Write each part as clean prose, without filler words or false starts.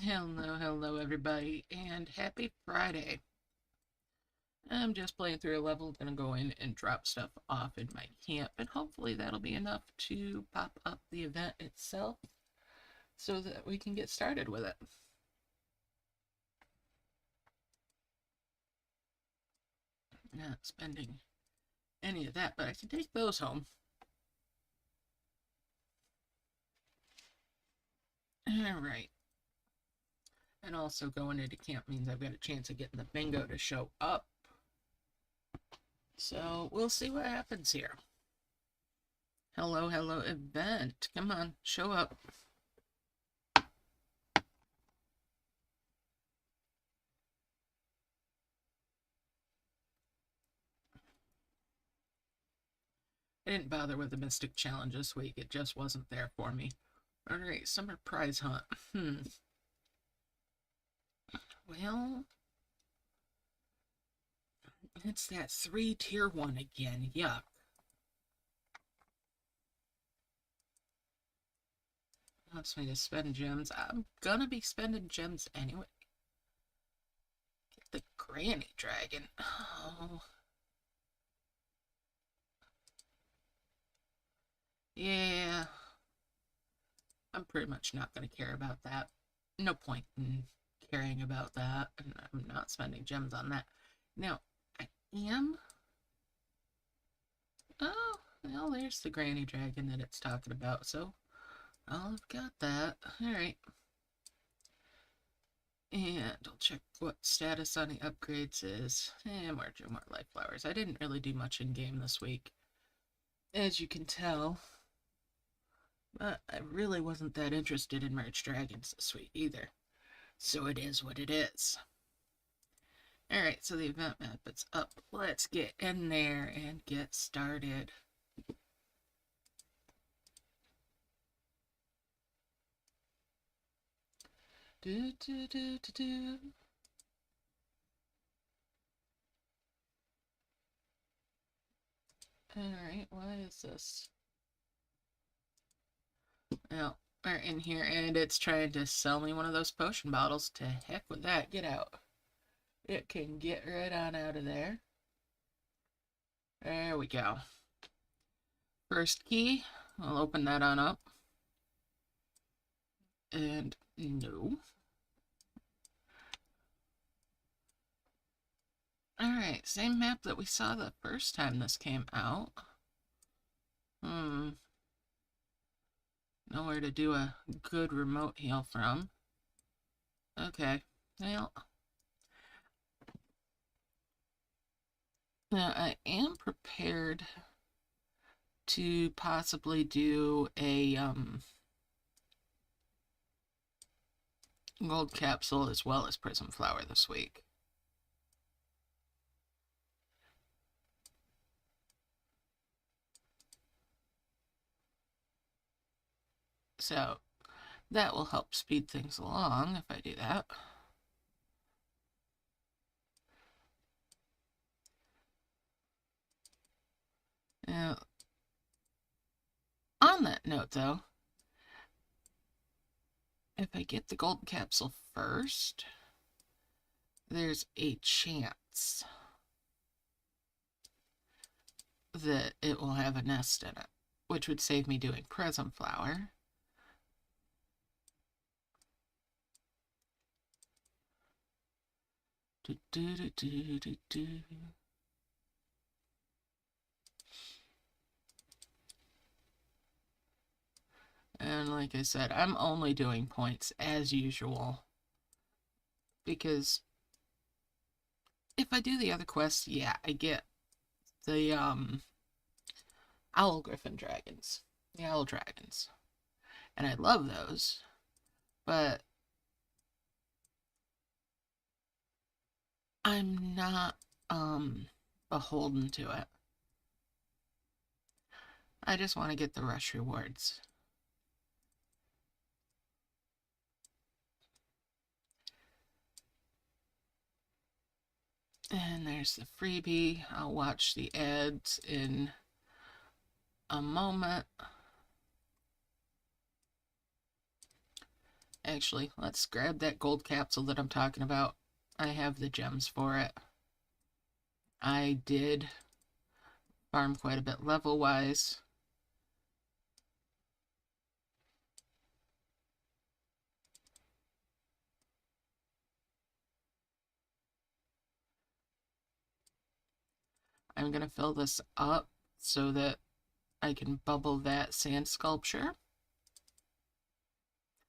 Hello everybody, and happy Friday. I'm just playing through a level, gonna go in and drop stuff off in my camp, and hopefully that'll be enough to pop up the event itself so that we can get started with it. Not spending any of that, but I can take those home. Alright. And also going into camp means I've got a chance of getting the bingo to show up. So we'll see what happens here. Hello, event. Come on, show up. I didn't bother with the Mystic Challenge this week. It just wasn't there for me. Alright, Summer Prize Hunt. Well, it's that 3-tier one again. Yuck. Wants me to spend gems. I'm gonna be spending gems anyway. Get the Granny Dragon. Oh. Yeah. I'm pretty much not gonna care about that. No point in caring about that, and I'm not spending gems on that. Now, I am... Oh, well, there's the Granny Dragon that it's talking about, so I'll have got that. Alright. And I'll check what status on the upgrades is. And more life flowers. I didn't really do much in game this week, as you can tell. But I really wasn't that interested in merged dragons this week either. So it is what it is. Alright, so the event map is up. Let's get in there and get started. Alright, why is this? Well, we're in here and it's trying to sell me one of those potion bottles. To heck with that. Get out. It can get right on out of there. There we go. First key. I'll open that on up. And no. Alright, same map that we saw the first time this came out. Nowhere to do a good remote heal from. Okay, well. Now, I am prepared to possibly do a gold capsule as well as prism flower this week. So that will help speed things along if I do that. Now, on that note though, if I get the golden capsule first, there's a chance that it will have a nest in it, which would save me doing prism flower. And like I said, I'm only doing points as usual. Because if I do the other quests, yeah, I get the owl griffin dragons. The owl dragons. And I love those. But I'm not beholden to it. I just want to get the rush rewards. And there's the freebie. I'll watch the ads in a moment. Actually, let's grab that gold capsule that I'm talking about. I have the gems for it. I did farm quite a bit level-wise. I'm going to fill this up so that I can bubble that sand sculpture.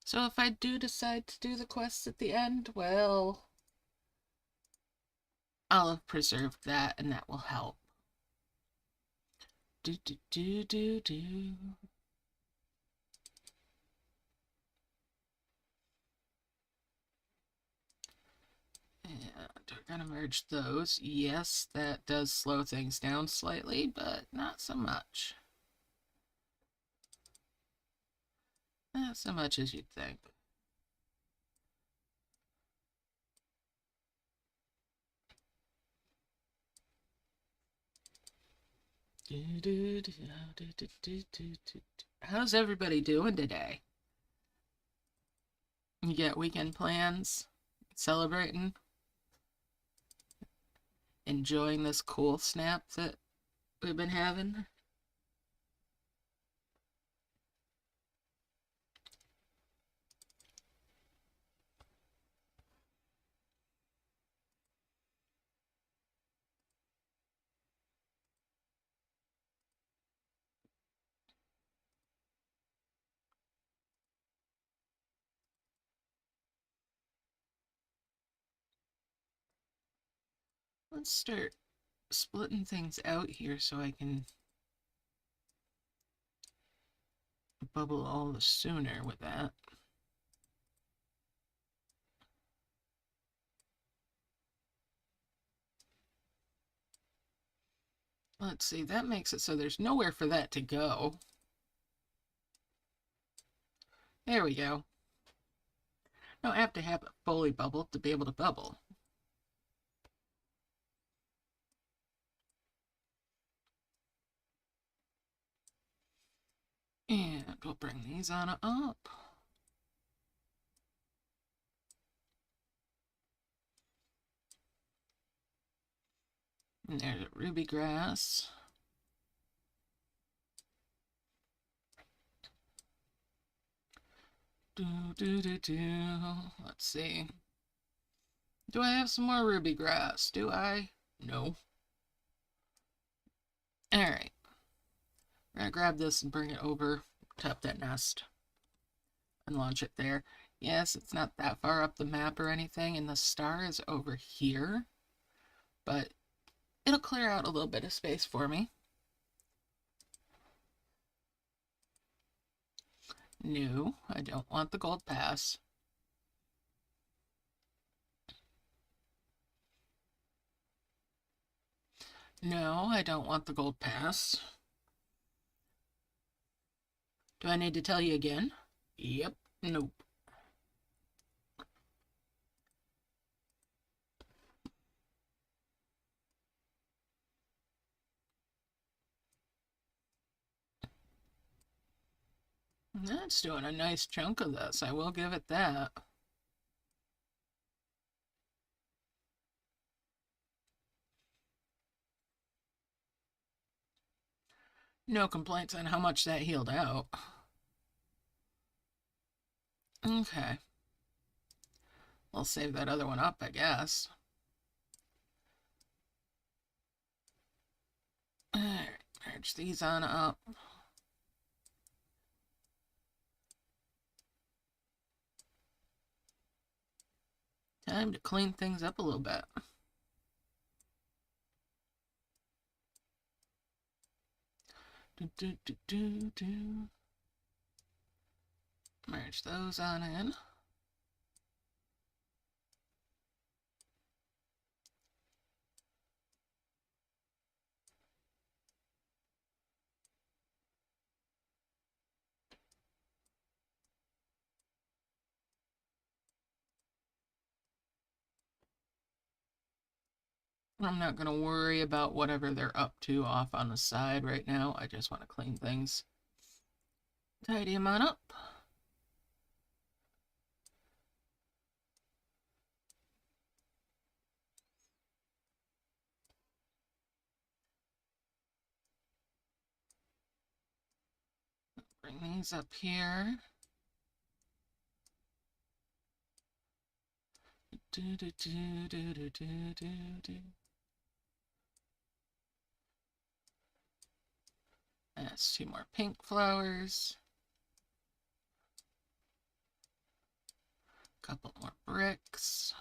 So if I do decide to do the quests at the end, well, I'll have preserved that and that will help. Do, do, do, do, do. And we're going to merge those. Yes, that does slow things down slightly, but not so much. Not so much as you'd think. How's everybody doing today? You got weekend plans? Celebrating? Enjoying this cool snap that we've been having? Let's start splitting things out here so I can bubble all the sooner with that. Let's see, that makes it so there's nowhere for that to go. There we go. Don't have to have it fully bubbled to be able to bubble. And we'll bring these on up. And there's a ruby grass. Let's see. Do I have some more ruby grass? Do I? No. Alright. We're gonna grab this and bring it over, tap that nest, and launch it there. Yes, it's not that far up the map or anything, and the star is over here, but it'll clear out a little bit of space for me. No, I don't want the gold pass. No, I don't want the gold pass. Do I need to tell you again? Yep, nope. That's doing a nice chunk of this, I will give it that. No complaints on how much that healed out. Okay. We'll save that other one up, I guess. Alright, merge these on up. Time to clean things up a little bit. Merge those on in. I'm not going to worry about whatever they're up to off on the side right now. I just want to clean things. Tidy them on up. Bring these up here. That's 2 more pink flowers. Couple more bricks.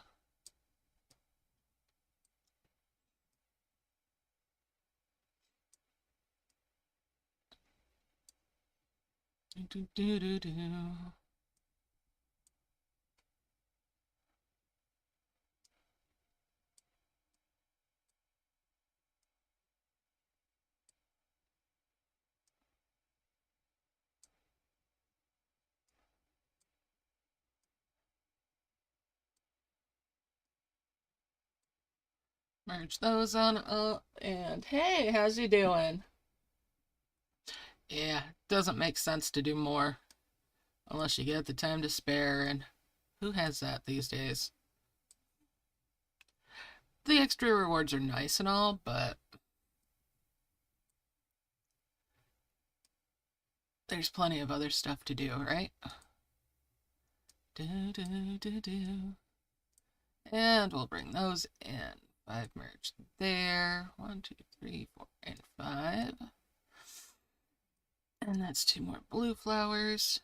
Merge those on up, and hey, how's you doing? Yeah, doesn't make sense to do more unless you get the time to spare, and who has that these days? The extra rewards are nice and all, but there's plenty of other stuff to do, right? And we'll bring those in. 5 merge there. 1, 2, 3, 4, and 5. And that's 2 more blue flowers.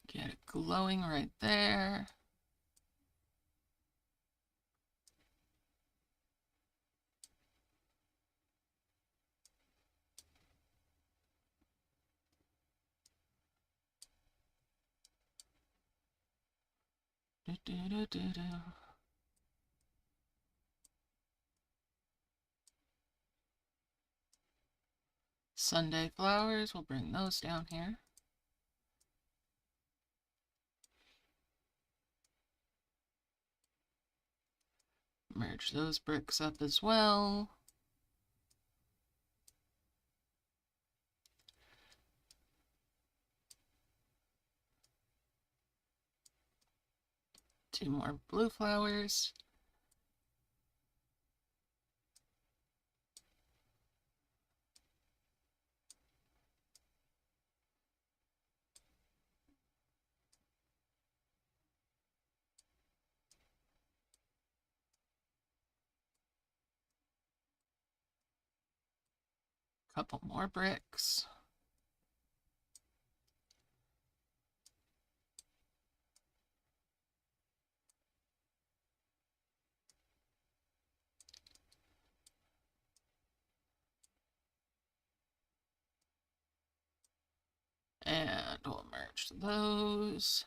Get it glowing right there. Sunday flowers, we'll bring those down here. Merge those bricks up as well. Two more blue flowers. Couple more bricks. And we'll merge those.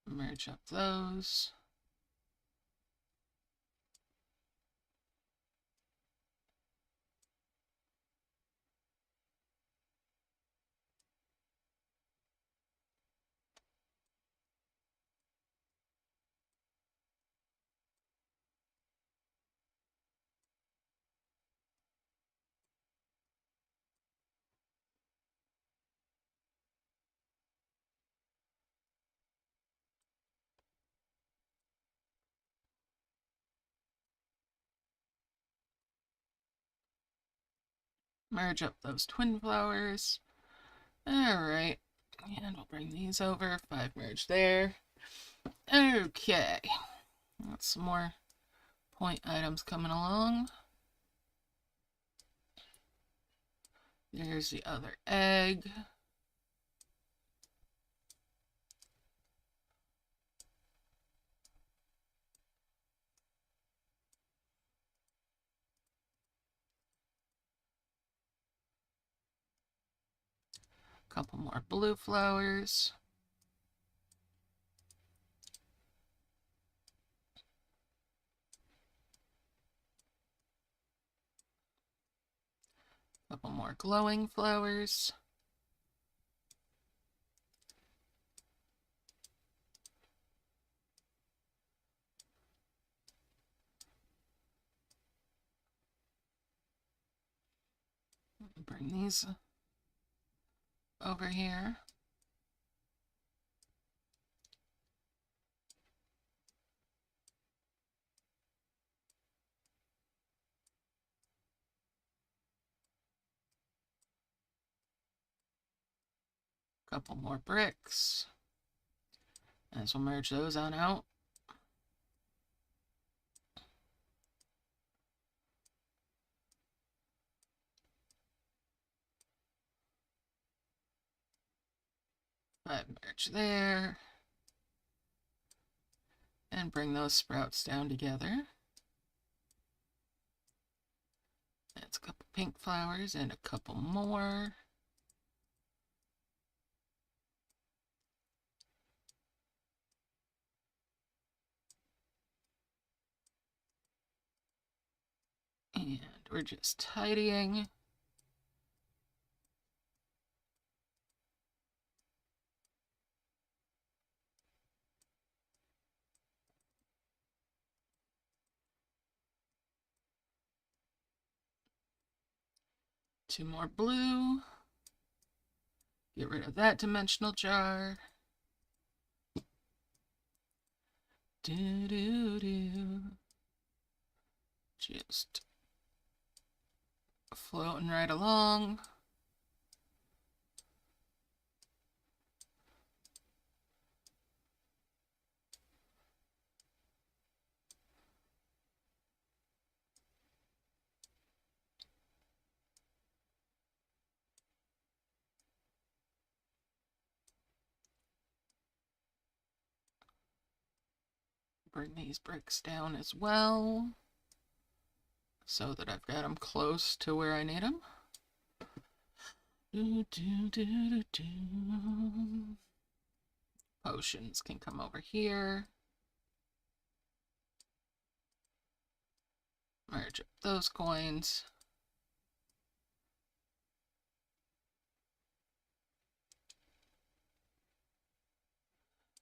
Merge up those. Merge up those twin flowers. Alright. And we'll bring these over. 5 merge there. Okay. That's some more point items coming along. There's the other egg. Couple more blue flowers. Couple more glowing flowers. Bring these over here. Couple more bricks. As we'll merge those on out. Merge there. And bring those sprouts down together. That's a couple pink flowers and a couple more. And we're just tidying. Two more blue. Get rid of that dimensional jar. Just floating right along. Bring these bricks down as well, so that I've got them close to where I need them. Potions can come over here. Merge up those coins.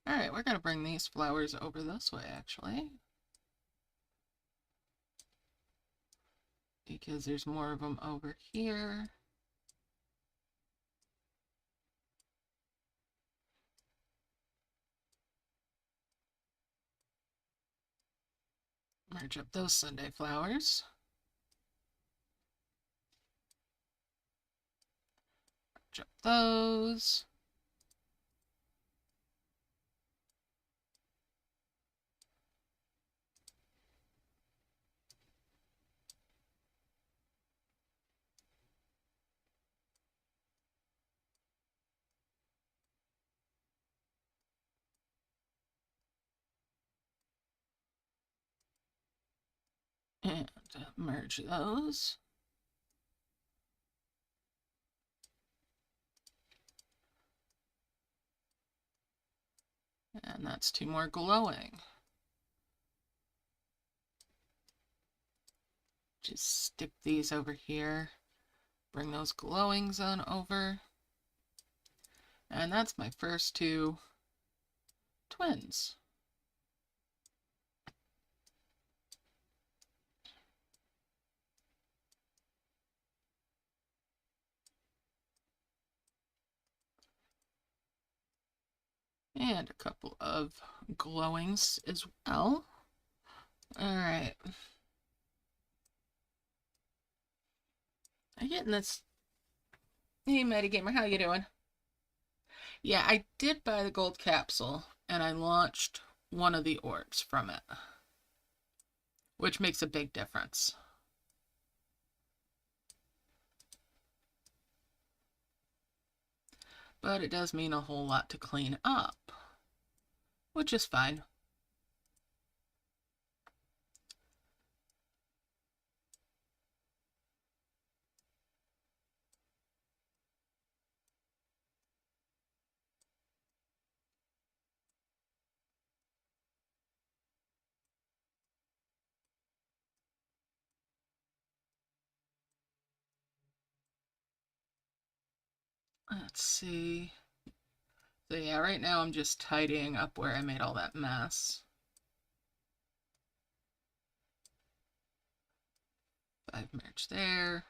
Alright, we're going to bring these flowers over this way, actually. Because there's more of them over here. Merge up those Sunday flowers. Merge up those. And merge those. And that's two more glowing. Just stick these over here. Bring those glowings on over. And that's my first two twins. And a couple of glowings as well. Alright. I'm getting this. Hey, Mighty Gamer, how you doing? Yeah, I did buy the gold capsule, and I launched one of the orbs from it, which makes a big difference. But it does mean a whole lot to clean up, which is fine. Let's see. So yeah, right now I'm just tidying up where I made all that mess. I've merged there.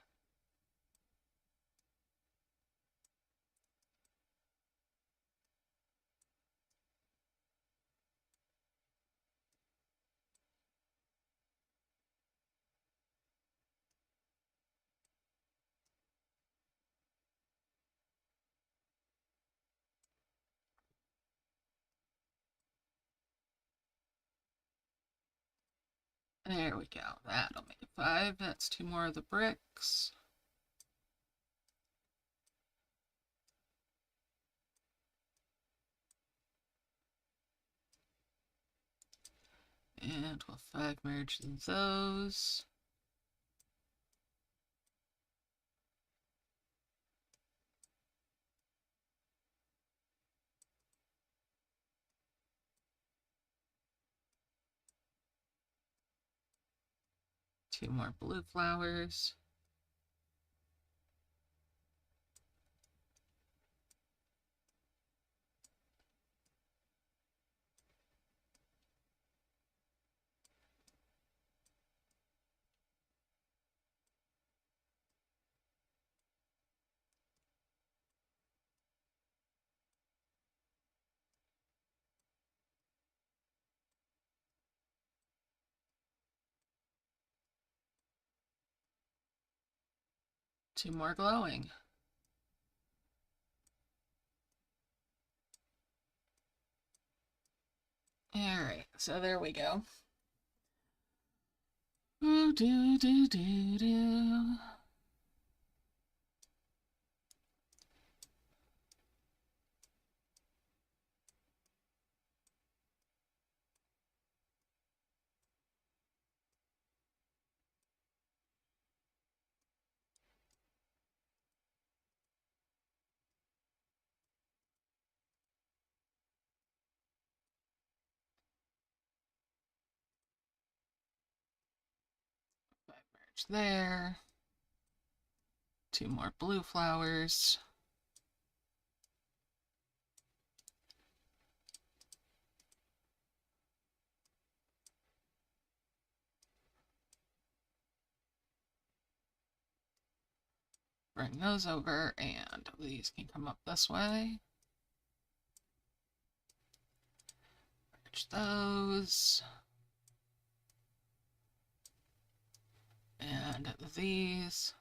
There we go. That'll make it 5. That's 2 more of the bricks. And we'll 5 merge those. Two more blue flowers. Two more glowing. Alright, so there we go. Ooh, do, do, do, do. Merge there. Two more blue flowers. Bring those over, and these can come up this way. Merge those. And these.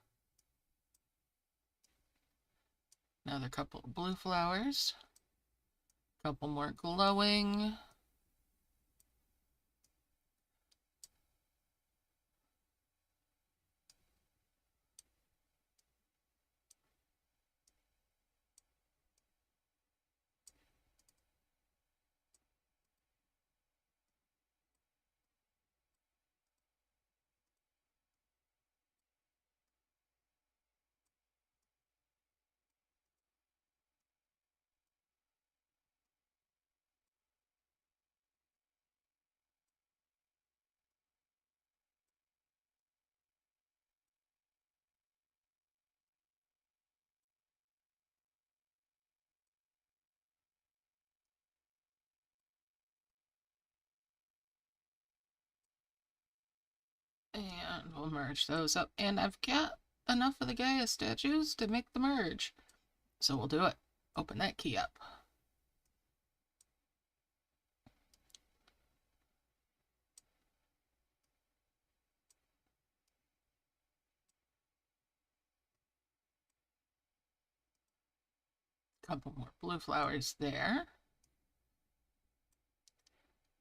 Another couple of blue flowers. Couple more glowing. And we'll merge those up. And I've got enough of the Gaia statues to make the merge. So we'll do it. Open that key up. Couple more blue flowers there.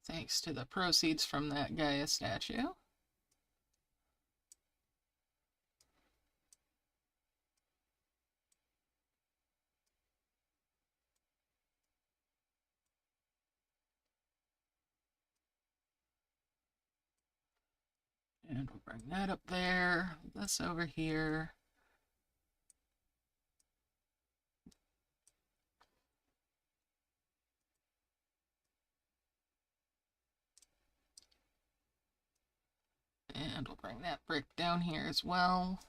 Thanks to the proceeds from that Gaia statue. And we'll bring that up there. This over here. And we'll bring that brick down here as well.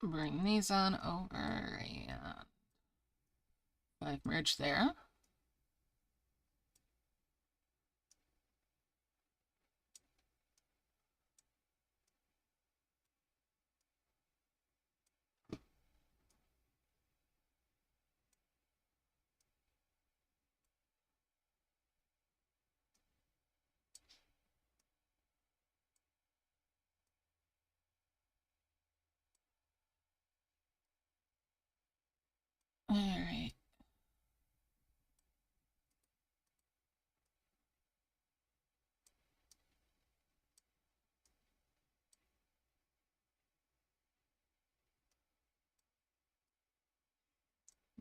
Bring these on over and 5 merge there. Alright.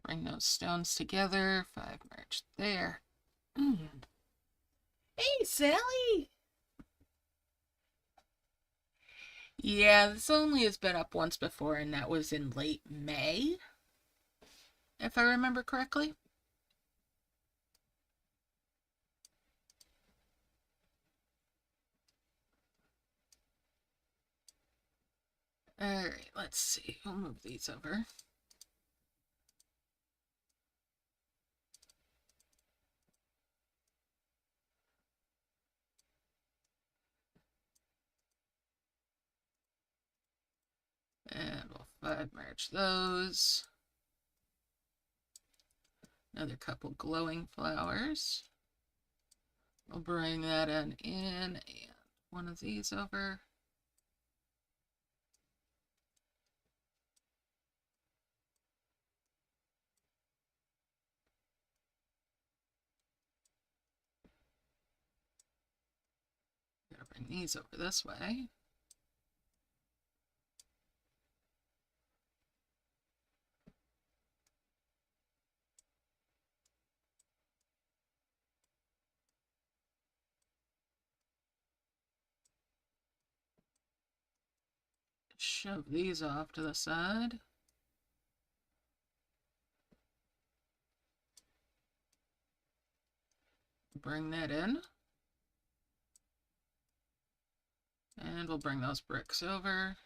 Bring those stones together. 5 merge there. Hey, Sally! Yeah, this only has been up once before, and that was in late May, if I remember correctly. Alright, let's see. We'll move these over. And we'll 5 merge those. Another couple glowing flowers. We'll bring that in and one of these over. Gotta bring these over this way. Shove these off to the side. Bring that in. And we'll bring those bricks over.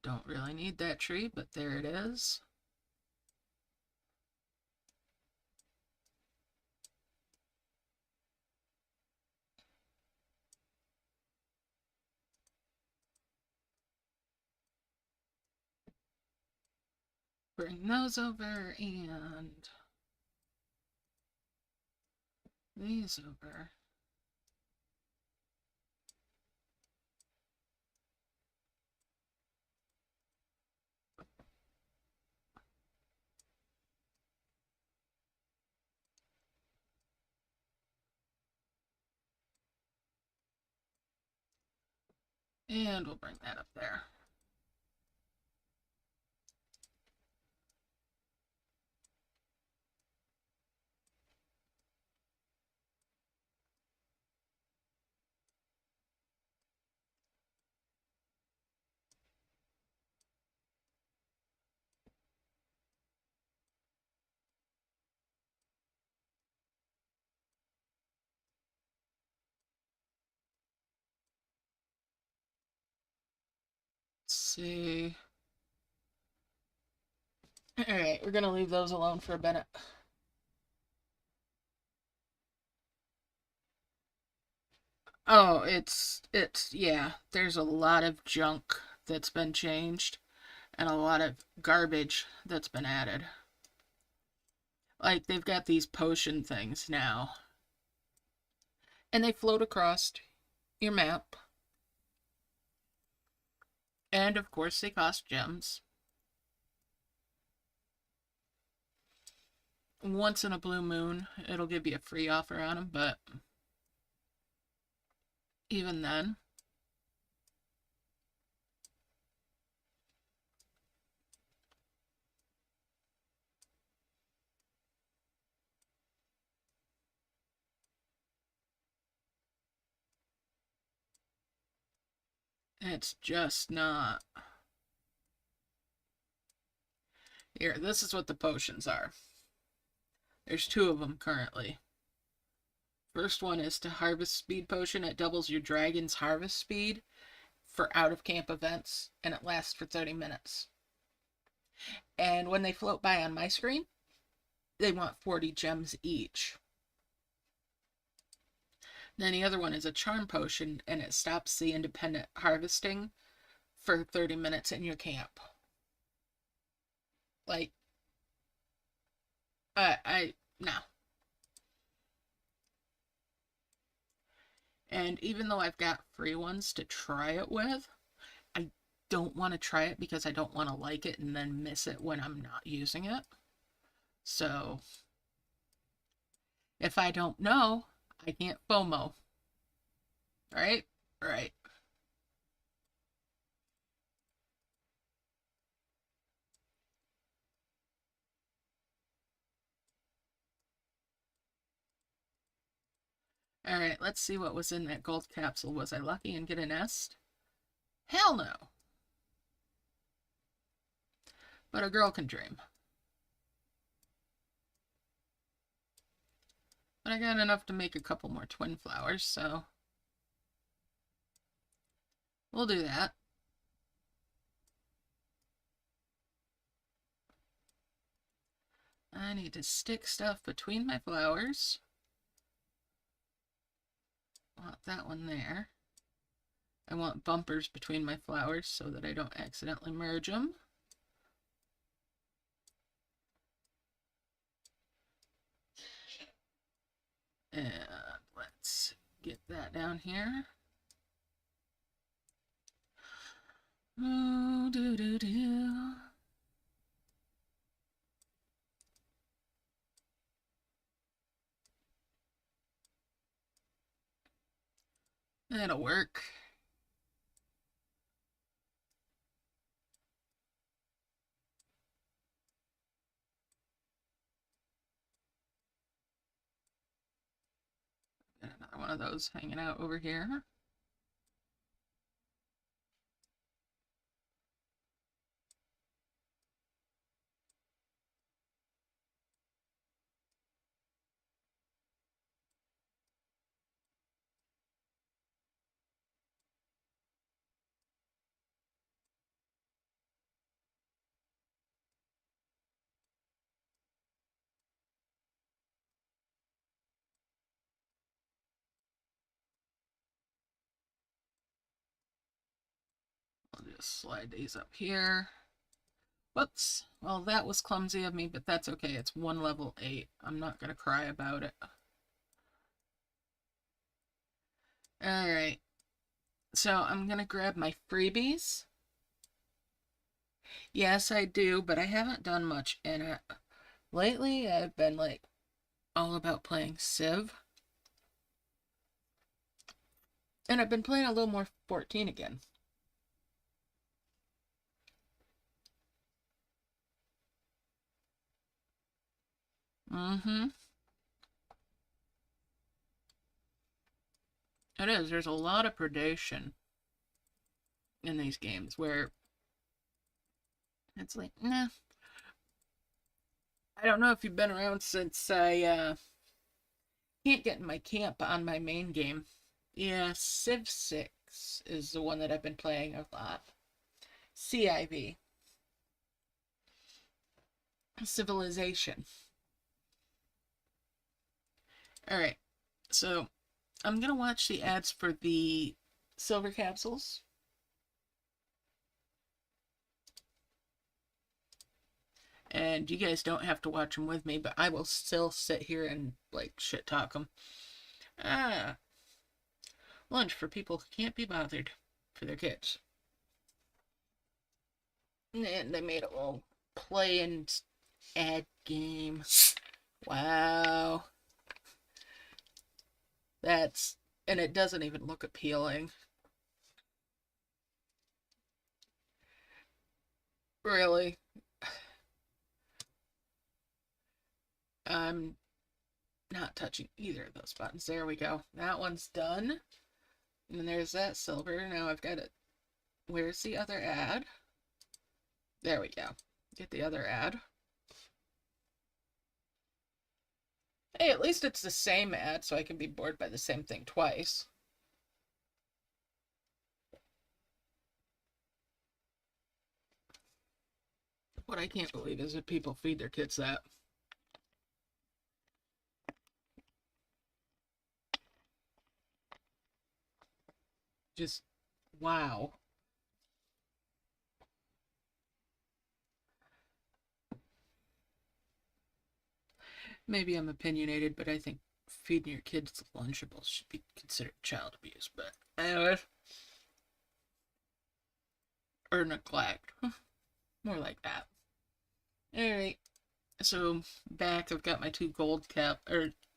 Don't really need that tree, but there it is. Bring those over and these over. And we'll bring that up there. Let's see. Alright, we're gonna leave those alone for a minute. Oh, yeah, there's a lot of junk that's been changed and a lot of garbage that's been added. Like, they've got these potion things now. And they float across your map. And, of course, they cost gems. Once in a blue moon, it'll give you a free offer on them, but even then, it's just not. Here, this is what the potions are. There's 2 of them currently. First one is to harvest speed potion. It doubles your dragon's harvest speed for out of camp events, and it lasts for 30 minutes. And when they float by on my screen, they want 40 gems each. Then the other one is a charm potion, and it stops the independent harvesting for 30 minutes in your camp. Like, no. And even though I've got free ones to try it with, I don't want to try it because I don't want to like it and then miss it when I'm not using it. So if I don't know, I can't FOMO. Right? Right. Alright, let's see what was in that gold capsule. Was I lucky and get a nest? Hell no. But a girl can dream. But I got enough to make a couple more twin flowers, so we'll do that. I need to stick stuff between my flowers. I want that one there. I want bumpers between my flowers so that I don't accidentally merge them. And let's get that down here. Oh, do do do. That'll work. Got another one of those hanging out over here. I'll just slide these up here. Whoops. Well, that was clumsy of me, but that's okay. It's one level 8. I'm not going to cry about it. Alright. So I'm going to grab my freebies. Yes, I do, but I haven't done much in it. Lately, I've been, like, all about playing Civ. And I've been playing a little more 14 again. Mm-hmm. It is. There's a lot of predation in these games where it's like, nah. I don't know if you've been around since I can't get in my camp on my main game. Yeah, Civ 6 is the one that I've been playing a lot. CIV. Civilization. Alright, so I'm gonna watch the ads for the silver capsules. And you guys don't have to watch them with me, but I will still sit here and, like, shit talk them. Lunch for people who can't be bothered for their kids. And they made a little play and ad game. Wow. That's, and it doesn't even look appealing. Really. I'm not touching either of those buttons. There we go. That one's done. And then there's that silver. Now I've got it. Where's the other ad? There we go. Get the other ad. Hey, at least it's the same ad, so I can be bored by the same thing twice. What I can't believe is that people feed their kids that. Just, wow. Maybe I'm opinionated, but I think feeding your kids Lunchables should be considered child abuse, but anyway. Or neglect. More like that. Alright, so back I've got my 2 gold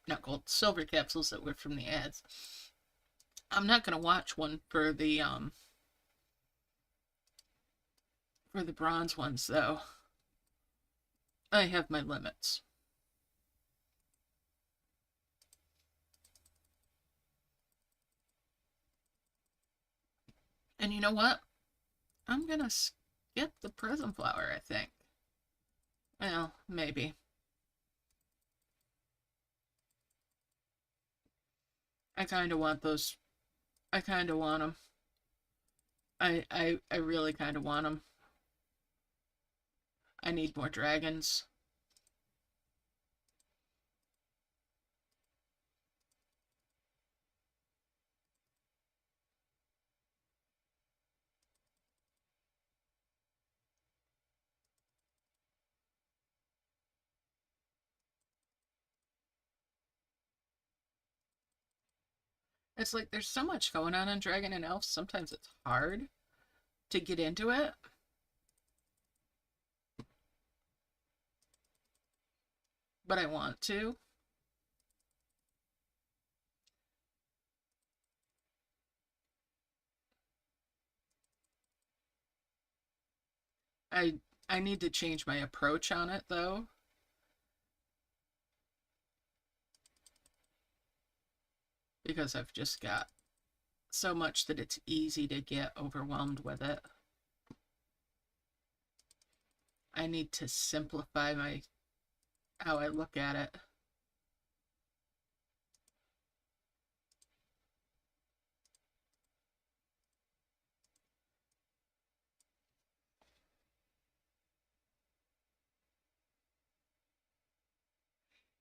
not gold, silver capsules that were from the ads. I'm not gonna watch one for the bronze ones though. I have my limits. And you know what? I'm gonna skip the prism flower, I think. Well, maybe. I kind of want those. I kind of want them. I really kind of want them. I need more dragons. It's like there's so much going on in Dragon and Elf, sometimes it's hard to get into it. But I want to. I need to change my approach on it though. Because I've just got so much that it's easy to get overwhelmed with it. I need to simplify how I look at it.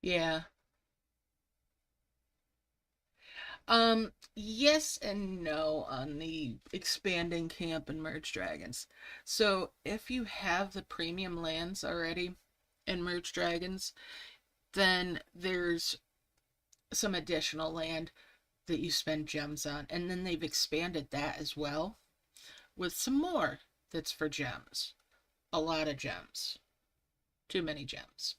Yeah. Yes and no on the expanding camp and merge dragons. So if you have the premium lands already in merge dragons, then there's some additional land that you spend gems on, and then they've expanded that as well with some more that's for gems. A lot of gems. Too many gems.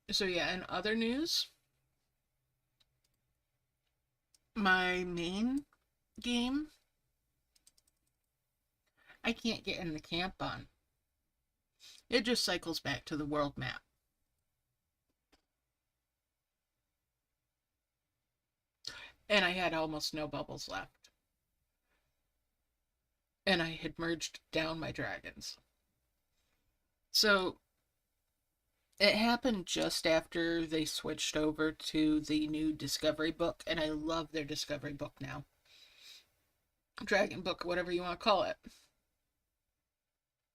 So yeah, in other news, my main game, I can't get in the camp on. It just cycles back to the world map. And I had almost no bubbles left. And I had merged down my dragons. So it happened just after they switched over to the new Discovery book, and I love their Discovery book now. Dragon book, whatever you want to call it.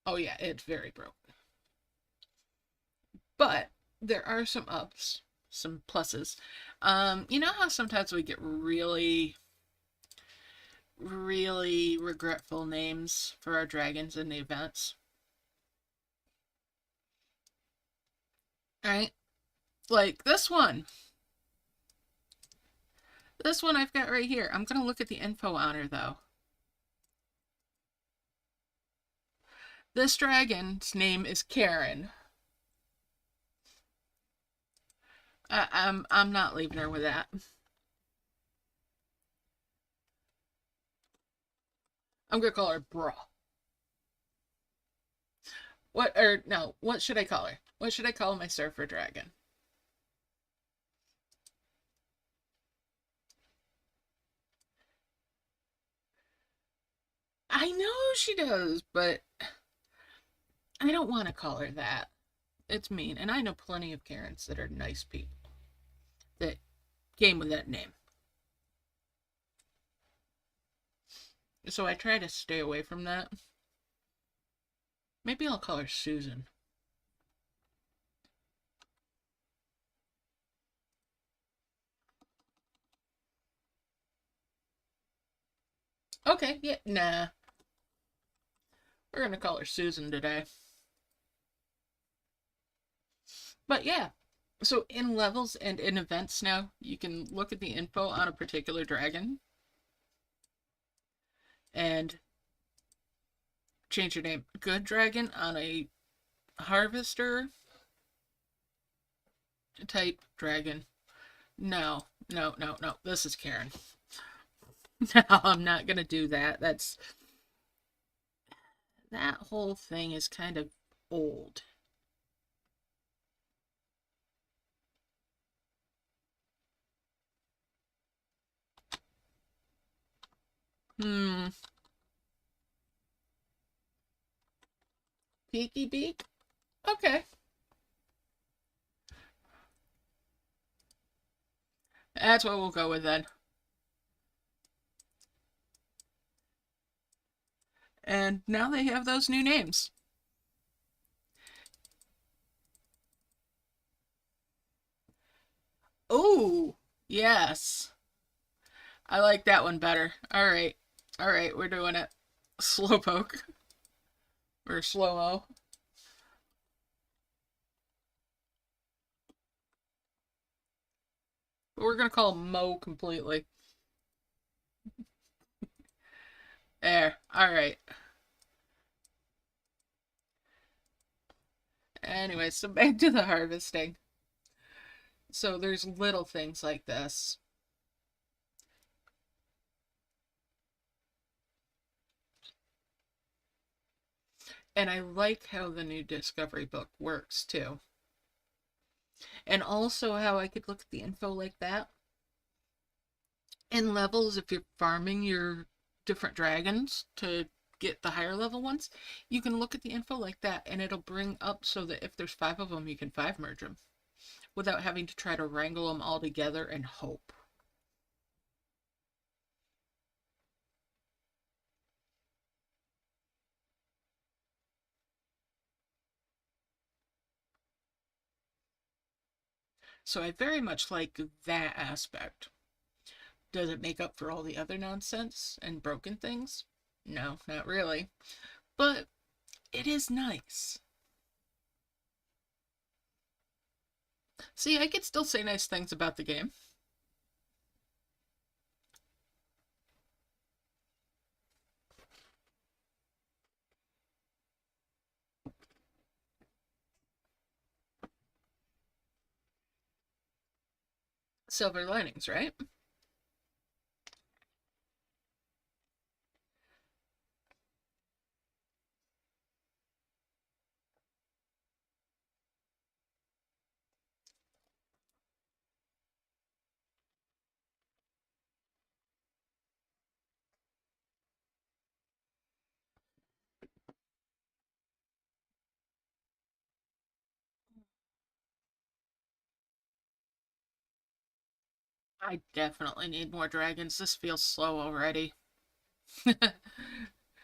Oh yeah, it's very broken. But there are some ups, some pluses. You know how sometimes we get really, really regretful names for our dragons in the events? Right? Like this one. This one I've got right here. I'm going to look at the info on her, though. This dragon's name is Karen. I'm not leaving her with that. I'm going to call her Bra. What should I call her? What should I call my surfer dragon? I know she does, but I don't want to call her that. It's mean, and I know plenty of Karens that are nice people that came with that name. So I try to stay away from that. Maybe I'll call her Susan. Okay, yeah, nah. We're gonna call her Susan today. But yeah, so in levels and in events now, you can look at the info on a particular dragon and change your name. Good dragon on a harvester type dragon. No, no, no, no. This is Karen. No, I'm not gonna do that. That whole thing is kind of old. Hmm. Peeky beak? Okay. That's what we'll go with then. And now they have those new names. Oh, yes. I like that one better. All right. All right, we're doing it. Slowpoke. Or slow-mo. But we're going to call him Mo completely. There. All right. Anyway, so back to the harvesting. So there's little things like this. And I like how the new Discovery book works too. And also how I could look at the info like that. In levels, if you're farming your different dragons to get the higher level ones, you can look at the info like that and it'll bring up so that if there's 5 of them, you can 5 merge them without having to try to wrangle them all together and hope. So I very much like that aspect. Does it make up for all the other nonsense and broken things? No, not really. But it is nice. See, I could still say nice things about the game. Silver linings, right? I definitely need more dragons. This feels slow already.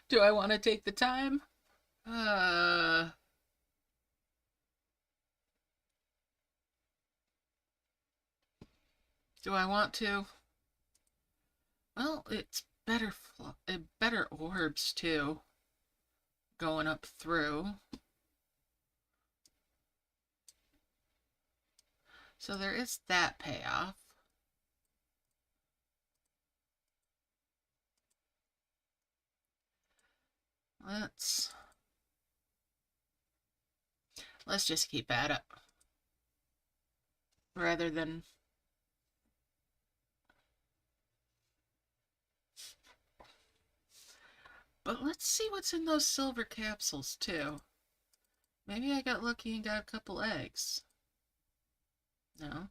Do I want to take the time? Uh, do I want to? Well, it's better orbs too, going up through. So there is that payoff. Let's let's just keep at it rather than. But let's see what's in those silver capsules too. Maybe I got lucky and got a couple eggs. No.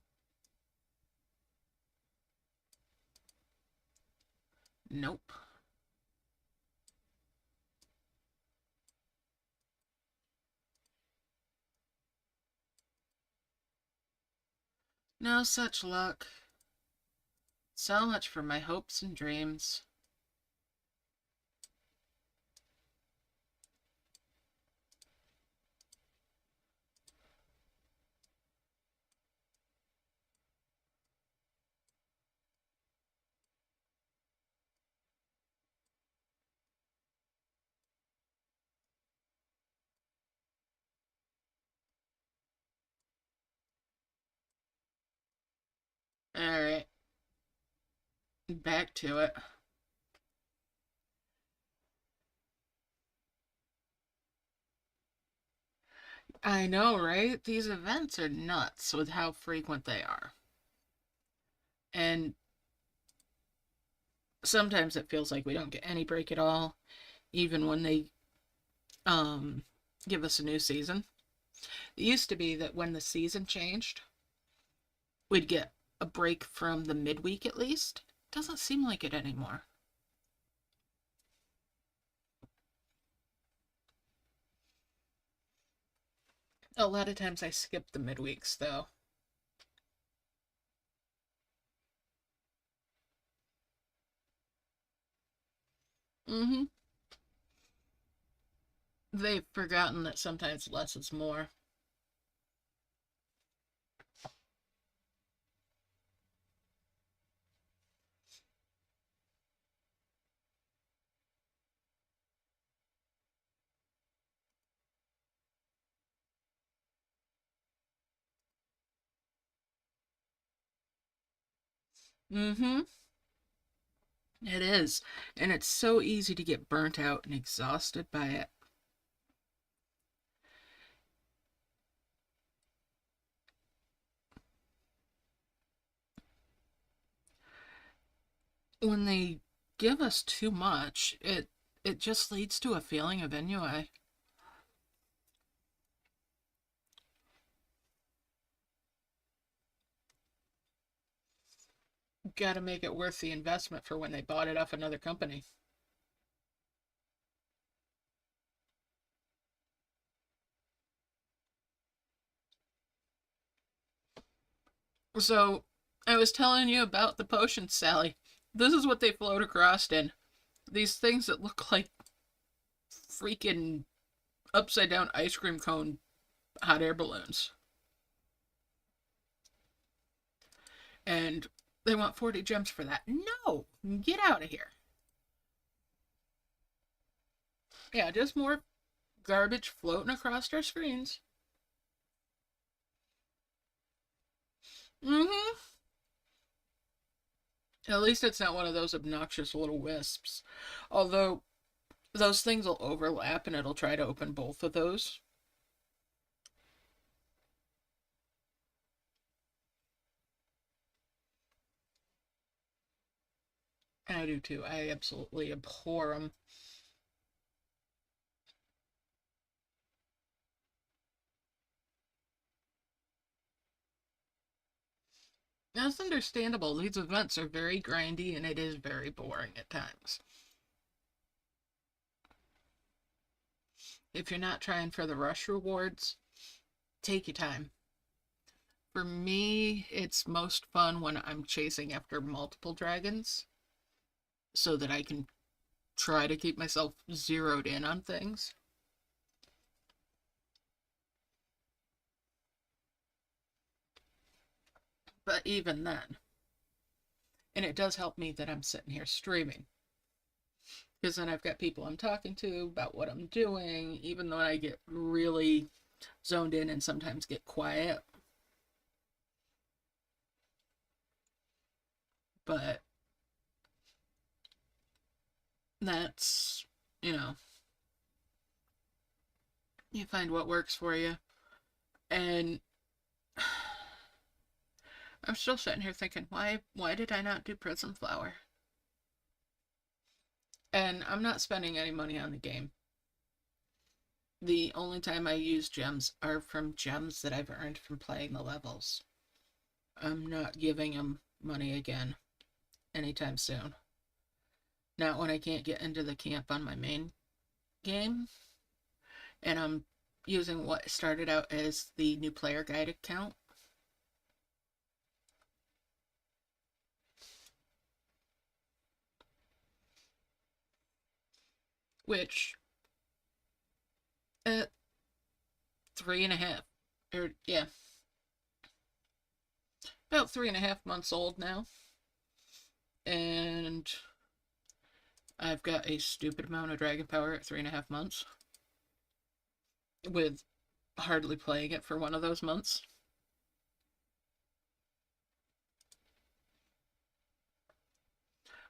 Nope. No such luck. So much for my hopes and dreams. Alright, back to it. I know, right? These events are nuts with how frequent they are. And sometimes it feels like we don't get any break at all, even when they um give us a new season. It used to be that when the season changed, we'd get a break from the midweek at least. Doesn't seem like it anymore. A lot of times I skip the midweeks though. Mm-hmm. They've forgotten that sometimes less is more. Mm-hmm. It is. And it's so easy to get burnt out and exhausted by it. When they give us too much, it just leads to a feeling of ennui. Got to make it worth the investment for when they bought it off another company. So, I was telling you about the potions, Sally. This is what they float across in. These things that look like freaking upside down ice cream cone hot air balloons. And they want 40 gems for that. No! Get out of here. Yeah, just more garbage floating across our screens. Mm-hmm. At least it's not one of those obnoxious little wisps. Although, those things will overlap and it'll try to open both of those. I do too. I absolutely abhor them. That's understandable. These events are very grindy and it is very boring at times. If you're not trying for the rush rewards, take your time. For me, it's most fun when I'm chasing after multiple dragons so that I can try to keep myself zeroed in on things. But even then, and it does help me that I'm sitting here streaming. Because then I've got people I'm talking to about what I'm doing, even though I get really zoned in and sometimes get quiet. But that's, you know, you find what works for you. And I'm still sitting here thinking, why did I not do Prism Flower? And I'm not spending any money on the game. The only time I use gems are from gems that I've earned from playing the levels. I'm not giving them money again anytime soon. Not when I can't get into the camp on my main game. And I'm using what started out as the new player guide account. Which, at 3.5, or yeah, about 3.5 months old now. And I've got a stupid amount of dragon power at 3.5 months. With hardly playing it for one of those months.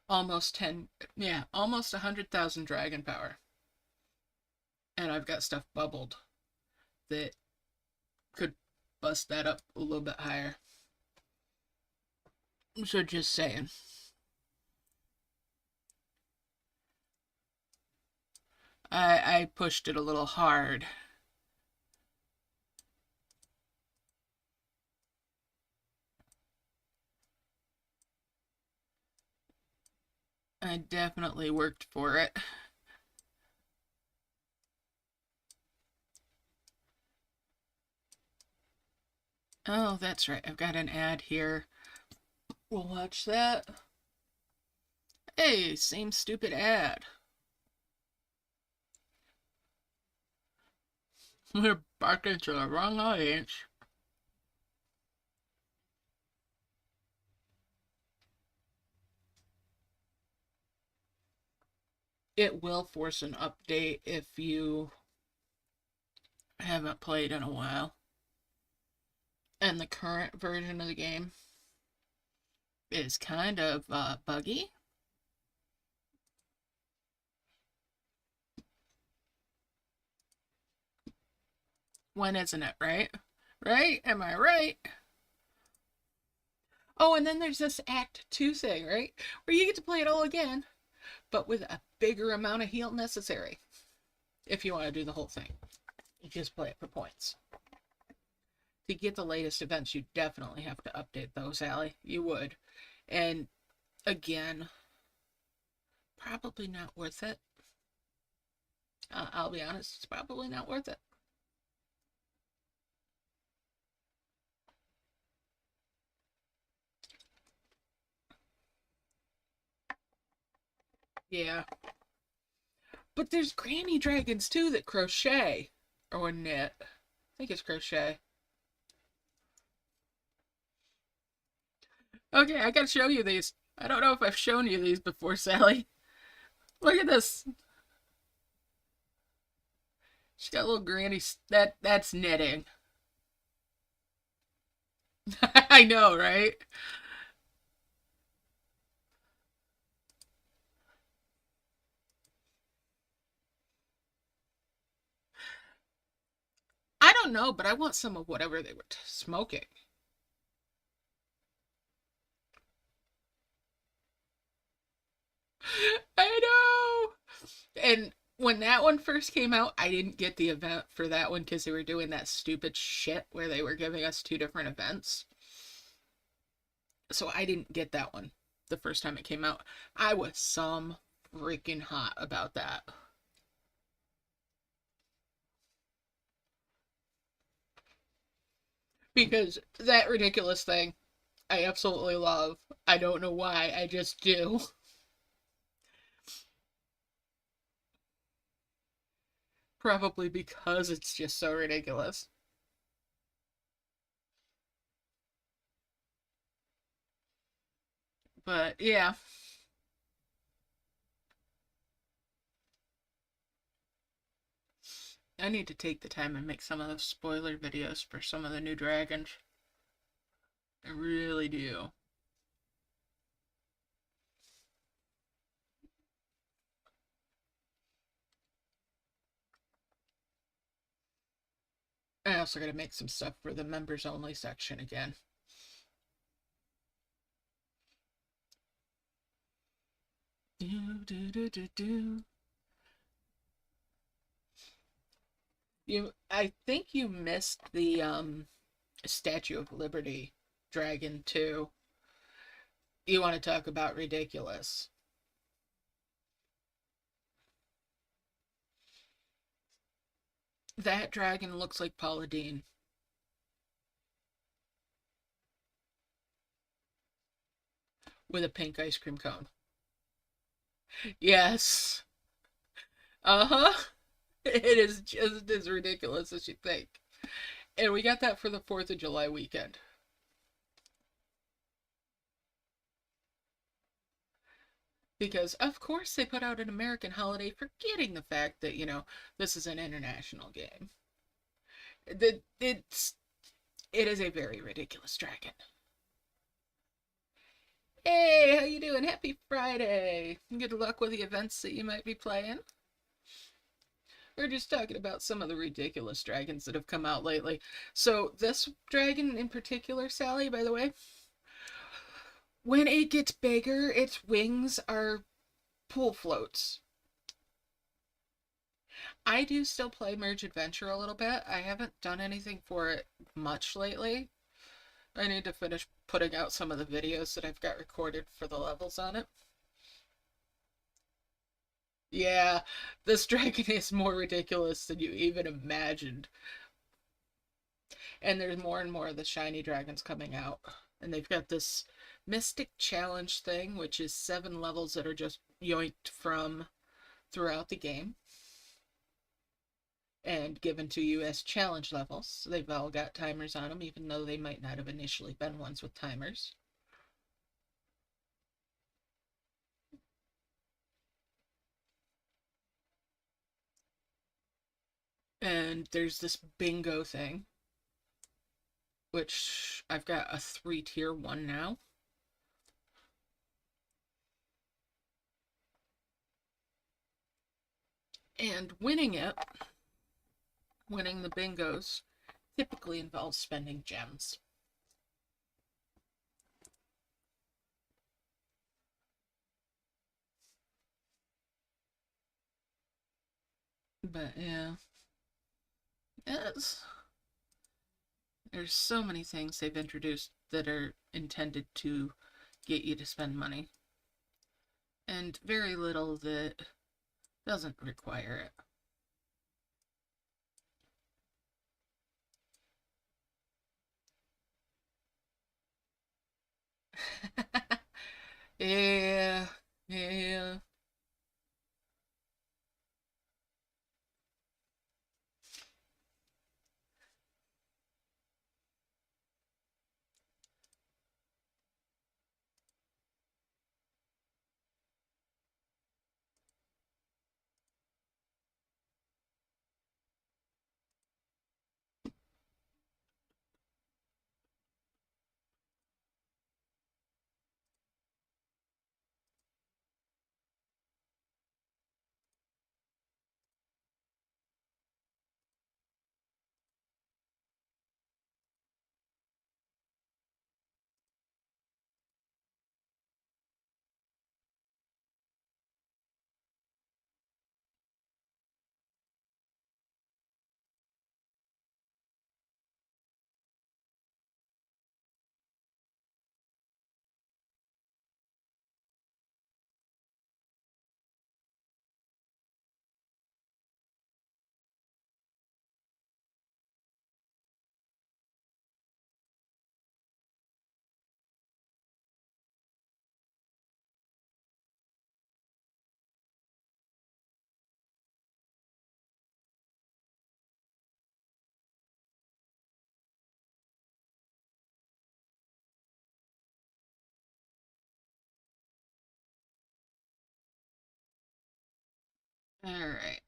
almost 10, yeah, almost 100,000 dragon power. And I've got stuff bubbled that could bust that up a little bit higher. So just saying. I pushed it a little hard. I definitely worked for it. Oh, that's right. I've got an ad here. We'll watch that. Hey, same stupid ad. We're barking to the wrong audience. It will force an update if you haven't played in a while. And the current version of the game is kind of buggy. When isn't it, right? Right? Am I right? Oh, and then there's this Act 2 thing, right? Where you get to play it all again, but with a bigger amount of heal necessary. If you want to do the whole thing. You just play it for points. To get the latest events, you definitely have to update those, Allie. You would. And again, probably not worth it. I'll be honest, it's probably not worth it. Yeah. But there's granny dragons too that crochet. Or knit. I think it's crochet. Okay, I gotta show you these. I don't know if I've shown you these before, Sally. Look at this. She's got little granny. That's knitting. I know, right? I don't know, but I want some of whatever they were smoking. I know. And when that one first came out, I didn't get the event for that one because they were doing that stupid shit where they were giving us two different events. So I didn't get that one the first time it came out. I was some freaking hot about that. Because that ridiculous thing, I absolutely love. I don't know why, I just do. Probably because it's just so ridiculous. But yeah, I need to take the time and make some of those spoiler videos for some of the new dragons. I really do. I also gotta make some stuff for the members only section again. I think you missed the Statue of Liberty dragon too. You want to talk about ridiculous? That dragon looks like Paula Deen with a pink ice cream cone. Yes. Uh-huh. It is just as ridiculous as you think. And we got that for the 4th of July weekend. Because, of course, they put out an American holiday, forgetting the fact that, this is an international game. It is a very ridiculous dragon. Hey, how you doing? Happy Friday. Good luck with the events that you might be playing. We're just talking about some of the ridiculous dragons that have come out lately. So this dragon in particular, Sally, by the way, when it gets bigger, its wings are pool floats. I do still play Merge Adventure a little bit. I haven't done anything for it much lately. I need to finish putting out some of the videos that I've got recorded for the levels on it. Yeah, this dragon is more ridiculous than you even imagined. And there's more and more of the shiny dragons coming out. And they've got this Mystic Challenge thing, which is 7 levels that are just yoinked from throughout the game and given to you as challenge levels. So they've all got timers on them, even though they might not have initially been ones with timers. And there's this bingo thing, which I've got a 3-tier one now. And winning the bingos, typically involves spending gems. But yeah, yes. There's so many things they've introduced that are intended to get you to spend money, and very little that doesn't require it. Yeah, yeah. Alright.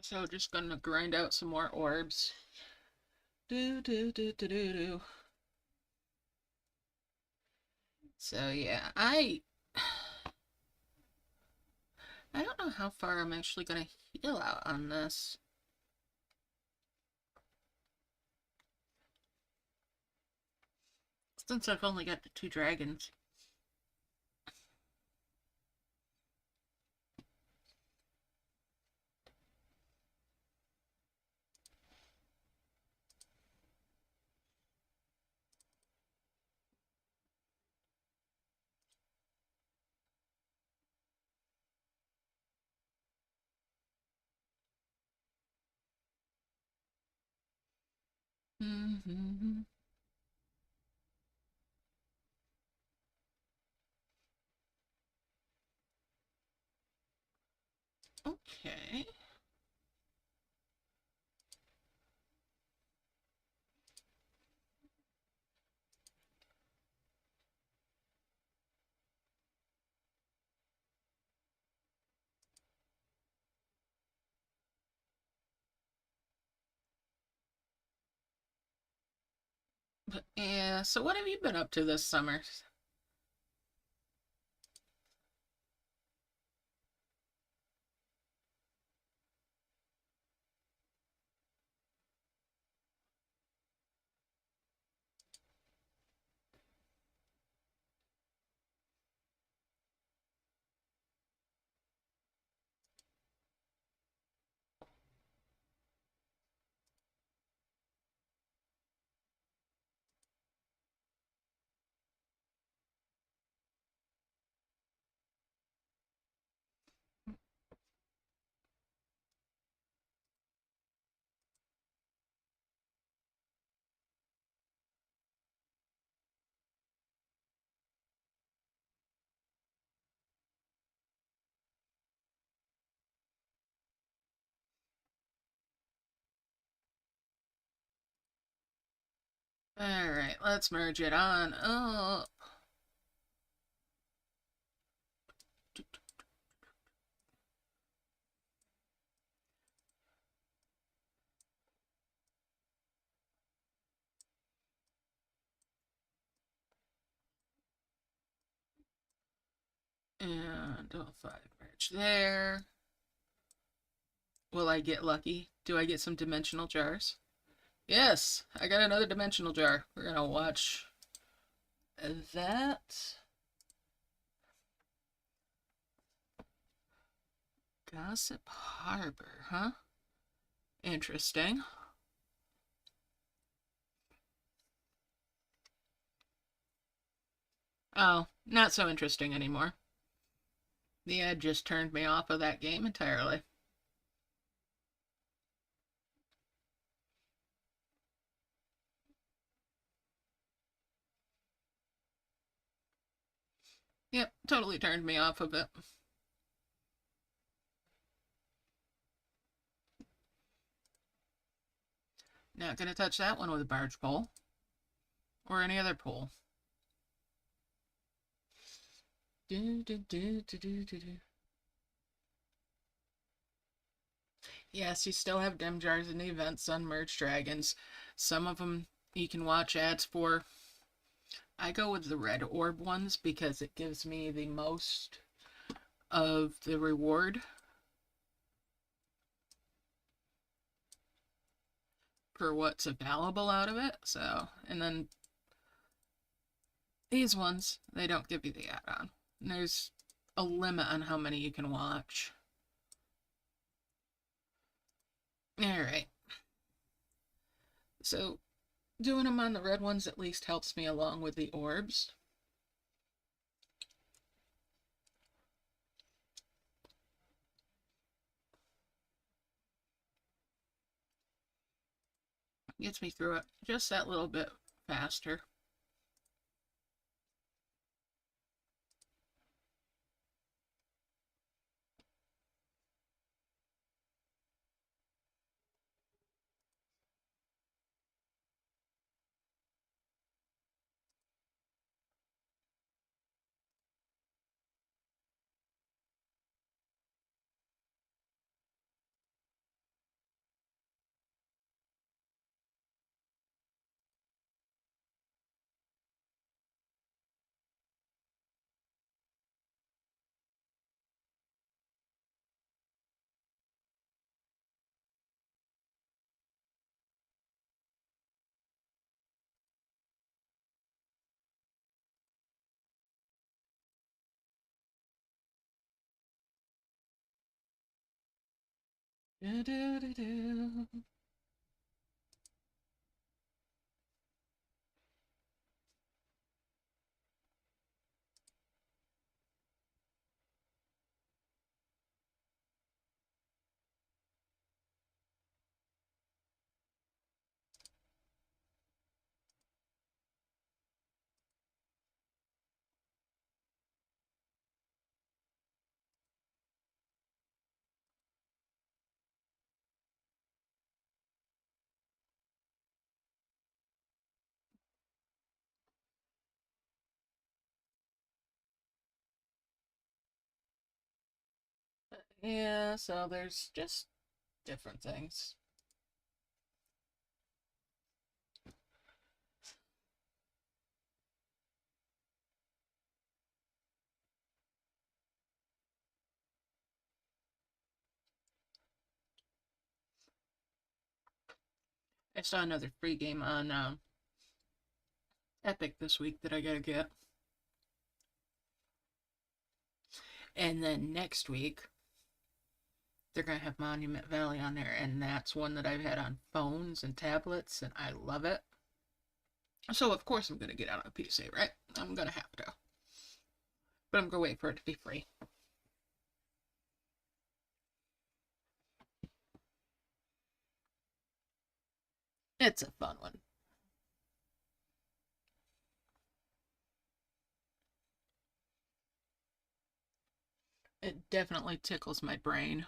So just gonna grind out some more orbs. Do do do do do do. So yeah, I don't know how far I'm actually gonna heal out on this. Since I've only got the 2 dragons. Mm-hmm. Okay. But yeah, so what have you been up to this summer? Alright, let's merge it on up. And L5 merge there. Will I get lucky? Do I get some dimensional jars? Yes, I got another dimensional jar. We're gonna watch that. Gossip Harbor, huh? Interesting. Oh, not so interesting anymore. The ad just turned me off of that game entirely. Yep, totally turned me off of it. Not gonna touch that one with a barge pole. Or any other pole. Yes, you still have dim jars and events on Merge Dragons. Some of them you can watch ads for. I go with the red orb ones because it gives me the most of the reward for what's available out of it. So, and then these ones, they don't give you the add-on. There's a limit on how many you can watch. Alright. So, doing them on the red ones at least helps me along with the orbs. Gets me through it just that little bit faster. Do, do, do, do. Yeah, so there's just different things. I saw another free game on Epic this week that I gotta get. And then next week, they're gonna have Monument Valley on there, and that's one that I've had on phones and tablets, and I love it. So of course I'm gonna get on a PC, right? I'm gonna have to. But I'm gonna wait for it to be free. It's a fun one. It definitely tickles my brain.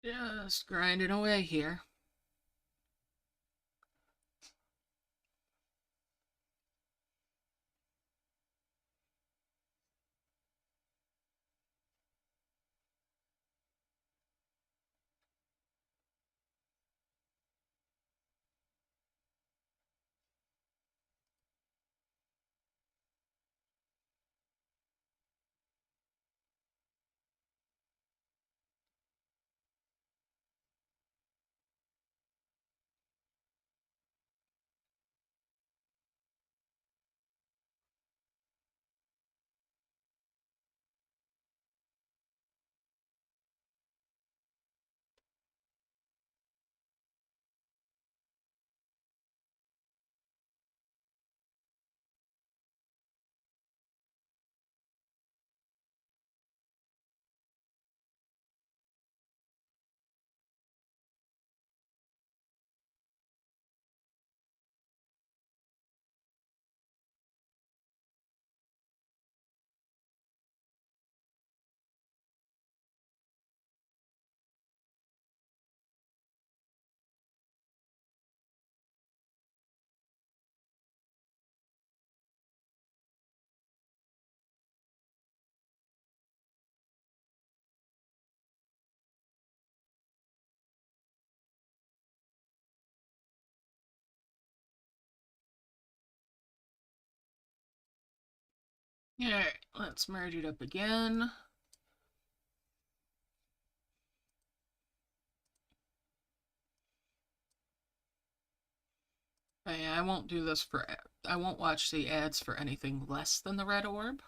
Just grinding away here. Alright, let's merge it up again. I won't do this for... I won't watch the ads for anything less than the red orb.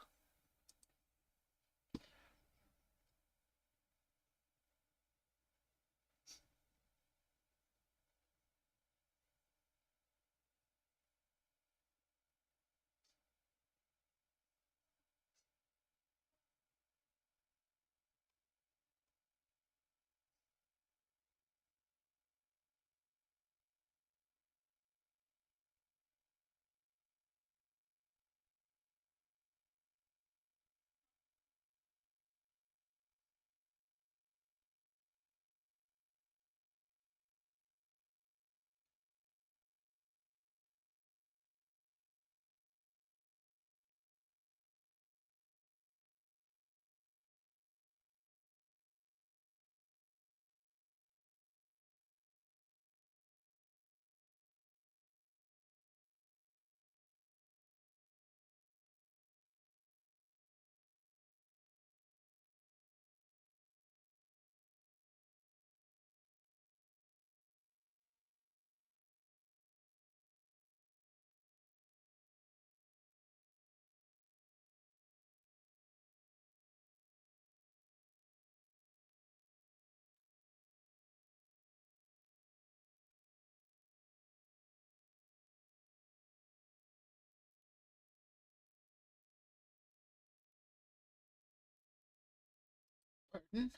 Pardon?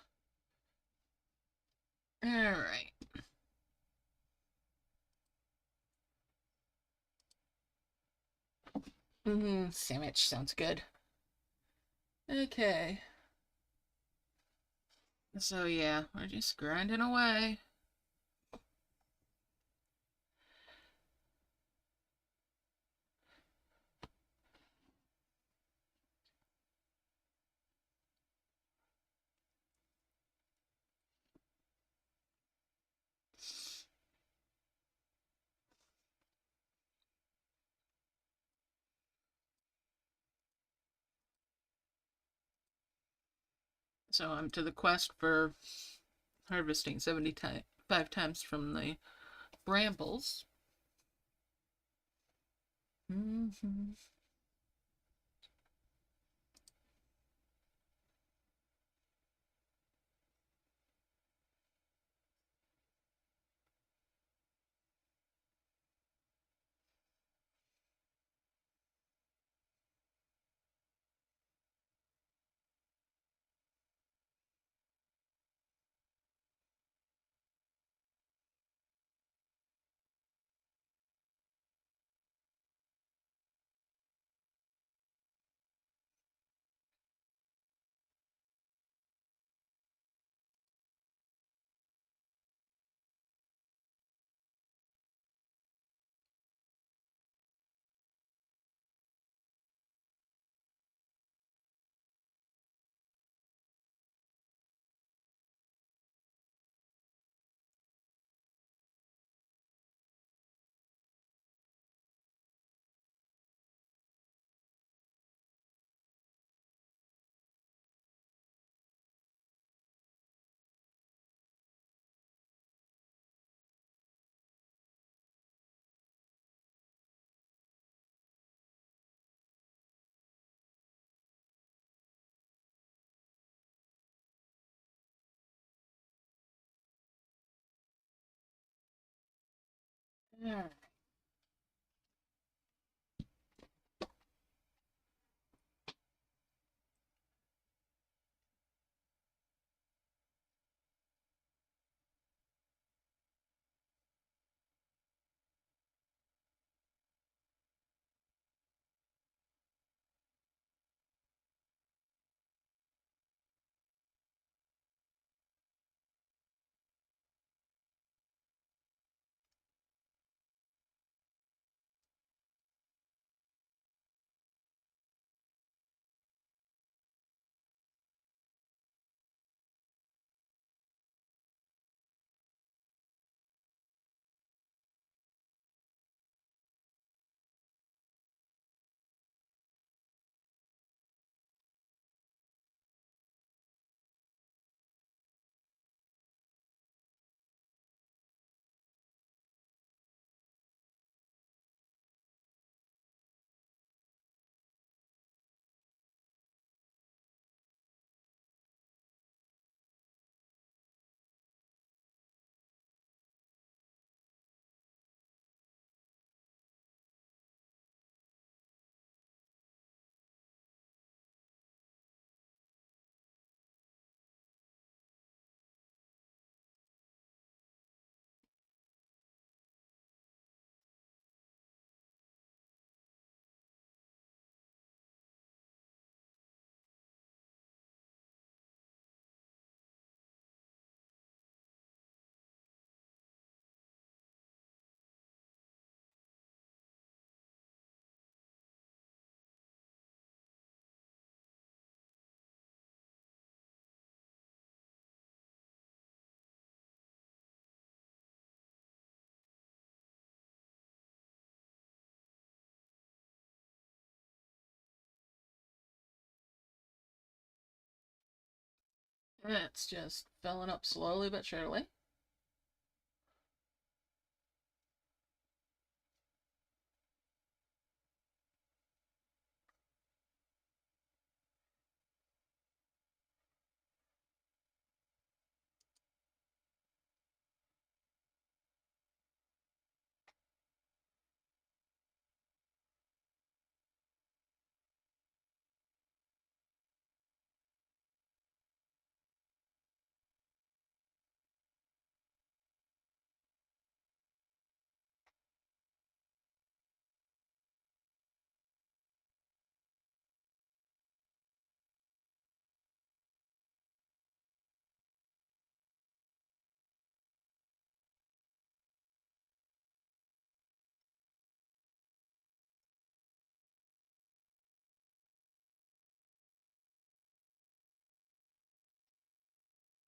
Alright. Sandwich sounds good. Okay. So yeah, we're just grinding away. So I'm to the quest for harvesting 75 times from the brambles. Alright. It's just filling up slowly but surely.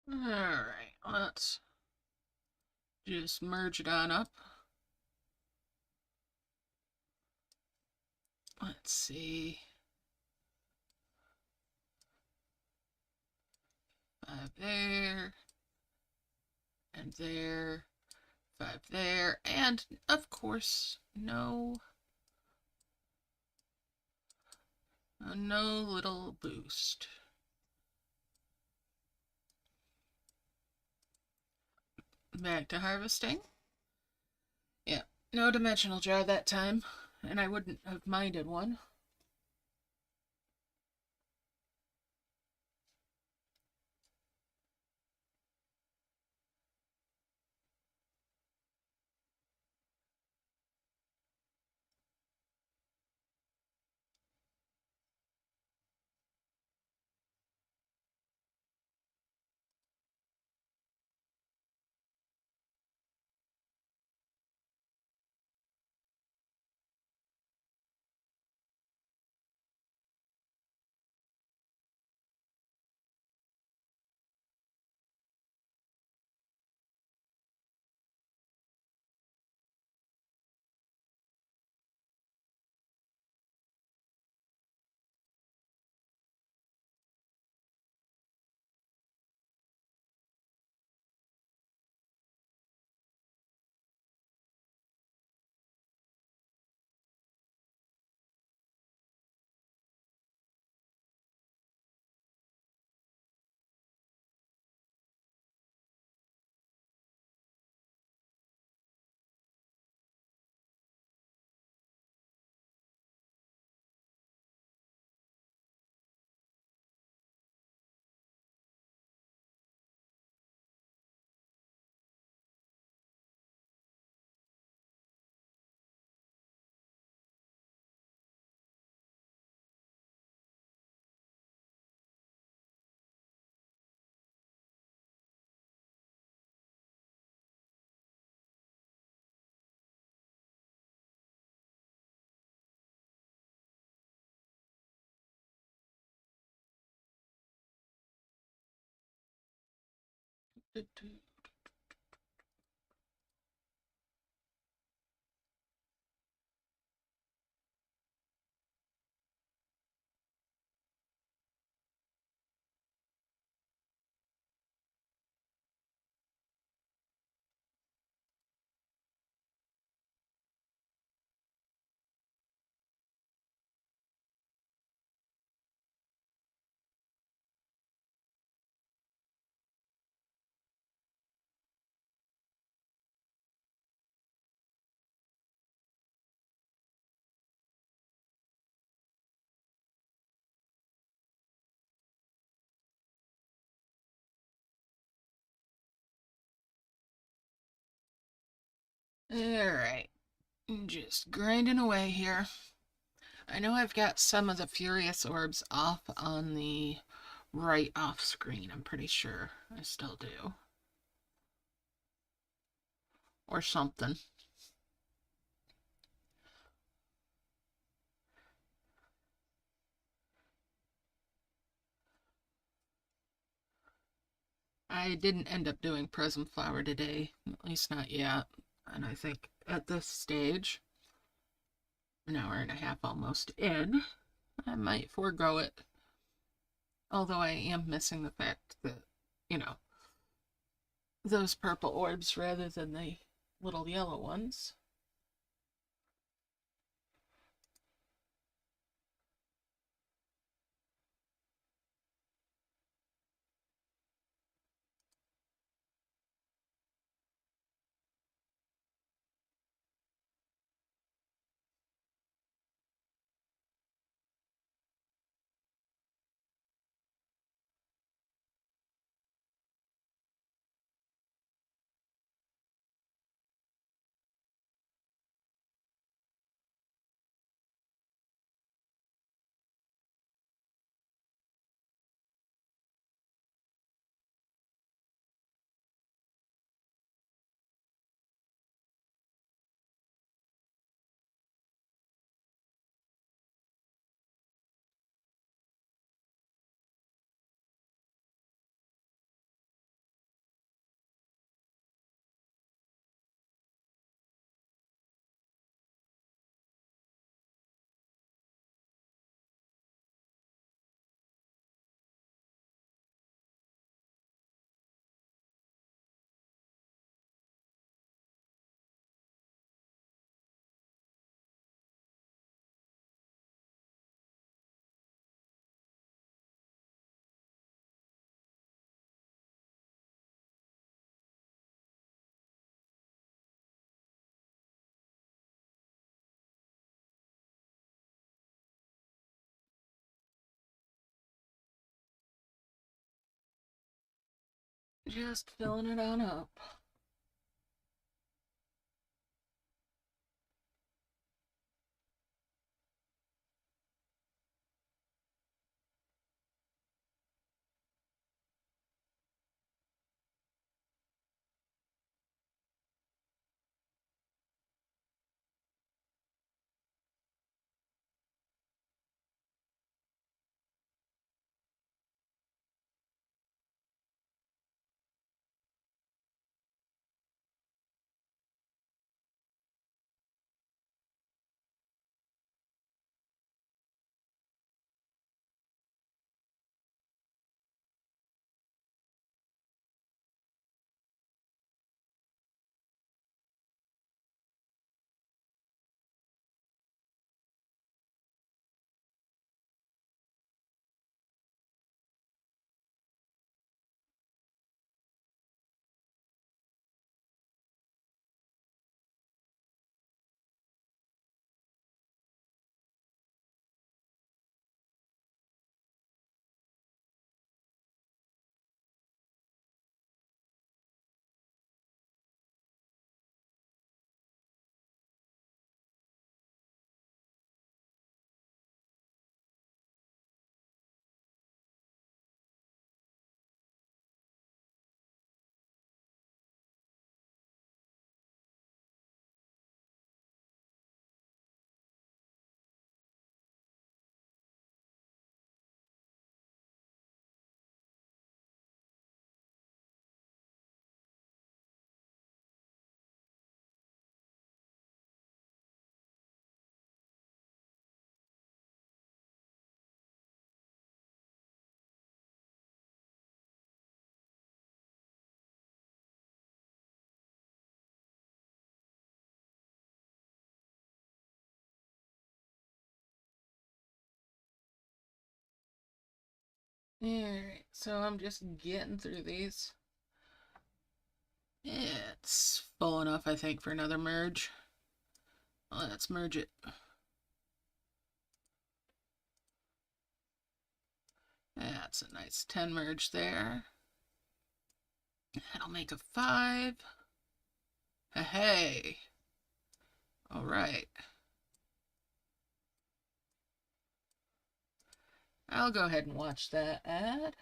Alright, let's just merge it on up. Let's see. 5 there, and there, 5 there, and of course, no little boost. Back to harvesting. Yeah, no dimensional jar that time, and I wouldn't have minded one. Alright, just grinding away here. I know I've got some of the Furious Orbs off on the right off screen. I'm pretty sure I still do. Or something. I didn't end up doing Prism Flower today, at least not yet. And I think at this stage, an hour and a half almost in, I might forego it. Although I am missing the fact that, you know, those purple orbs rather than the little yellow ones. Just filling it on up. Alright, so I'm just getting through these. It's full enough, I think, for another merge. Let's merge it. That's a nice 10 merge there. That'll make a 5. Hey. Alright. I'll go ahead and watch that ad.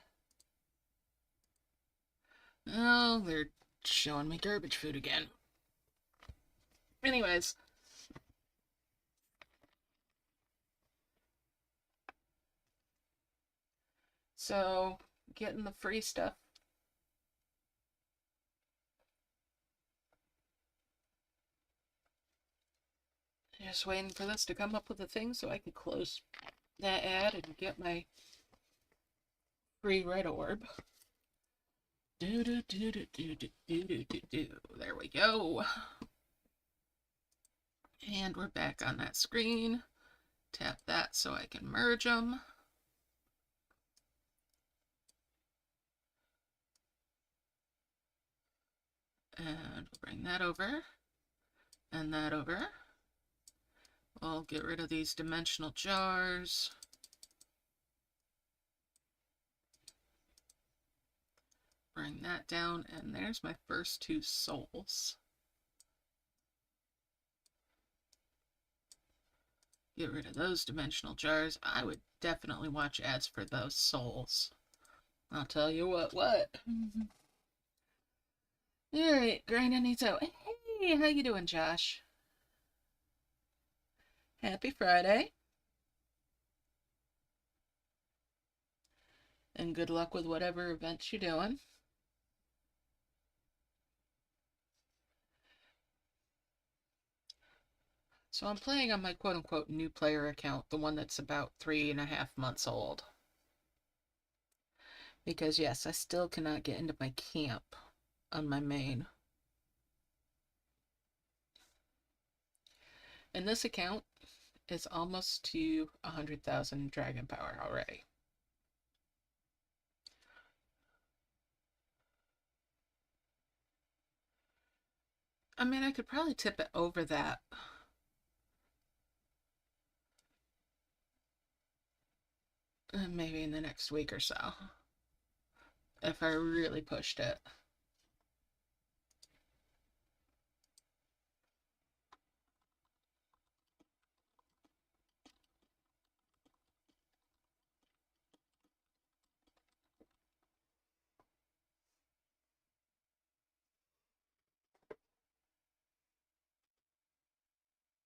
Oh, they're showing me garbage food again. Anyways. So, getting the free stuff. Just waiting for this to come up with a thing so I can close that ad and get my free red orb. There we go. And we're back on that screen. Tap that so I can merge them. And we'll bring that over. And that over. We'll get rid of these dimensional jars. Bring that down, and there's my first 2 souls. Get rid of those dimensional jars. I would definitely watch ads for those souls. I'll tell you what. Alright, grinding these out. Hey, how you doing, Josh? Happy Friday. And good luck with whatever events you're doing. So I'm playing on my quote-unquote new player account, the one that's about 3.5 months old. Because yes, I still cannot get into my camp on my main. And this account is almost to 100,000 dragon power already. I mean, I could probably tip it over that. Maybe in the next week or so. If I really pushed it.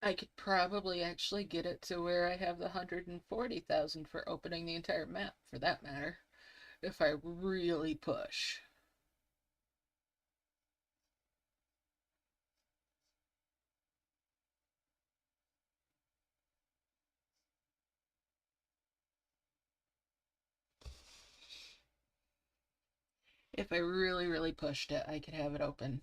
I could probably actually get it to where I have the 140,000 for opening the entire map, for that matter, if I really push. If I really, really pushed it, I could have it open.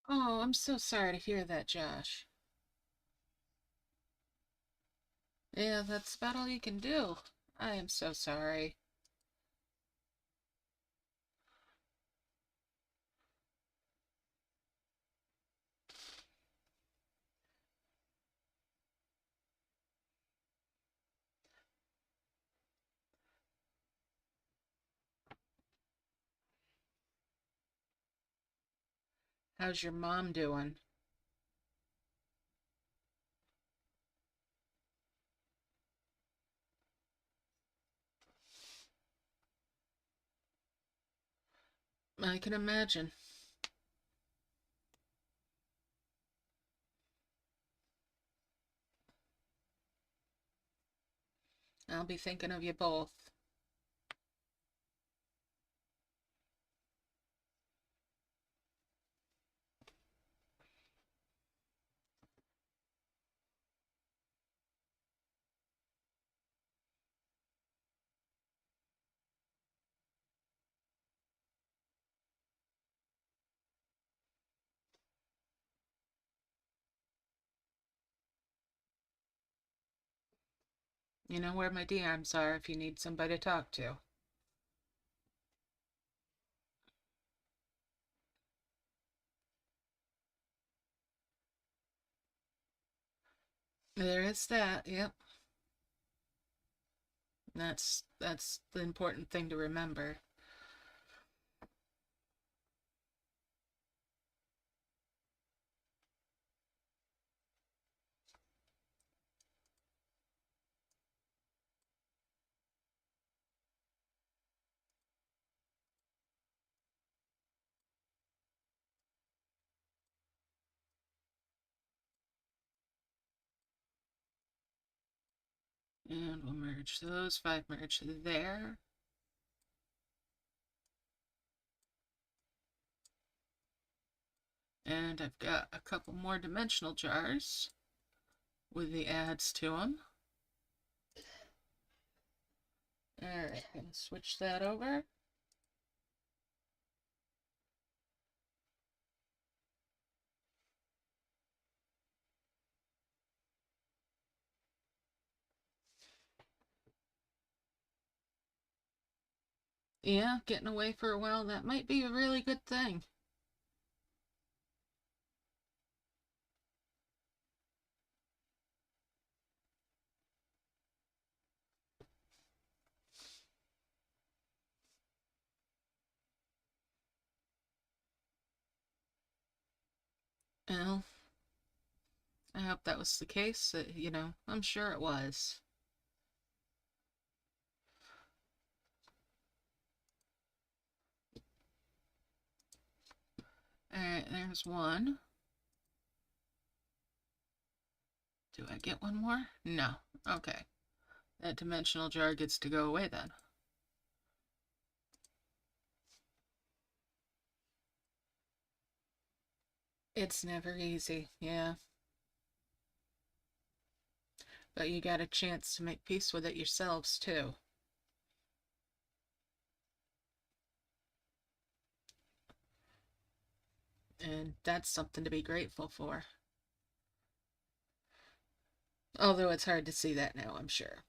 Oh, I'm so sorry to hear that, Josh. Yeah, that's about all you can do. I am so sorry. How's your mom doing? I can imagine. I'll be thinking of you both. You know where my DMs are if you need somebody to talk to. There is that, yep. That's the important thing to remember. And we'll merge those. 5 merge there. And I've got a couple more dimensional jars with the adds to them. Alright, gonna switch that over. Yeah, getting away for a while, that might be a really good thing. Well, I hope that was the case. You know, I'm sure it was. Alright, there's one. Do I get one more? No. Okay. That dimensional jar gets to go away then. It's never easy, yeah. But you got a chance to make peace with it yourselves, too. And that's something to be grateful for. Although it's hard to see that now, I'm sure.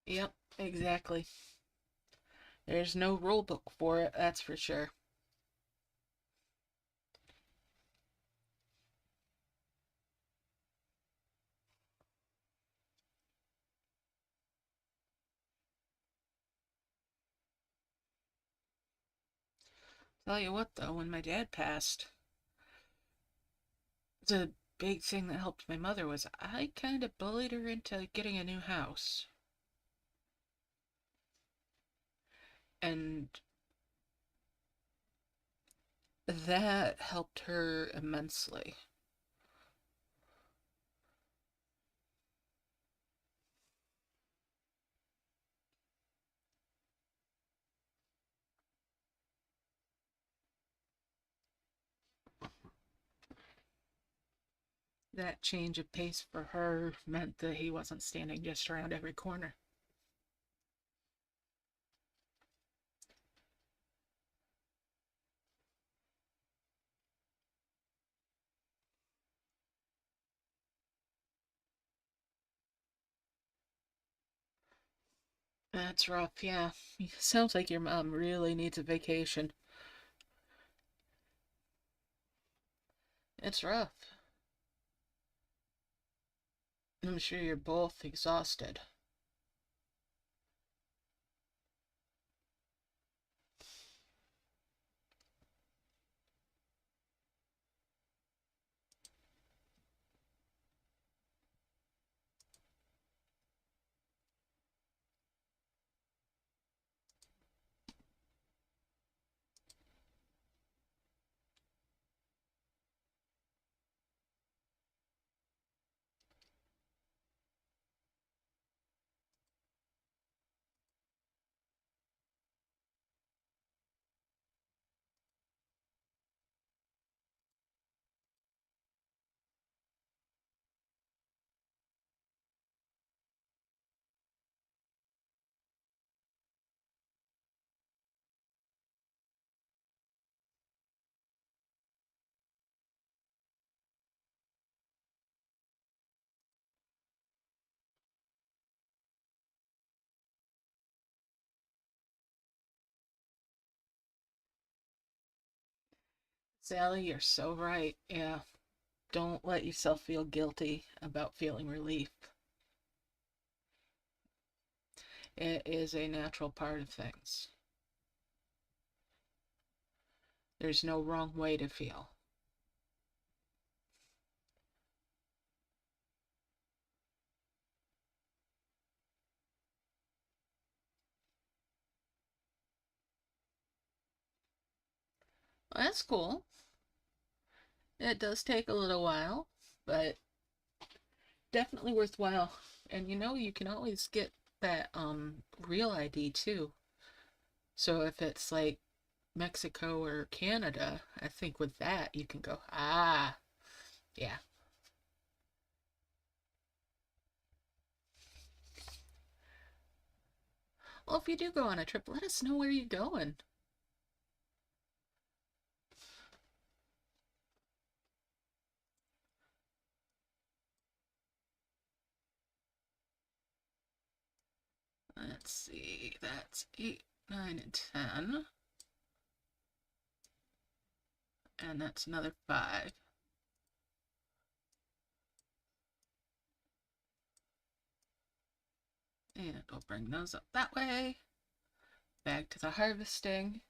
Yep, exactly. There's no rule book for it, that's for sure. Tell you what, though, when my dad passed, the big thing that helped my mother was I kind of bullied her into getting a new house. And that helped her immensely. That change of pace for her meant that he wasn't standing just around every corner. That's rough, yeah. Sounds like your mom really needs a vacation. It's rough. I'm sure you're both exhausted. Sally, you're so right. Yeah. Don't let yourself feel guilty about feeling relief. It is a natural part of things. There's no wrong way to feel. Well, that's cool. It does take a little while, but definitely worthwhile. And you can always get that real ID too. So if it's like Mexico or Canada, I think with that you can go, ah, yeah. Well, if you do go on a trip, let us know where you're going. Let's see, that's 8, 9, and 10. And that's another 5. And we'll bring those up that way. Back to the harvesting.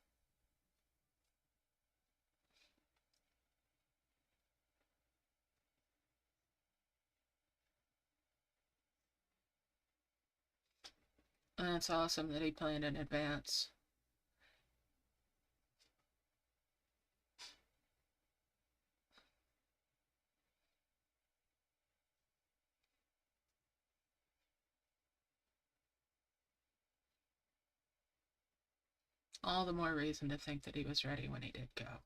And it's awesome that he planned in advance. All the more reason to think that he was ready when he did go.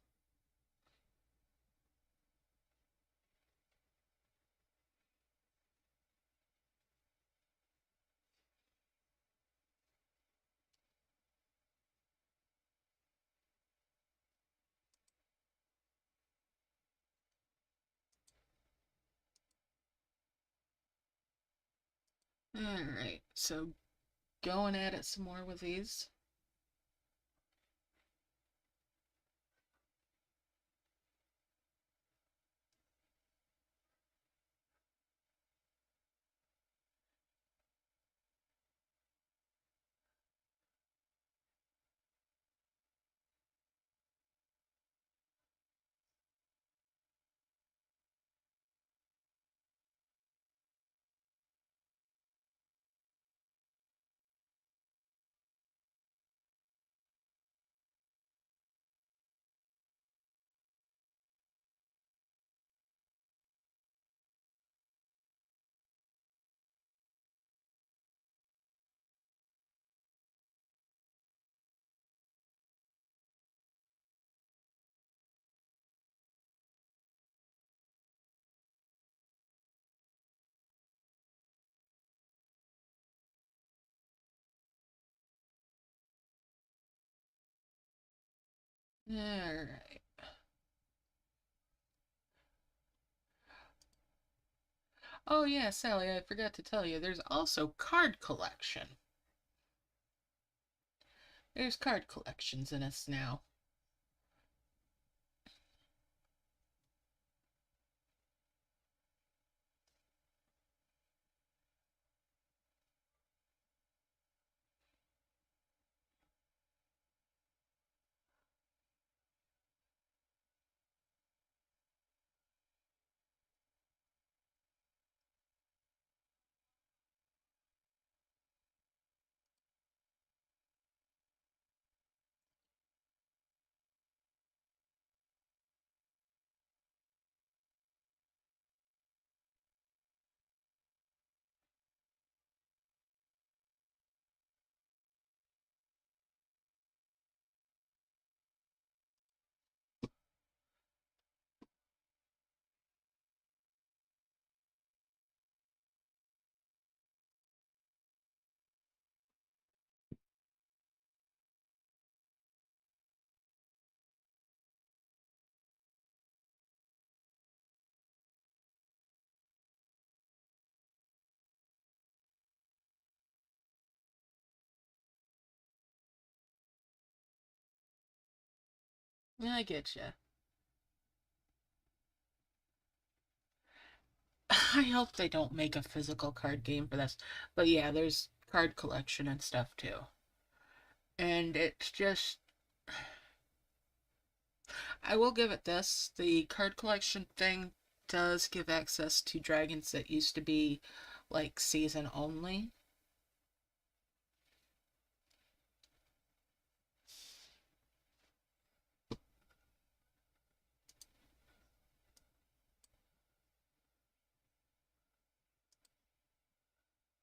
Alright, so going at it some more with these. Alright. Oh yeah, Sally, I forgot to tell you, there's also card collection. There's card collections in us now. I get you. I hope they don't make a physical card game for this. But yeah, there's card collection and stuff too. And it's just, I will give it this. The card collection thing does give access to dragons that used to be like season only.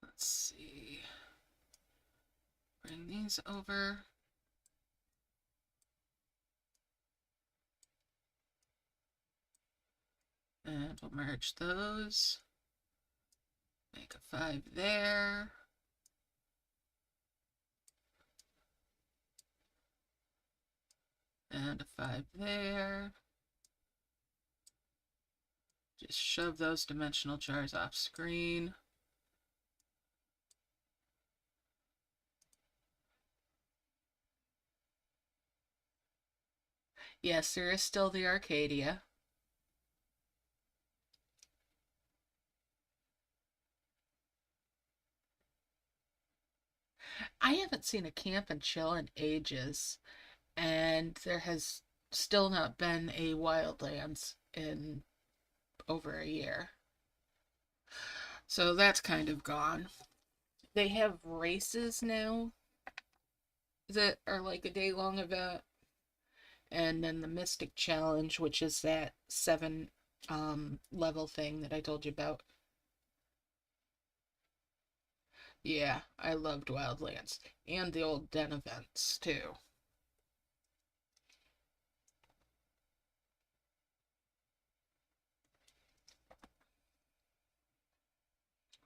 Let's see. Bring these over. And we'll merge those. Make a 5 there. And a 5 there. Just shove those dimensional jars off screen. Yes, there is still the Arcadia. I haven't seen a camp and chill in ages, and there has still not been a Wildlands in over a year. So that's kind of gone. They have races now that are like a day-long event, and then the Mystic Challenge, which is that 7 level thing that I told you about. Yeah, I loved Wildlands. And the old den events, too.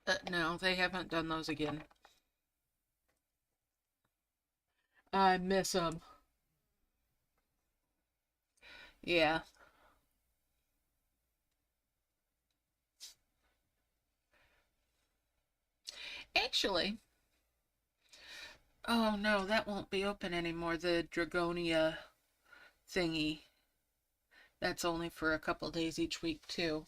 But no, they haven't done those again. I miss them. Yeah. Actually, oh no, that won't be open anymore. The Dragonia thingy. That's only for a couple days each week, too.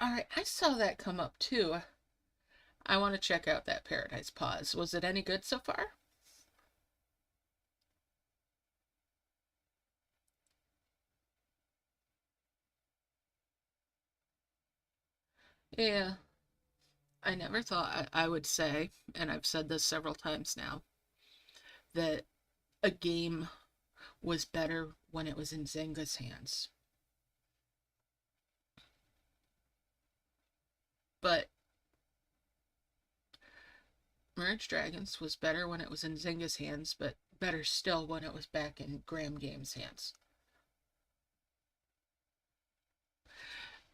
Alright, I saw that come up, too. I want to check out that Paradise Pause. Was it any good so far? Yeah. I never thought I would say, and I've said this several times now, that a game was better when it was in Zynga's hands. But Merge Dragons was better when it was in Zynga's hands, but better still when it was back in Graham Games' hands.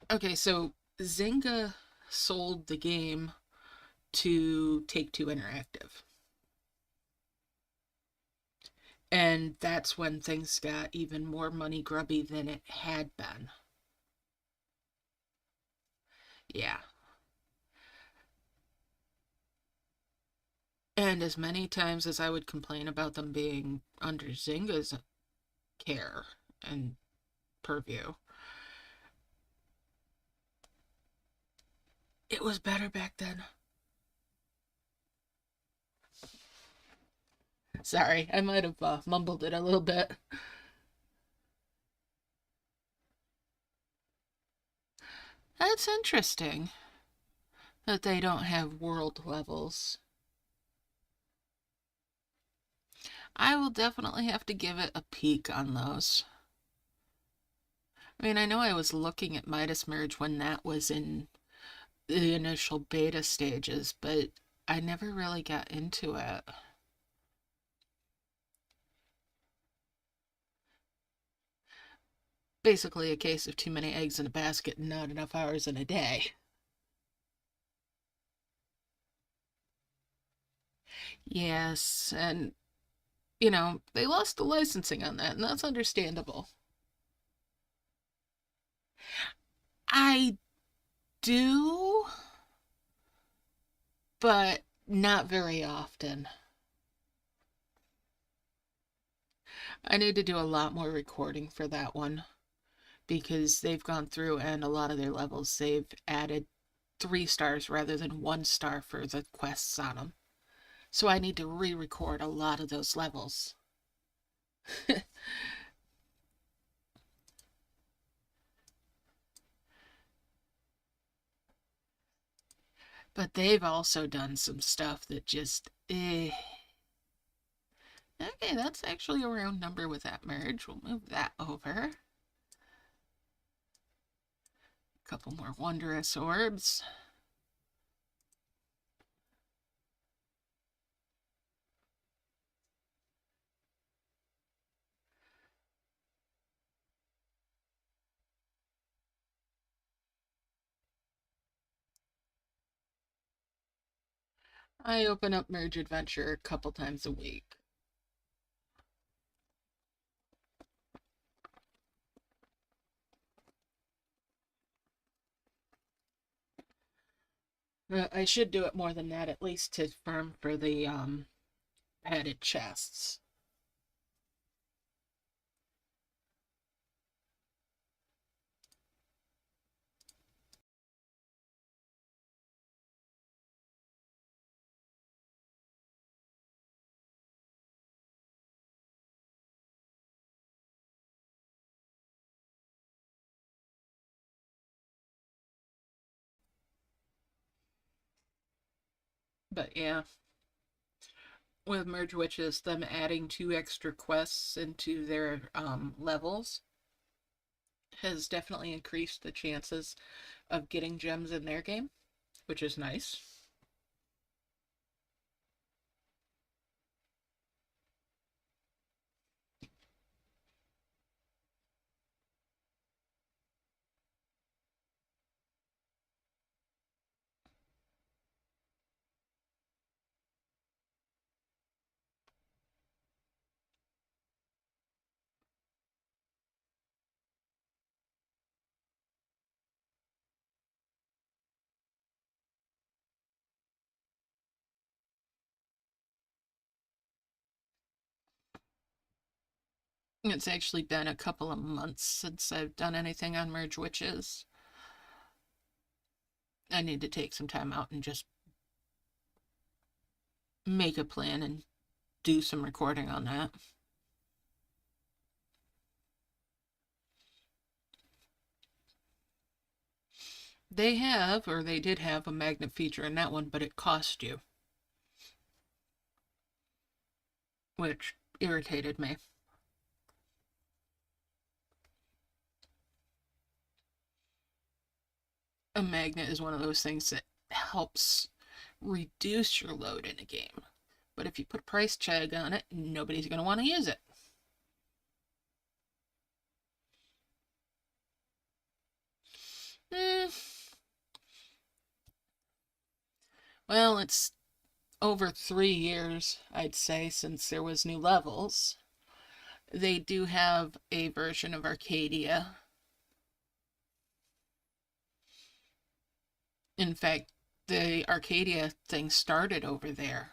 Okay, so Zynga sold the game to Take-Two Interactive. And that's when things got even more money grubby than it had been. Yeah. And as many times as I would complain about them being under Zynga's care and purview, it was better back then. Sorry, I might have mumbled it a little bit. That's interesting that they don't have world levels. I will definitely have to give it a peek on those. I mean, I know I was looking at Midas Merge when that was in the initial beta stages, but I never really got into it. Basically, a case of too many eggs in a basket and not enough hours in a day. Yes, and they lost the licensing on that, and that's understandable. I do, but Not very often. I need to do a lot more recording for that one because they've gone through and a lot of their levels they've added 3 stars rather than 1 star for the quests on them. So I need to re-record a lot of those levels. But they've also done some stuff that just, Okay, that's actually a round number with that merge. We'll move that over. A couple more wondrous orbs. I open up Merge Adventure a couple times a week. I should do it more than that, at least to farm for the added chests. But yeah, with Merge Witches, them adding 2 extra quests into their levels has definitely increased the chances of getting gems in their game, which is nice. It's actually been a couple of months since I've done anything on Merge Witches. I need to take some time out and just make a plan and do some recording on that. They have, or they did have, a magnet feature in that one, but it cost you, which irritated me. A magnet is one of those things that helps reduce your load in a game. But if you put a price tag on it, nobody's going to want to use it. Well, it's over 3 years, I'd say, since there was new levels. They do have a version of Arcadia. In fact, the Arcadia thing started over there.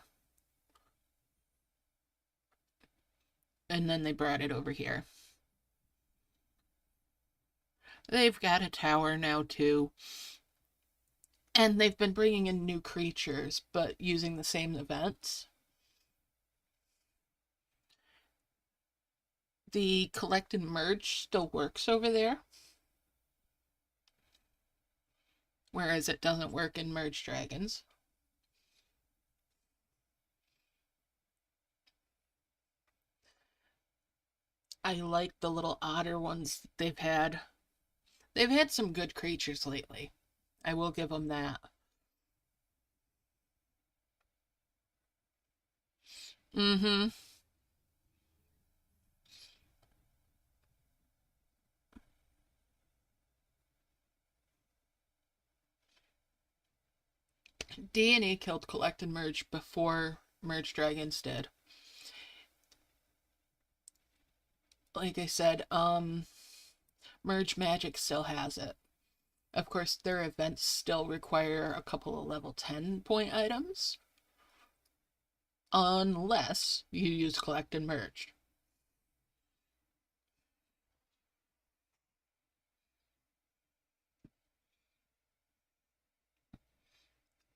And then they brought it over here. They've got a tower now, too. And they've been bringing in new creatures, but using the same events. The collect and merge still works over there, whereas it doesn't work in Merge Dragons. I like the little otter ones they've had. They've had some good creatures lately. I will give them that. Mm-hmm. D&E killed Collect and Merge before Merge Dragons did. Like I said, Merge Magic still has it. Of course, their events still require a couple of level 10 point items. unless you use collect and merge.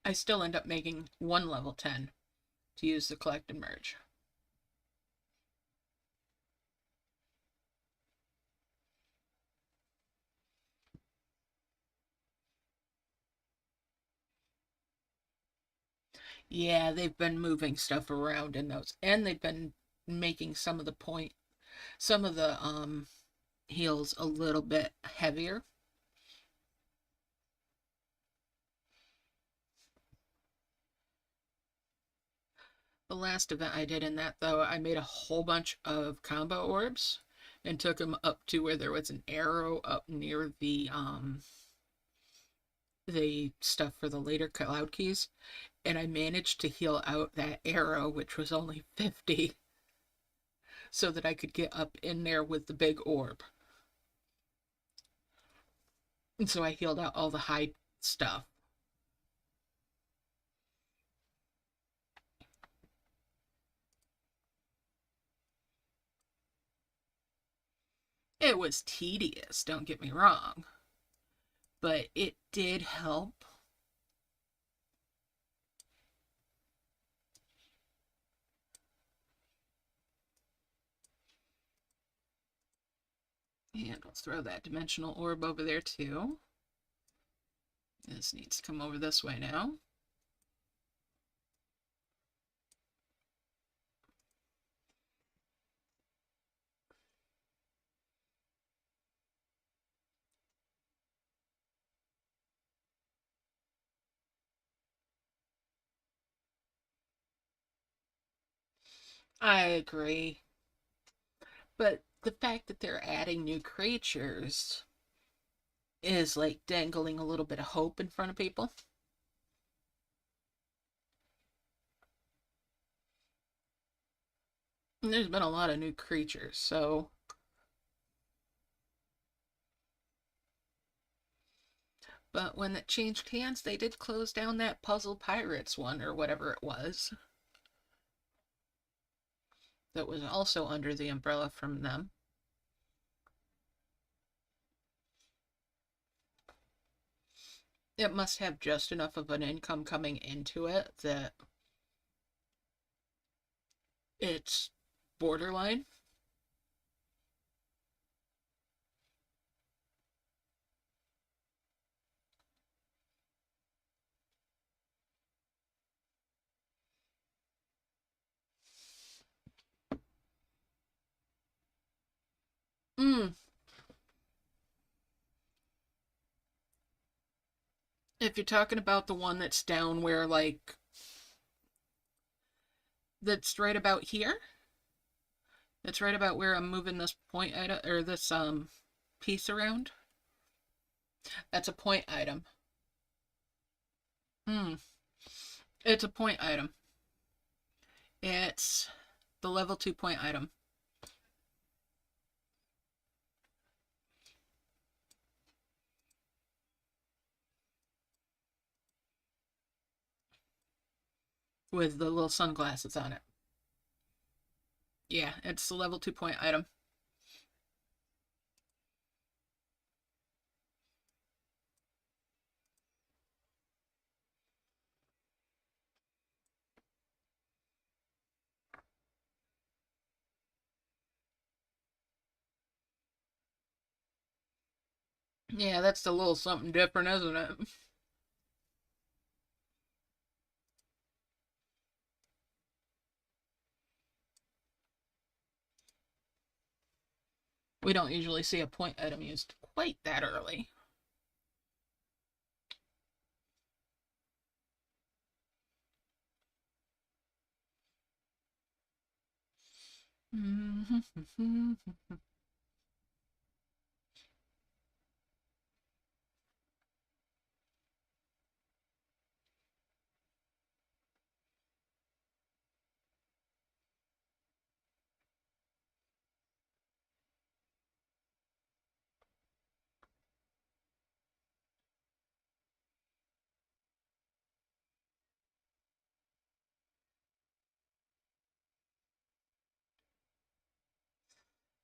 I still end up making one level 10 to use the collect and merge. Yeah, they've been moving stuff around in those, and they've been making some of the heals a little bit heavier. The last event I did in that, though, I made a whole bunch of combo orbs and took them up to where there was an arrow up near the stuff for the later cloud keys, and I managed to heal out that arrow, which was only 50, so that I could get up in there with the big orb. And so I healed out all the high stuff. It was tedious, don't get me wrong, but it did help. And we'll throw that dimensional orb over there too. This needs to come over this way now. I agree. But the fact that they're adding new creatures is like dangling a little bit of hope in front of people. And there's been a lot of new creatures, so. But when it changed hands, they did close down that Puzzle Pirates one, or whatever it was. That was also under the umbrella from them. It must have just enough of an income coming into it that it's borderline. Mm. If you're talking about the one that's down where, like, that's right about here, that's right about where I'm moving this point item, or this piece around, that's a point item. Hmm. It's a point item. It's the level 2 point item. With the little sunglasses on it. Yeah, it's the level 2 point item. Yeah, that's a little something different, isn't it? We don't usually see a point item used quite that early.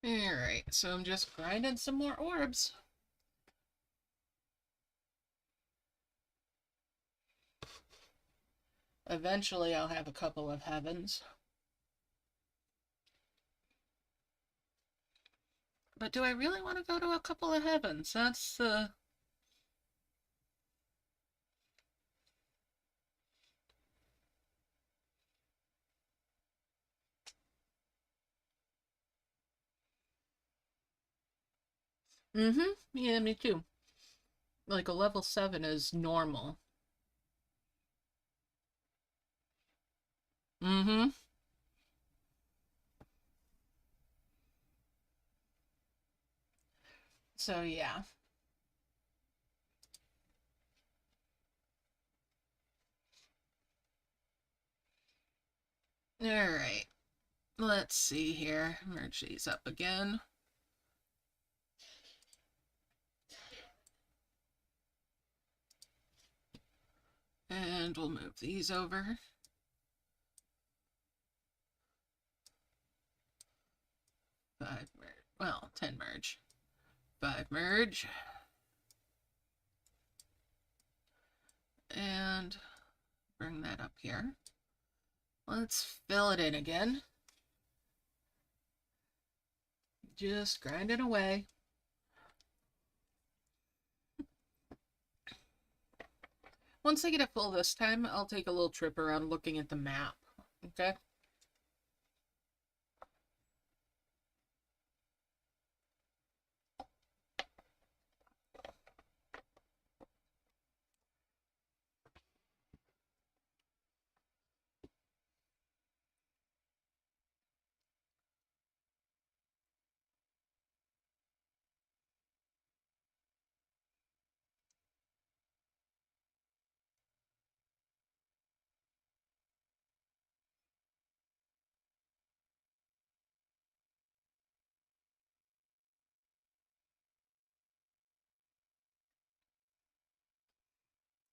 Alright, so I'm just grinding some more orbs. Eventually I'll have a couple of heavens. But do I really want to go to a couple of heavens? That's the... Yeah, me too. Like a level 7 is normal. So yeah. Alright. Let's see here. Merge these up again. And we'll move these over. 5 merge. Well, 10 merge. 5 merge. And bring that up here. Let's fill it in again. Just grind it away. Once I get it full this time, I'll take a little trip around looking at the map. Okay?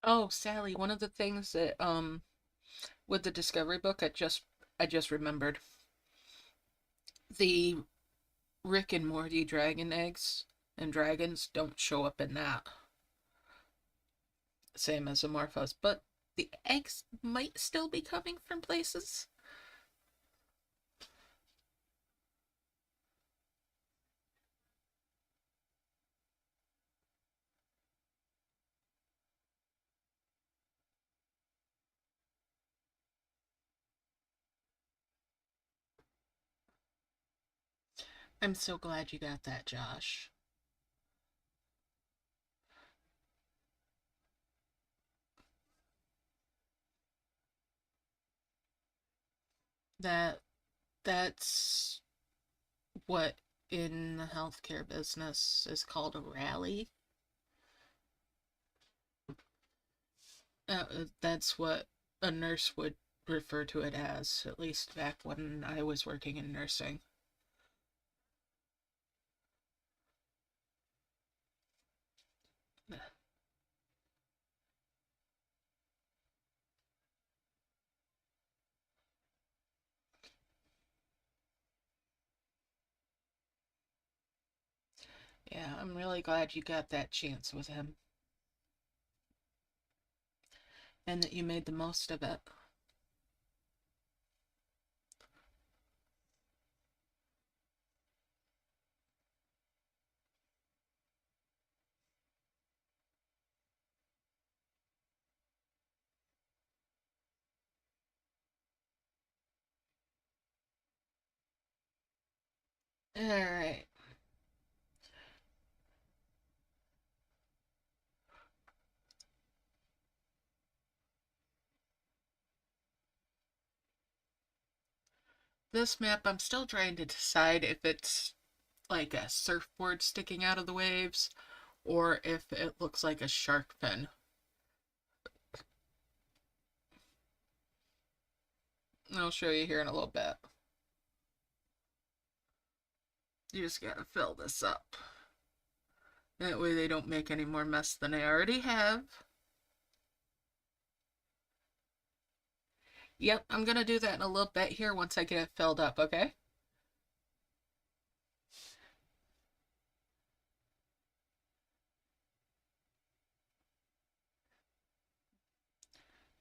Oh, Sally, one of the things that with the discovery book I just remembered. The Rick and Morty dragon eggs and dragons don't show up in that. Same as Amorphos, but the eggs might still be coming from places. I'm so glad you got that, Josh. That's what in the healthcare business is called a rally. That's what a nurse would refer to it as, at least back when I was working in nursing. Yeah, I'm really glad you got that chance with him. And that you made the most of it. Alright. This map, I'm still trying to decide if it's like a surfboard sticking out of the waves or if it looks like a shark fin. I'll show you here in a little bit. You just gotta fill this up. That way they don't make any more mess than I already have. Yep, I'm gonna do that in a little bit here once I get it filled up, okay?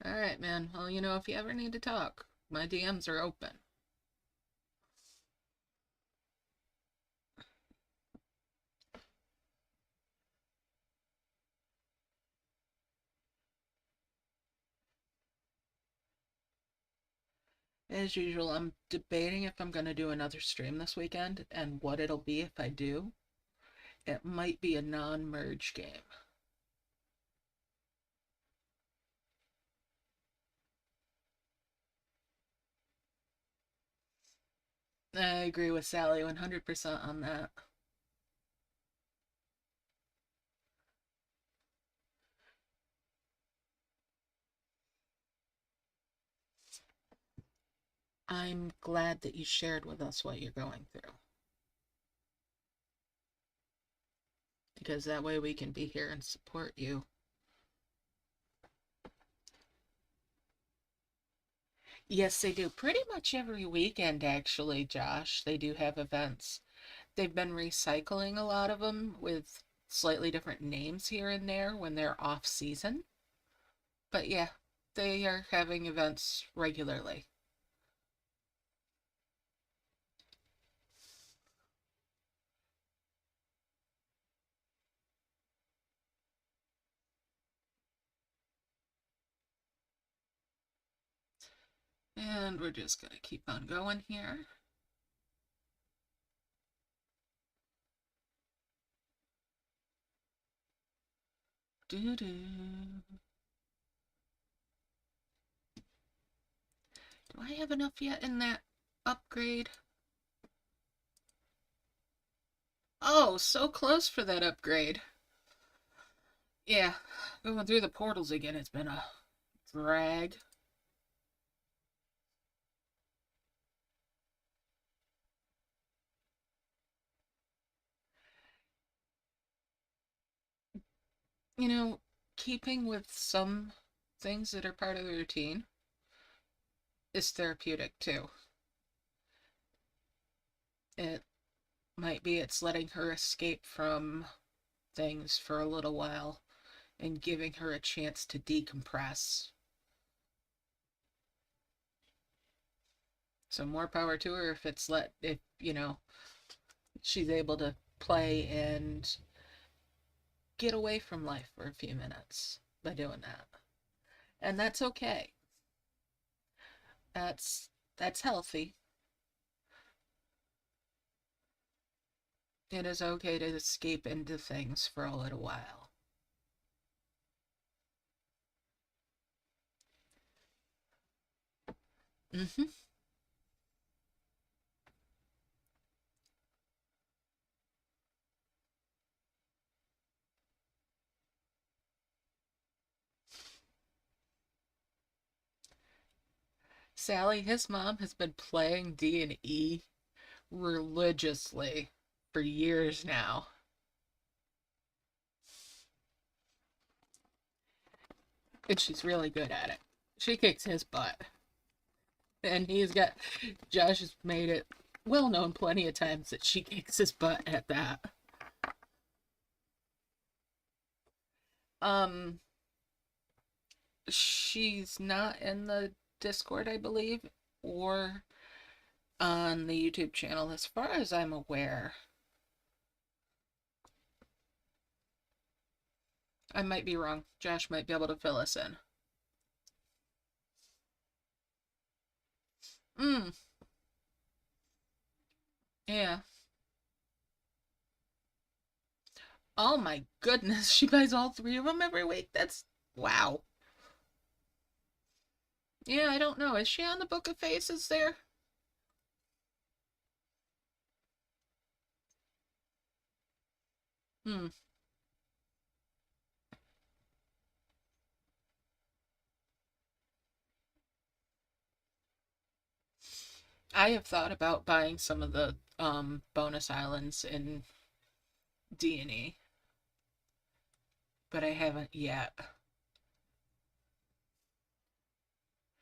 Alright, man. Well, if you ever need to talk, my DMs are open. As usual, I'm debating if I'm going to do another stream this weekend and what it'll be if I do. It might be a non-merge game. I agree with Sally 100% on that. I'm glad that you shared with us what you're going through. Because that way we can be here and support you. Yes, they do. Pretty much every weekend, actually, Josh. They do have events. They've been recycling a lot of them with slightly different names here and there when they're off season. But yeah, they are having events regularly. And we're just going to keep on going here. Doo-doo. Do I have enough yet in that upgrade? Oh, so close for that upgrade. Yeah, going through the portals again, it's been a drag. You know, keeping with some things that are part of the routine is therapeutic too. It might be it's letting her escape from things for a little while and giving her a chance to decompress. So more power to her if she's able to play and get away from life for a few minutes by doing that. And that's okay. That's healthy. It is okay to escape into things for a little while. Mm-hmm. Sally, his mom has been playing D&E religiously for years now. And she's really good at it. She kicks his butt. And Josh has made it well known plenty of times that she kicks his butt at that. Um, she's not in the Discord, I believe, or on the YouTube channel, as far as I'm aware. I might be wrong. Josh might be able to fill us in. Mm, yeah. Oh my goodness, she buys all three of them every week? That's wow. Yeah, I don't know. Is she on the Book of Faces there? Hmm. I have thought about buying some of the bonus islands in D&E, but I haven't yet.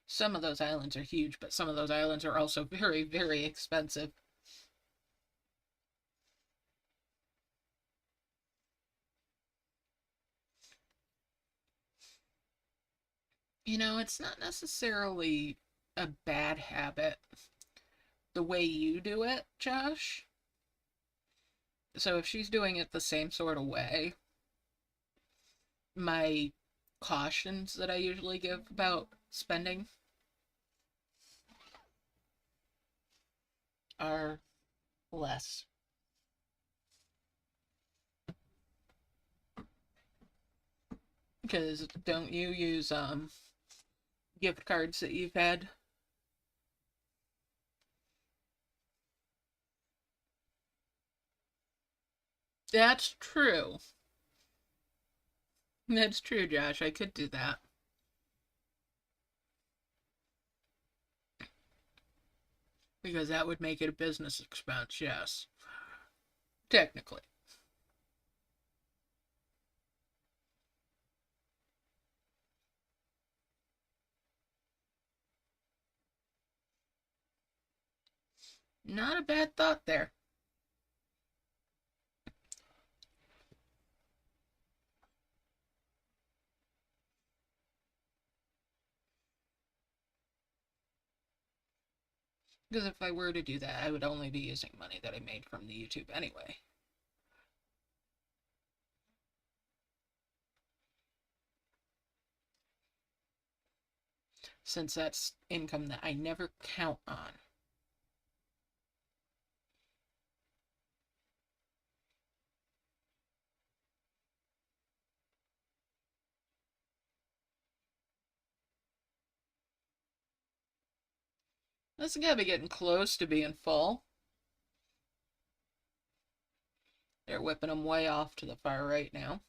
Some of those islands are huge, but some of those islands are also very, very expensive. You know, it's not necessarily a bad habit the way you do it, Josh. So if she's doing it the same sort of way, my cautions that I usually give about spending are less. Because don't you use gift cards that you've had? That's true. That's true, Josh. I could do that. Because that would make it a business expense, yes. Technically. Not a bad thought there. Because if I were to do that, I would only be using money that I made from the YouTube anyway. Since that's income that I never count on. This is gotta be getting close to being full. They're whipping them way off to the far right now.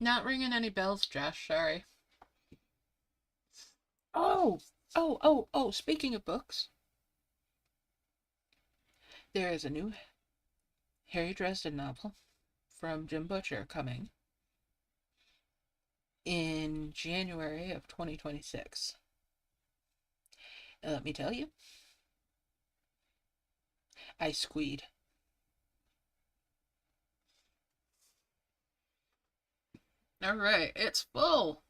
Not ringing any bells, Josh, sorry. Oh, speaking of books, there is a new Harry Dresden novel from Jim Butcher coming in January of 2026. Let me tell you, I squeed. Alright, it's full.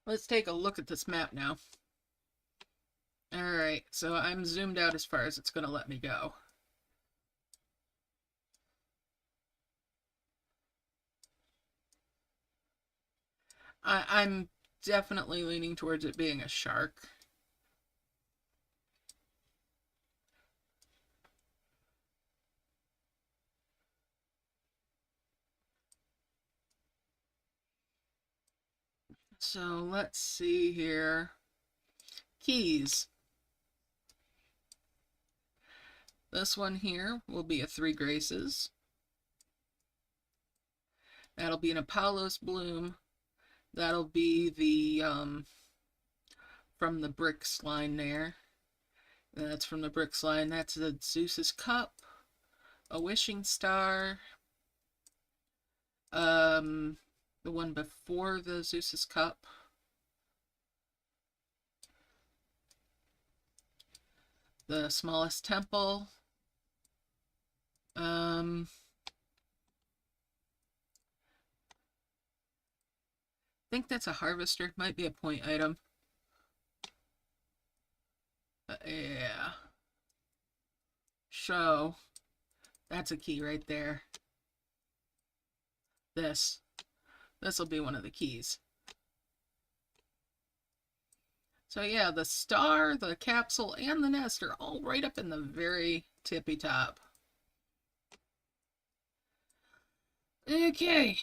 Let's take a look at this map now. Alright, so I'm zoomed out as far as it's going to let me go. I'm definitely leaning towards it being a shark. So let's see here. Keys. This one here will be a Three Graces. That'll be an Apollo's Bloom. That'll be the, from the Bricks line there. That's from the Bricks line. That's a Zeus's Cup, a Wishing Star, the one before the Zeus's Cup, the Smallest Temple, think that's a harvester. Might be a point item. Yeah. So, that's a key right there. This will be one of the keys. So yeah, the star, the capsule, and the nest are all right up in the very tippy top. Okay.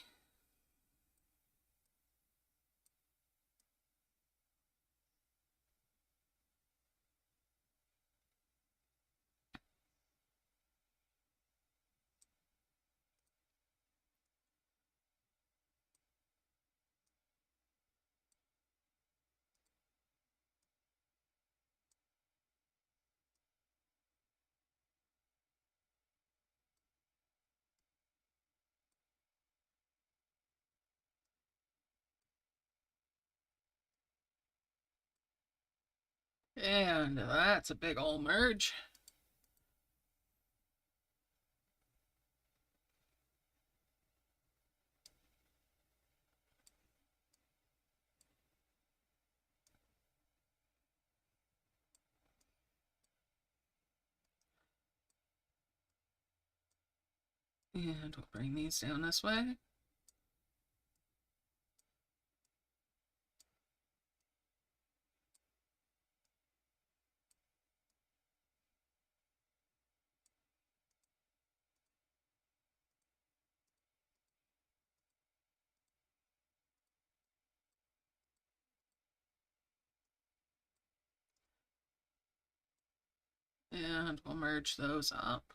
And that's a big old merge. And we'll bring these down this way. And we'll merge those up.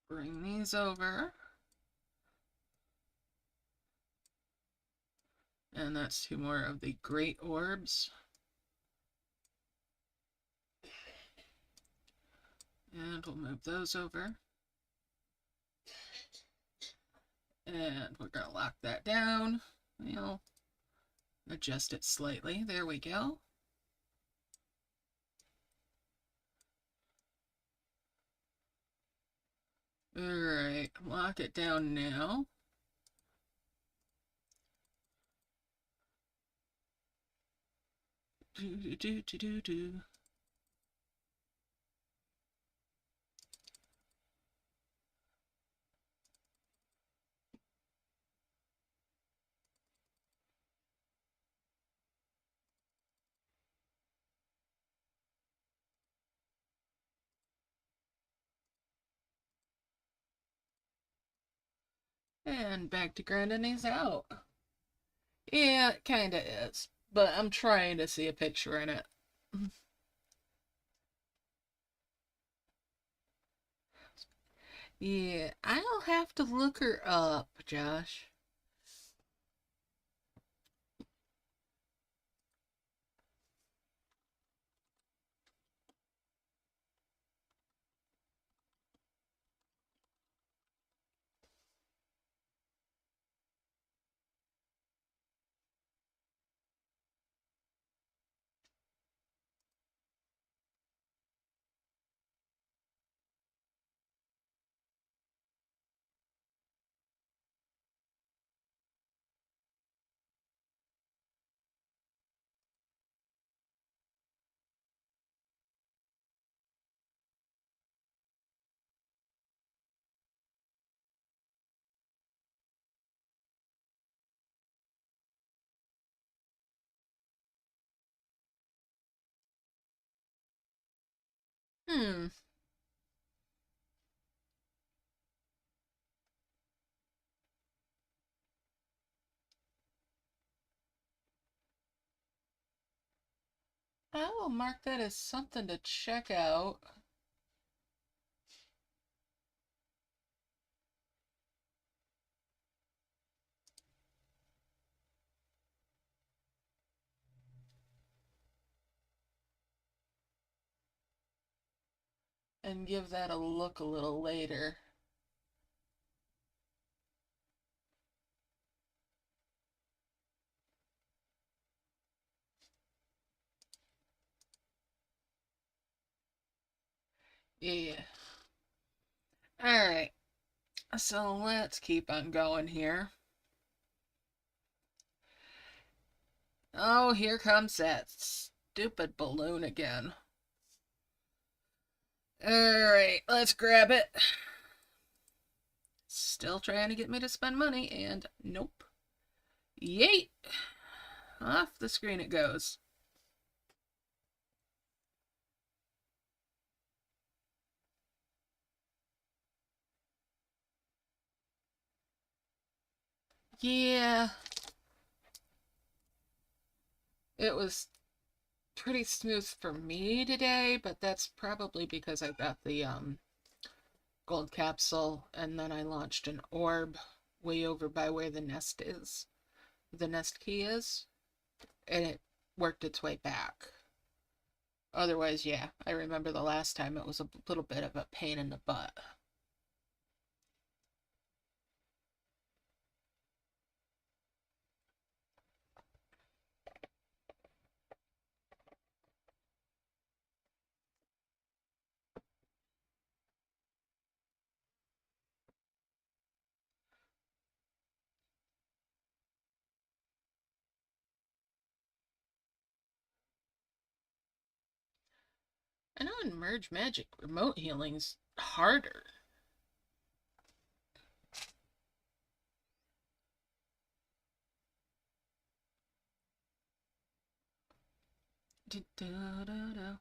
Bring these over. And that's 2 more of the great orbs. And we'll move those over. And we're going to lock that down. We'll adjust it slightly. There we go. Alright, lock it down now. Do. And back to grinding these out. Yeah, it kinda is. But I'm trying to see a picture in it. Yeah, I'll have to look her up, Josh. Hmm. I will mark that as something to check out. And give that a look a little later. Yeah. Alright. So let's keep on going here. Oh, here comes that stupid balloon again. Alright, let's grab it. Still trying to get me to spend money, and nope. Yeet! Off the screen it goes. Yeah. It was pretty smooth for me today, but that's probably because I got the gold capsule and then I launched an orb way over by where the nest is. The nest key is, and it worked its way back. Otherwise, yeah, I remember the last time it was a little bit of a pain in the butt. I know in Merge Magic, remote healing's harder. Da-da-da-da.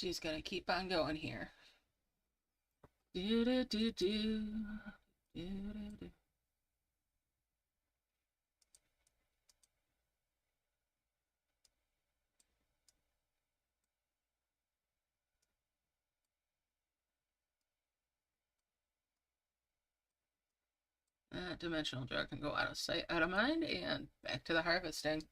She's gonna keep on going here. Do-do-do-do. Do-do-do. Dimensional drug can go out of sight, out of mind, and back to the harvesting.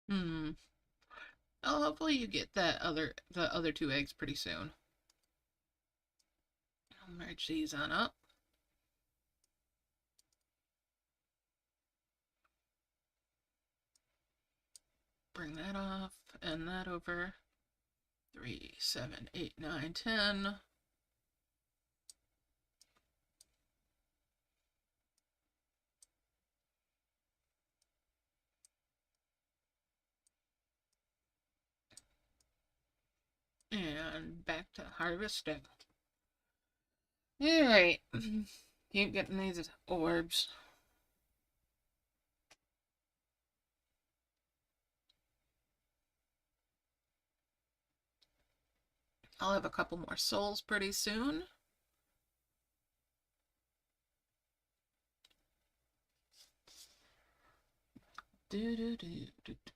Hmm. Oh, hopefully you get the other two eggs pretty soon. I'll merge these on up. Bring that off and that over. 3, 7, 8, 9, 10. And back to harvesting. Alright. Keep getting these orbs. I'll have a couple more souls pretty soon. Do, do, do, do, do.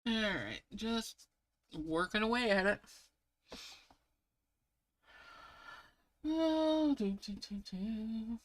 Alright, just working away at it. Oh, do, do, do, do.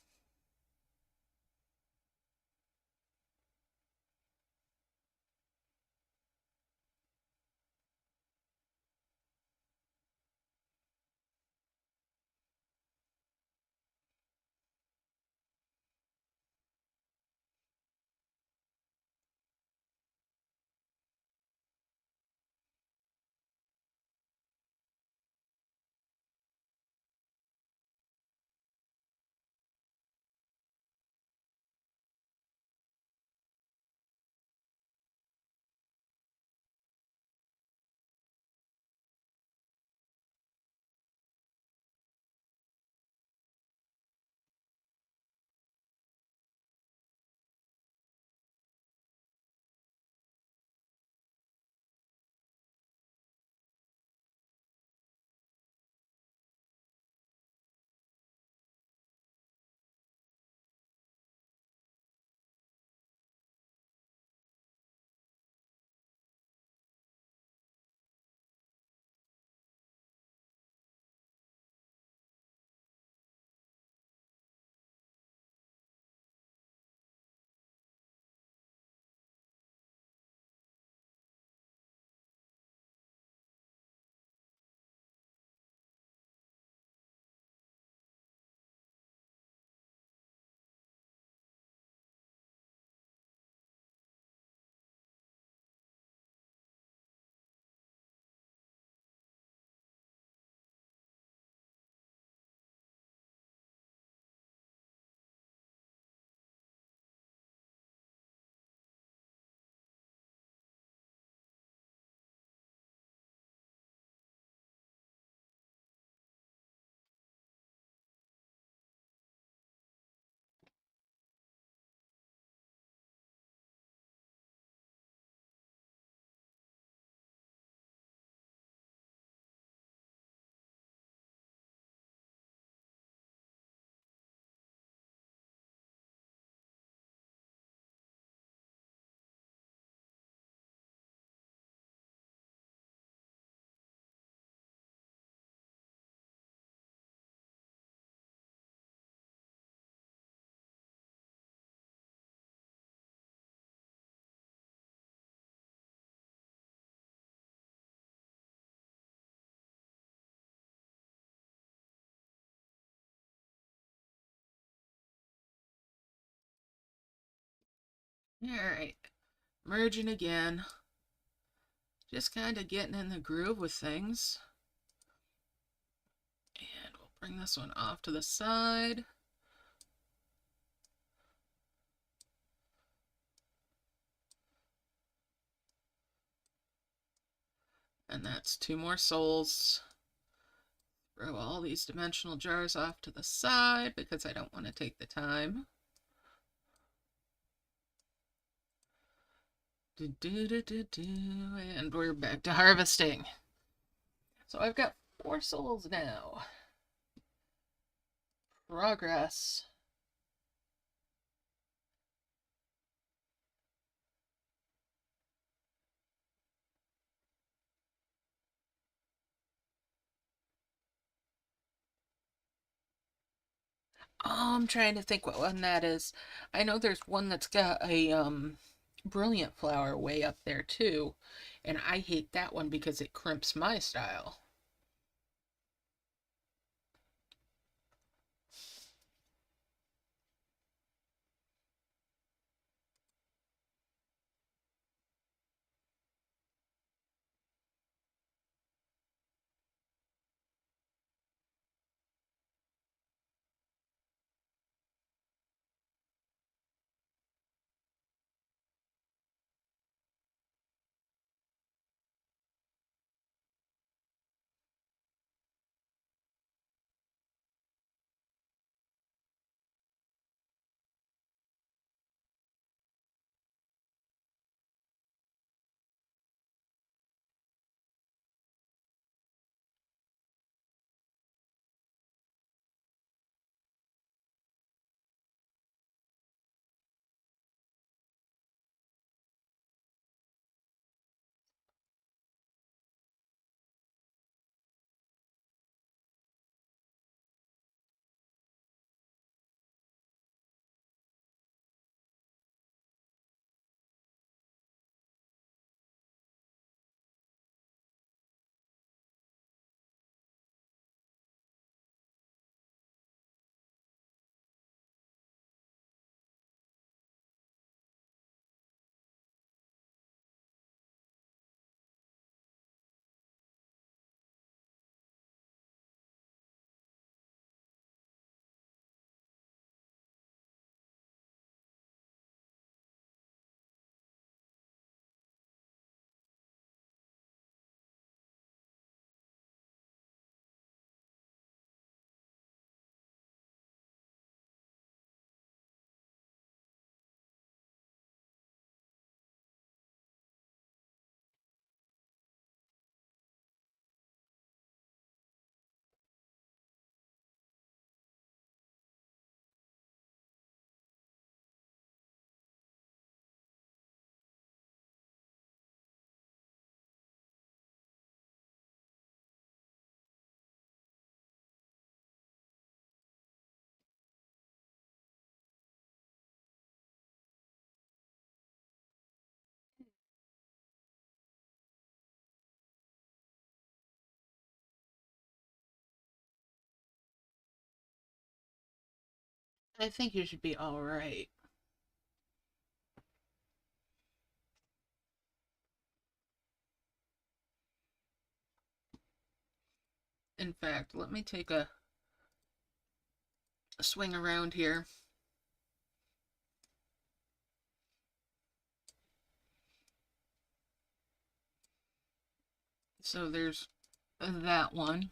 Alright, merging again. Just kind of getting in the groove with things. And we'll bring this one off to the side. And that's 2 more souls. Throw all these dimensional jars off to the side because I don't want to take the time. And we're back to harvesting. So I've got 4 souls now. Progress. Oh, I'm trying to think what one that is. I know there's one that's got a brilliant flower way up there too, and I hate that one because it crimps my style. I think you should be all right. In fact, let me take a swing around here. So there's that one.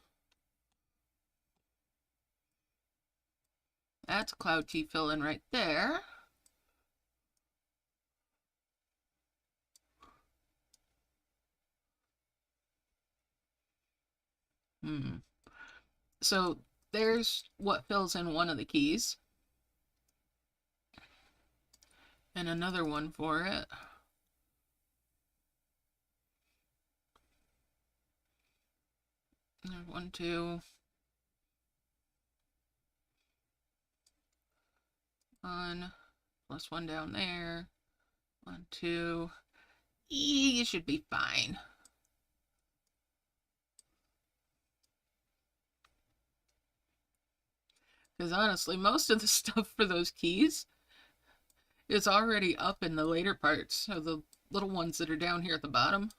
That's a cloud key fill-in right there. So there's what fills in one of the keys. And another one for it. There's 1, 2. 1 plus 1 down there. 1, 2. You should be fine. Because honestly, most of the stuff for those keys is already up in the later parts, so the little ones that are down here at the bottom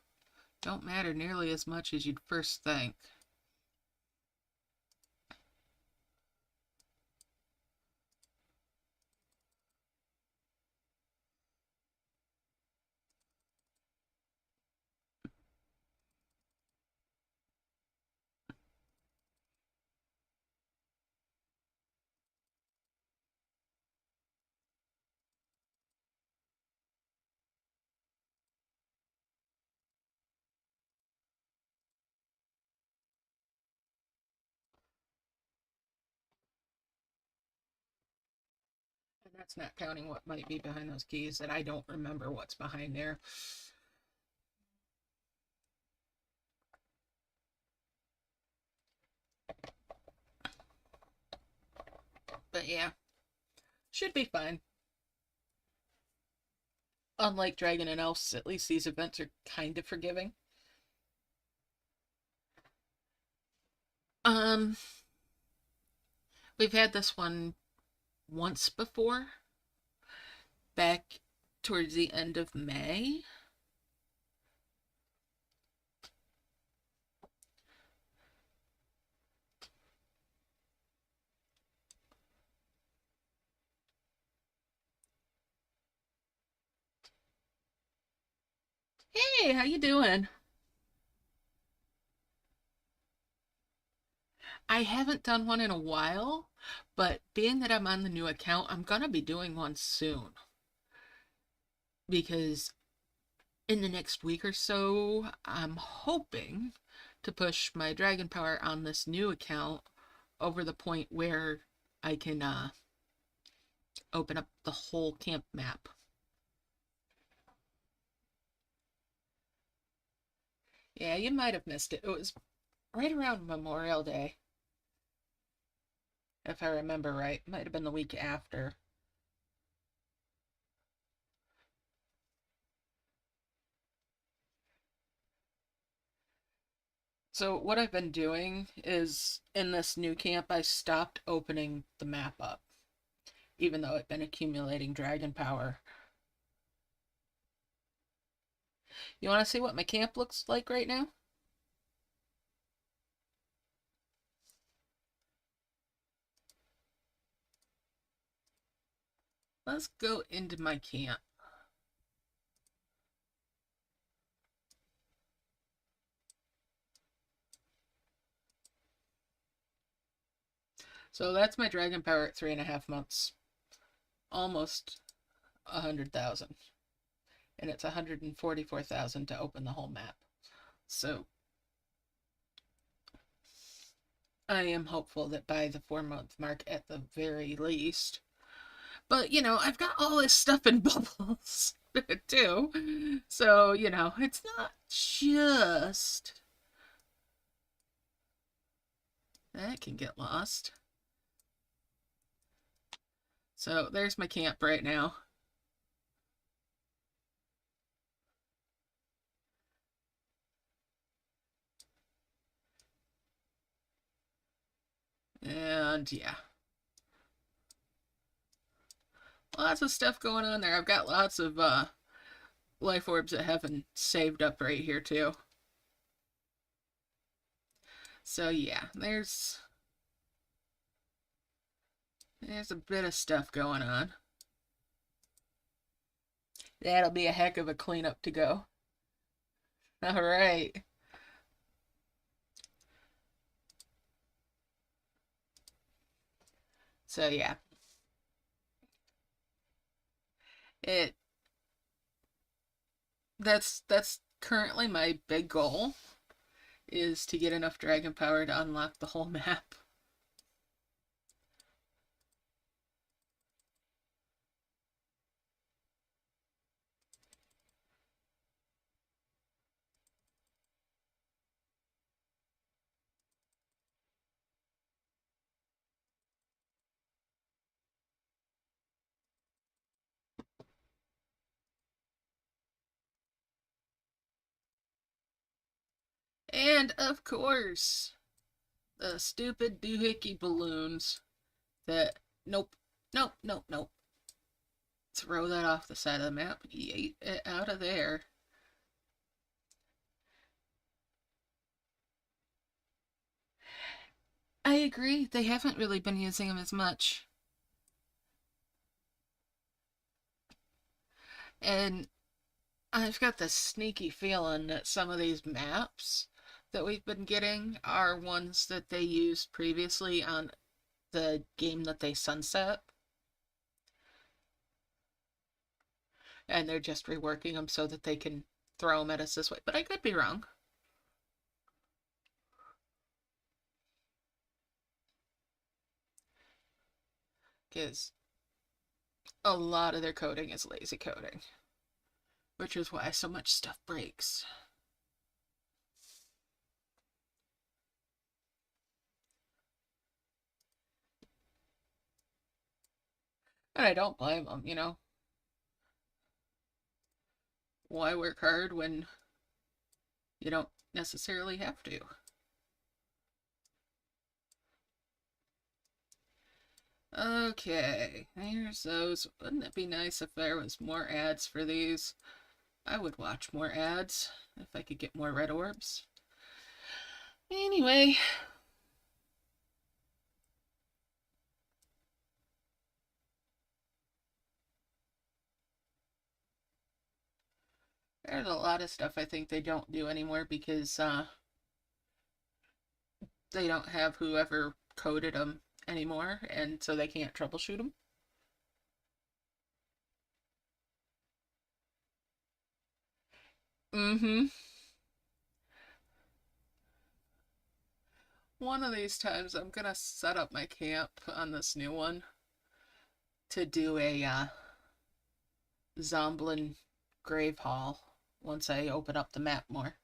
don't matter nearly as much as you'd first think. And that's not counting what might be behind those keys that I don't remember what's behind there. But yeah, should be fine. Unlike Dragon and Elves, at least these events are kind of forgiving. Um, we've had this one once before, back towards the end of May. Hey, how you doing? I haven't done one in a while, but being that I'm on the new account, I'm gonna be doing one soon. Because in the next week or so, I'm hoping to push my dragon power on this new account over the point where I can open up the whole camp map. Yeah, you might have missed it. It was right around Memorial Day, if I remember right. Might have been the week after. So what I've been doing is in this new camp, I stopped opening the map up, even though I've been accumulating dragon power. You want to see what my camp looks like right now? Let's go into my camp. So that's my dragon power at 3.5 months. Almost 100,000. And it's 144,000 to open the whole map. So I am hopeful that by the 4-month mark at the very least. But, I've got all this stuff in bubbles too. So, it's not just that can get lost. So there's my camp right now. And yeah. Lots of stuff going on there. I've got lots of life orbs that haven't saved up right here too. So yeah, there's a bit of stuff going on. That'll be a heck of a cleanup to go. All right. So yeah. It that's currently my big goal is to get enough dragon power to unlock the whole map. And of course, the stupid doohickey balloons that nope, nope, nope, nope. Throw that off the side of the map. Yeet it out of there. I agree. They haven't really been using them as much. And I've got this sneaky feeling that some of these maps that we've been getting are ones that they used previously on the game that they sunset. And they're just reworking them so that they can throw them at us this way. But I could be wrong. Because a lot of their coding is lazy coding, which is why so much stuff breaks. And I don't blame them, you know. Why work hard when you don't necessarily have to? Okay, here's those. Wouldn't it be nice if there was more ads for these? I would watch more ads if I could get more red orbs. Anyway. There's a lot of stuff I think they don't do anymore because they don't have whoever coded them anymore, and so they can't troubleshoot them. Mm-hmm. One of these times I'm gonna set up my camp on this new one to do a Zomblin grave hall once I open up the map more.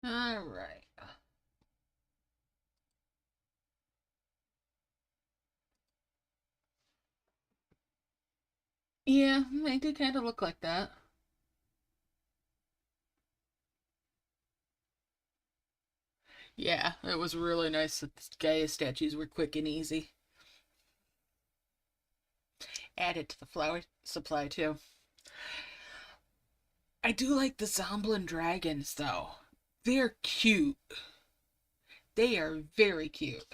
Alright. Yeah, they do kind of look like that. Yeah, it was really nice that the Gaia statues were quick and easy. Added to the flower supply, too. I do like the Zomblin dragons, though. They're cute. They are very cute.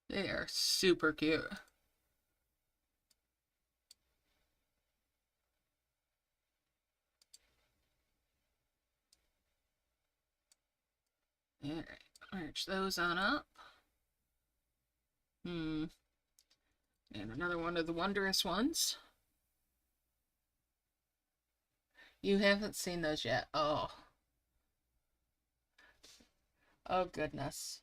They are super cute. Alright, march those on up. And another one of the wondrous ones. You haven't seen those yet. Oh. Oh, goodness.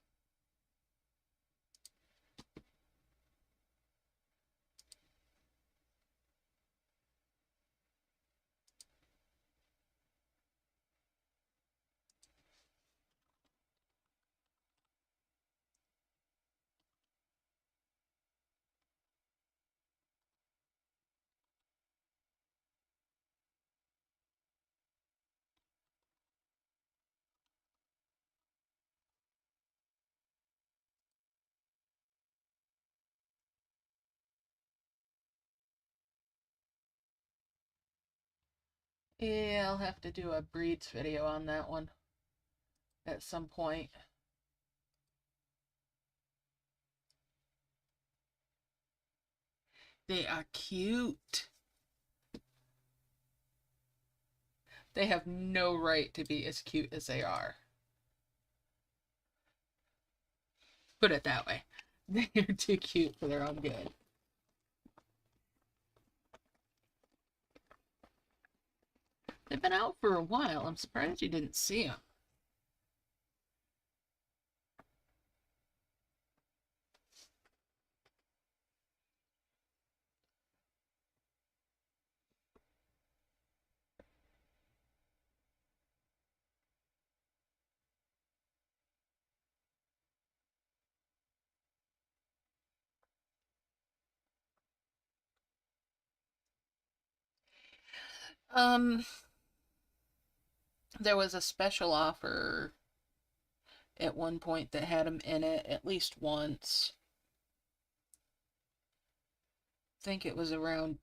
Yeah, I'll have to do a breeds video on that one at some point. They are cute. They have no right to be as cute as they are. Put it that way. They are too cute for their own good. They've been out for a while. I'm surprised you didn't see them. Um, there was a special offer at one point that had them in it at least once. I think it was around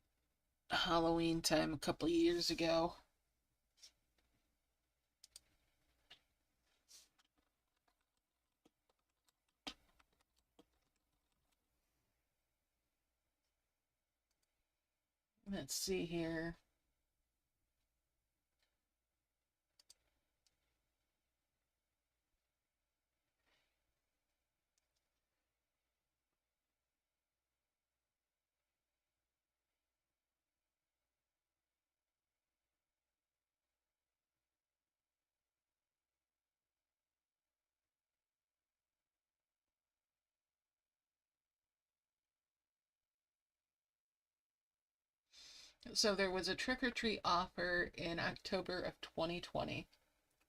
Halloween time a couple of years ago. Let's see here. So there was a trick or treat offer in October of 2020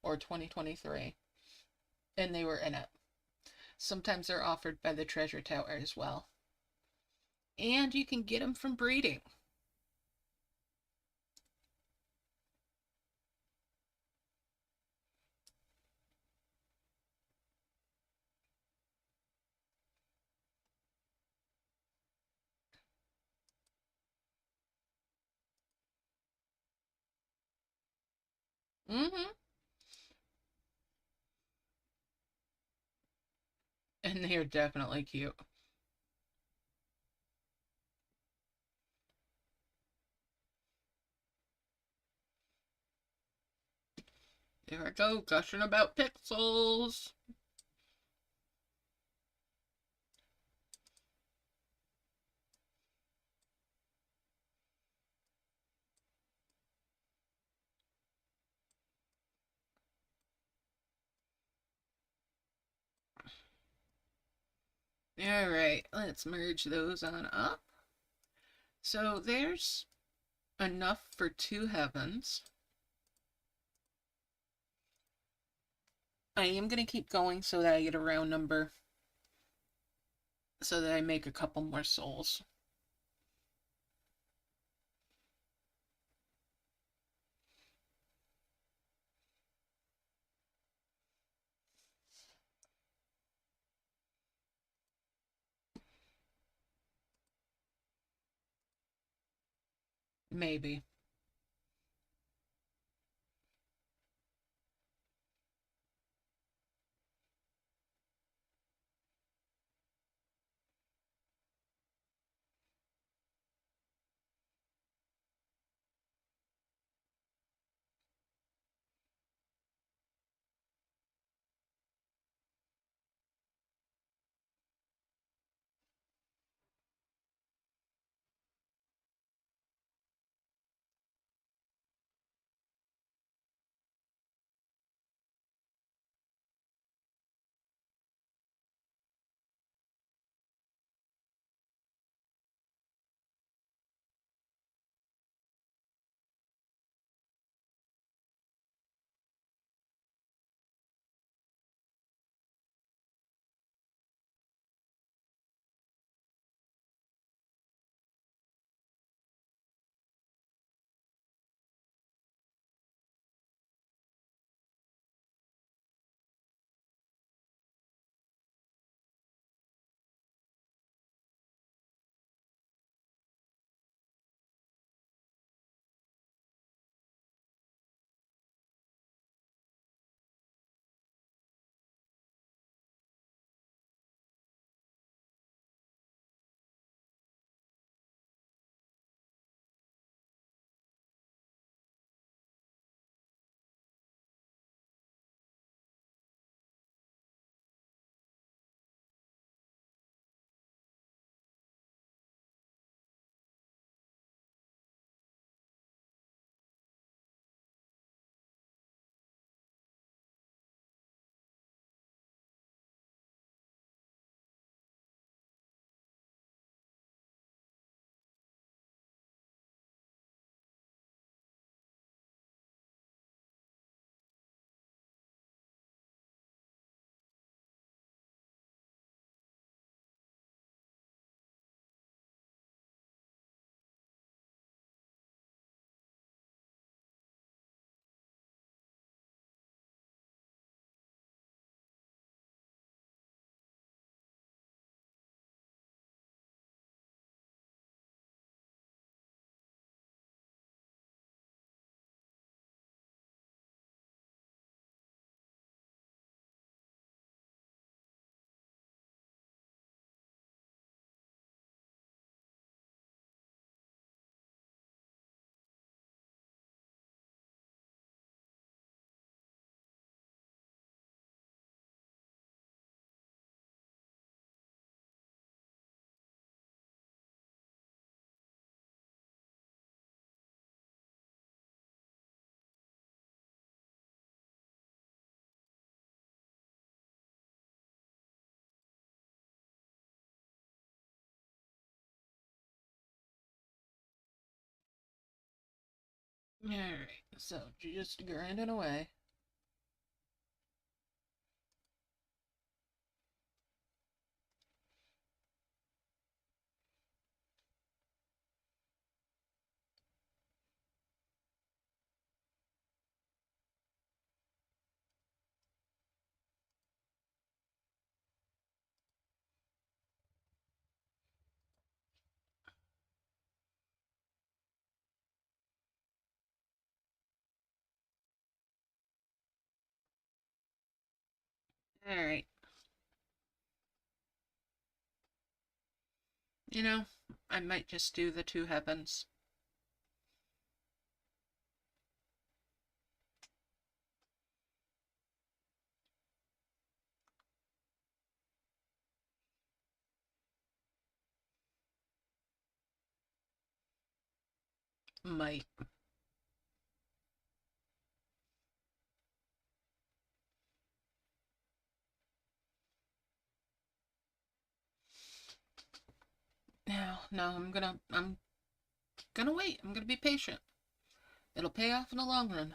or 2023, and they were in it. Sometimes they're offered by the treasure tower as well. And you can get them from breeding. Mm-hmm. And they are definitely cute. There I go, gushing about pixels. Alright, let's merge those on up. So there's enough for 2 heavens. I am going to keep going so that I get a round number, so that I make a couple more souls. Maybe. Alright, so just grinding away. Alright. You know, I might just do the 2 heavens. Might. No, I'm gonna wait. I'm gonna be patient. It'll pay off in the long run.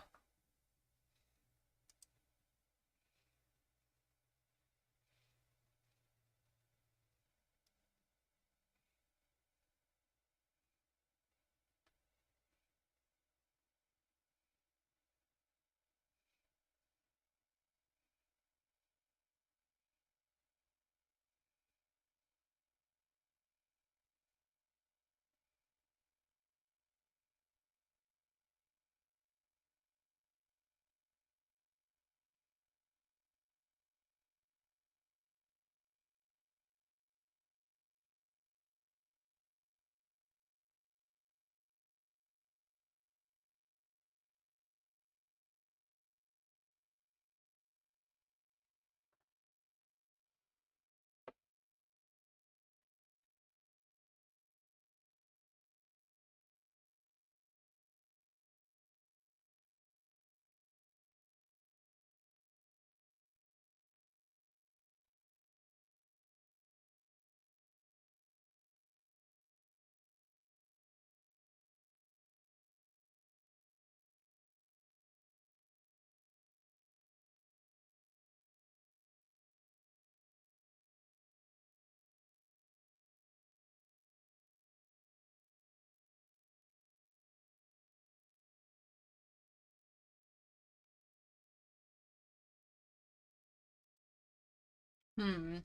Hmm.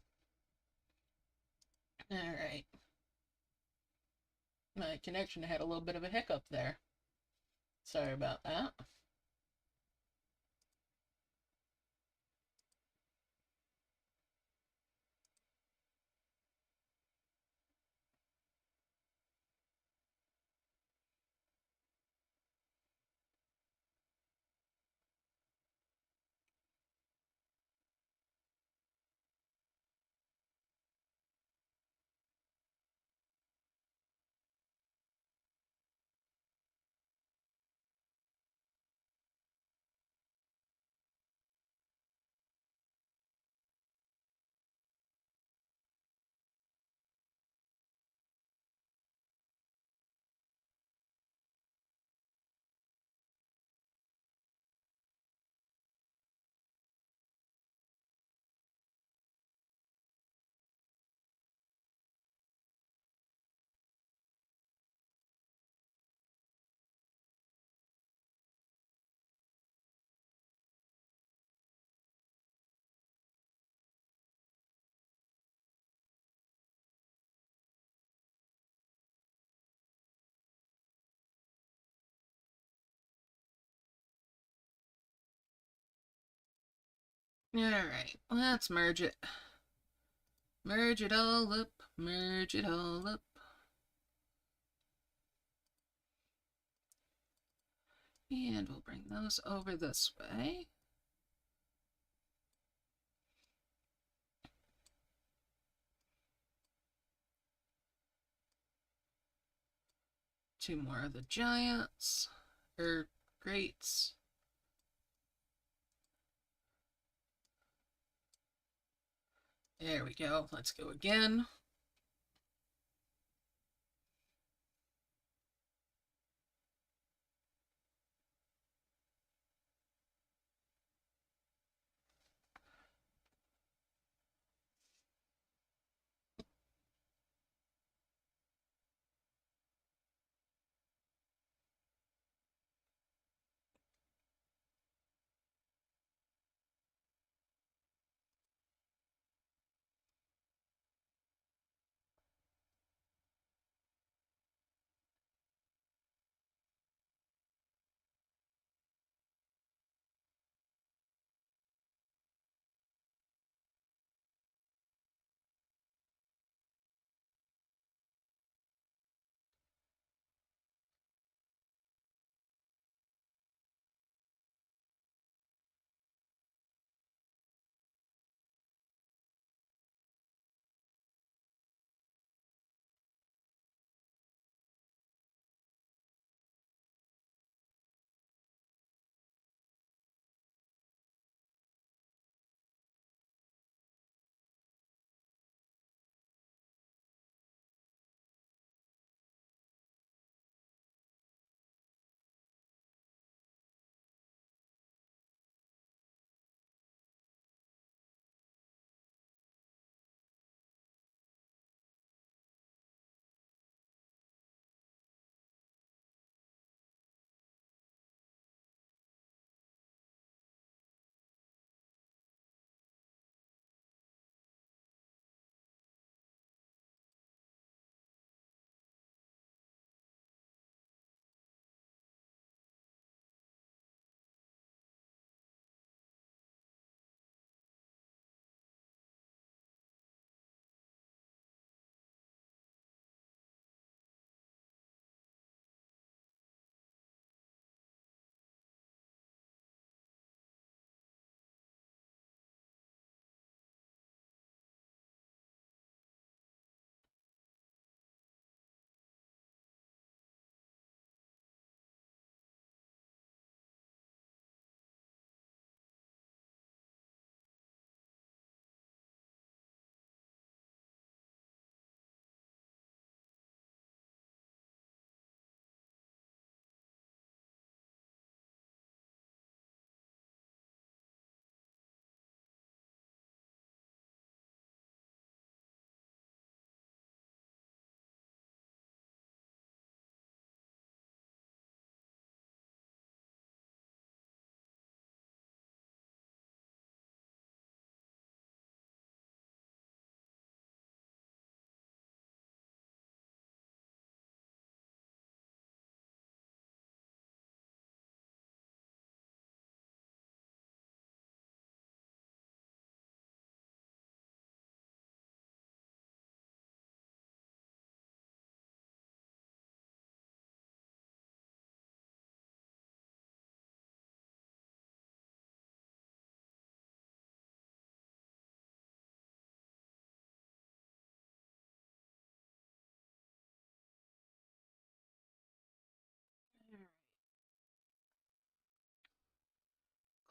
Alright. My connection had a little bit of a hiccup there. Sorry about that. Alright, let's merge it. Merge it all up, merge it all up. And we'll bring those over this way. Two more of the giants, greats. There we go. Let's go again.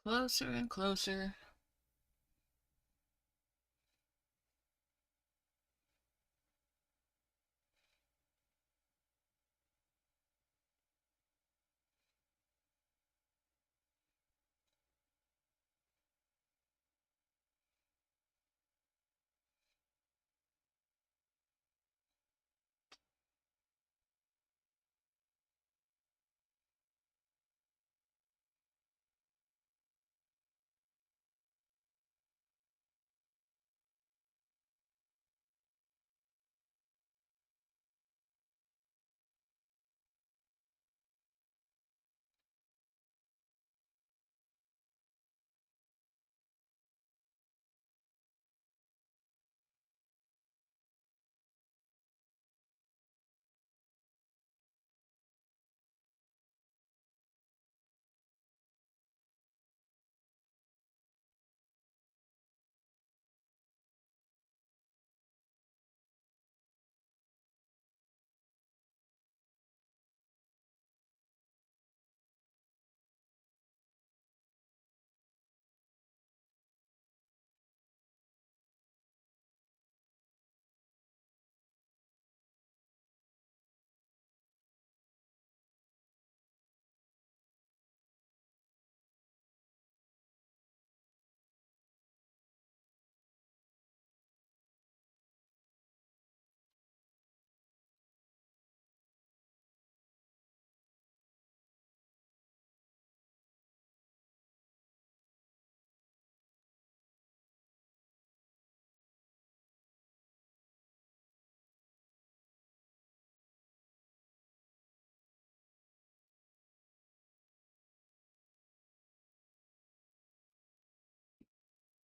closer and closer.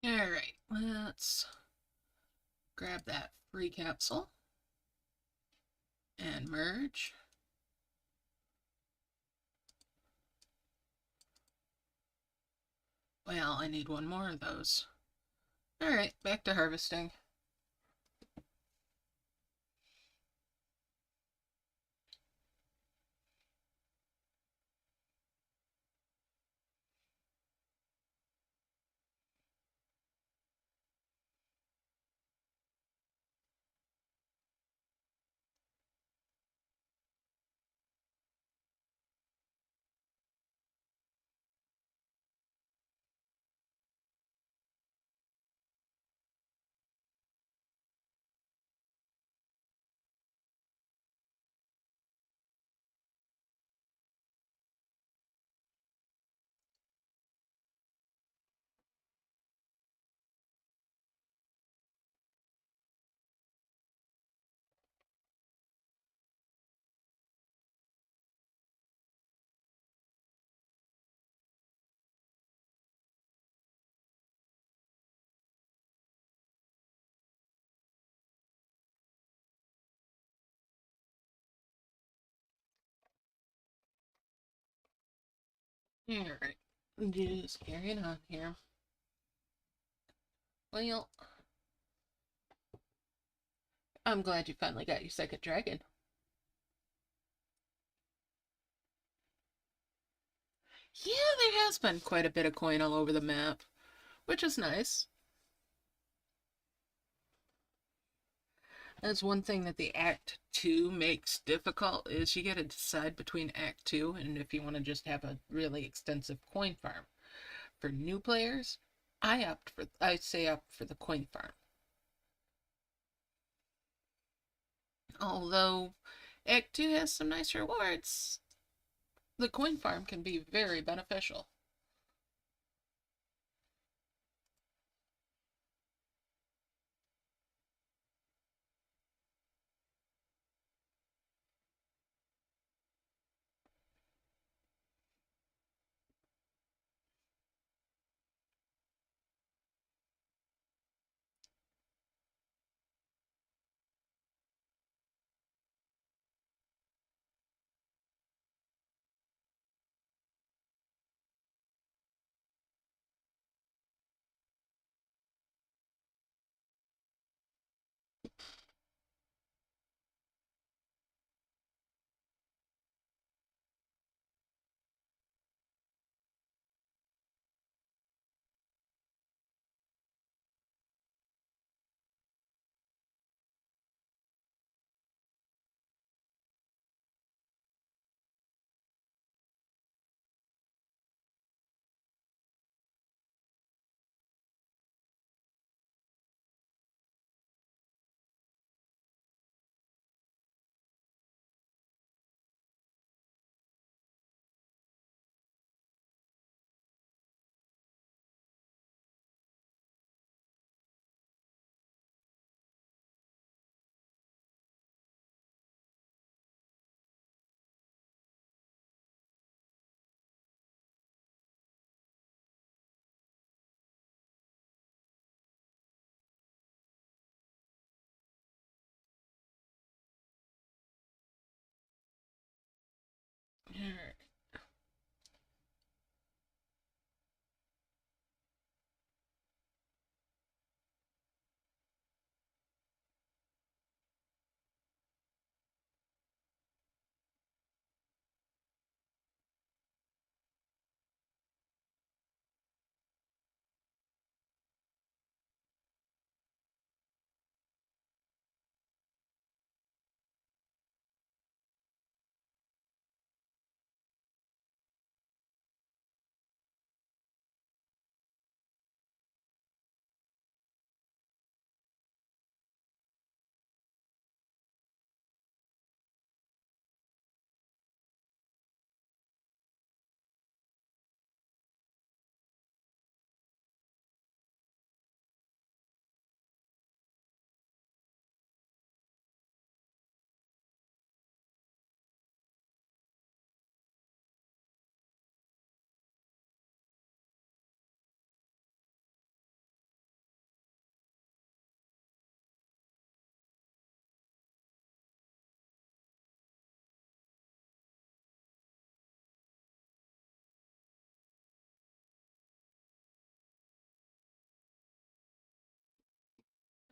Alright, let's grab that free capsule and merge. Well, I need one more of those. Alright, back to harvesting. Alright, just carrying on here. Well, I'm glad you finally got your second dragon. Yeah, there has been quite a bit of coin all over the map, which is nice. That's one thing that the Act 2 makes difficult, is you gotta decide between Act 2 and if you want to just have a really extensive coin farm. For new players, I say opt for the coin farm. Although Act 2 has some nice rewards, the coin farm can be very beneficial.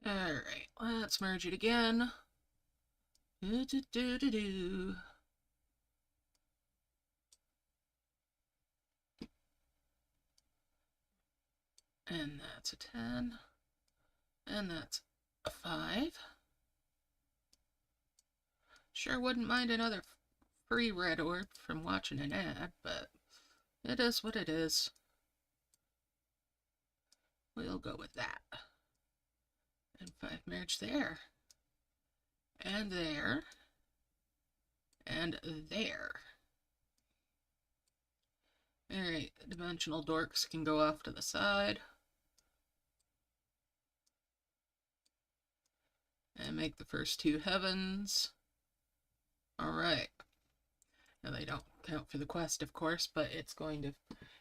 Alright, let's merge it again. Do, do, do, do, do. And that's a 10. And that's a 5. Sure wouldn't mind another free red orb from watching an ad, but it is what it is. We'll go with that. And 5 merge there. And there. And there. Alright, dimensional dorks can go off to the side. And make the first 2 heavens. Alright. Now they don't count for the quest, of course, but it's going to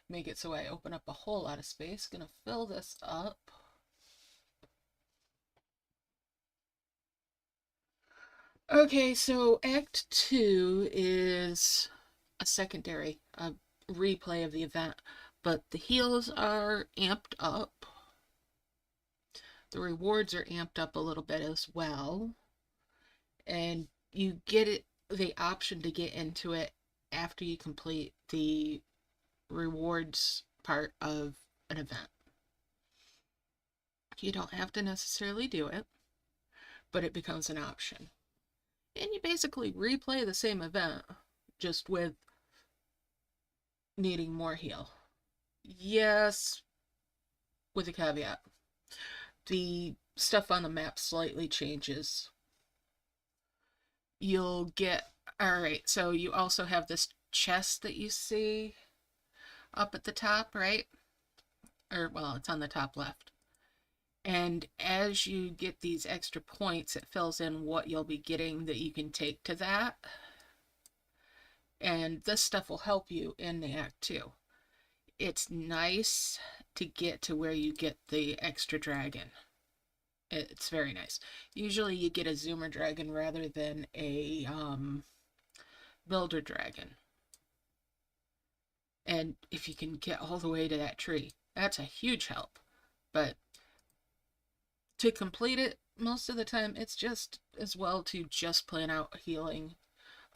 make it so I open up a whole lot of space. Gonna fill this up. Okay, so Act 2 is a secondary, a replay of the event, but the heals are amped up. The rewards are amped up a little bit as well. And you get the option to get into it after you complete the rewards part of an event. You don't have to necessarily do it, but it becomes an option. And you basically replay the same event, just with needing more heal. Yes, with a caveat. The stuff on the map slightly changes. You'll get... Alright, so you also have this chest that you see up at the top, right? Or, well, it's on the top left. And as you get these extra points, it fills in what you'll be getting that you can take to that. And this stuff will help you in the Act 2. It's nice to get to where you get the extra dragon. It's very nice. Usually you get a zoomer dragon rather than a builder dragon. And if you can get all the way to that tree, that's a huge help. But to complete it, most of the time, it's just as well to just plan out healing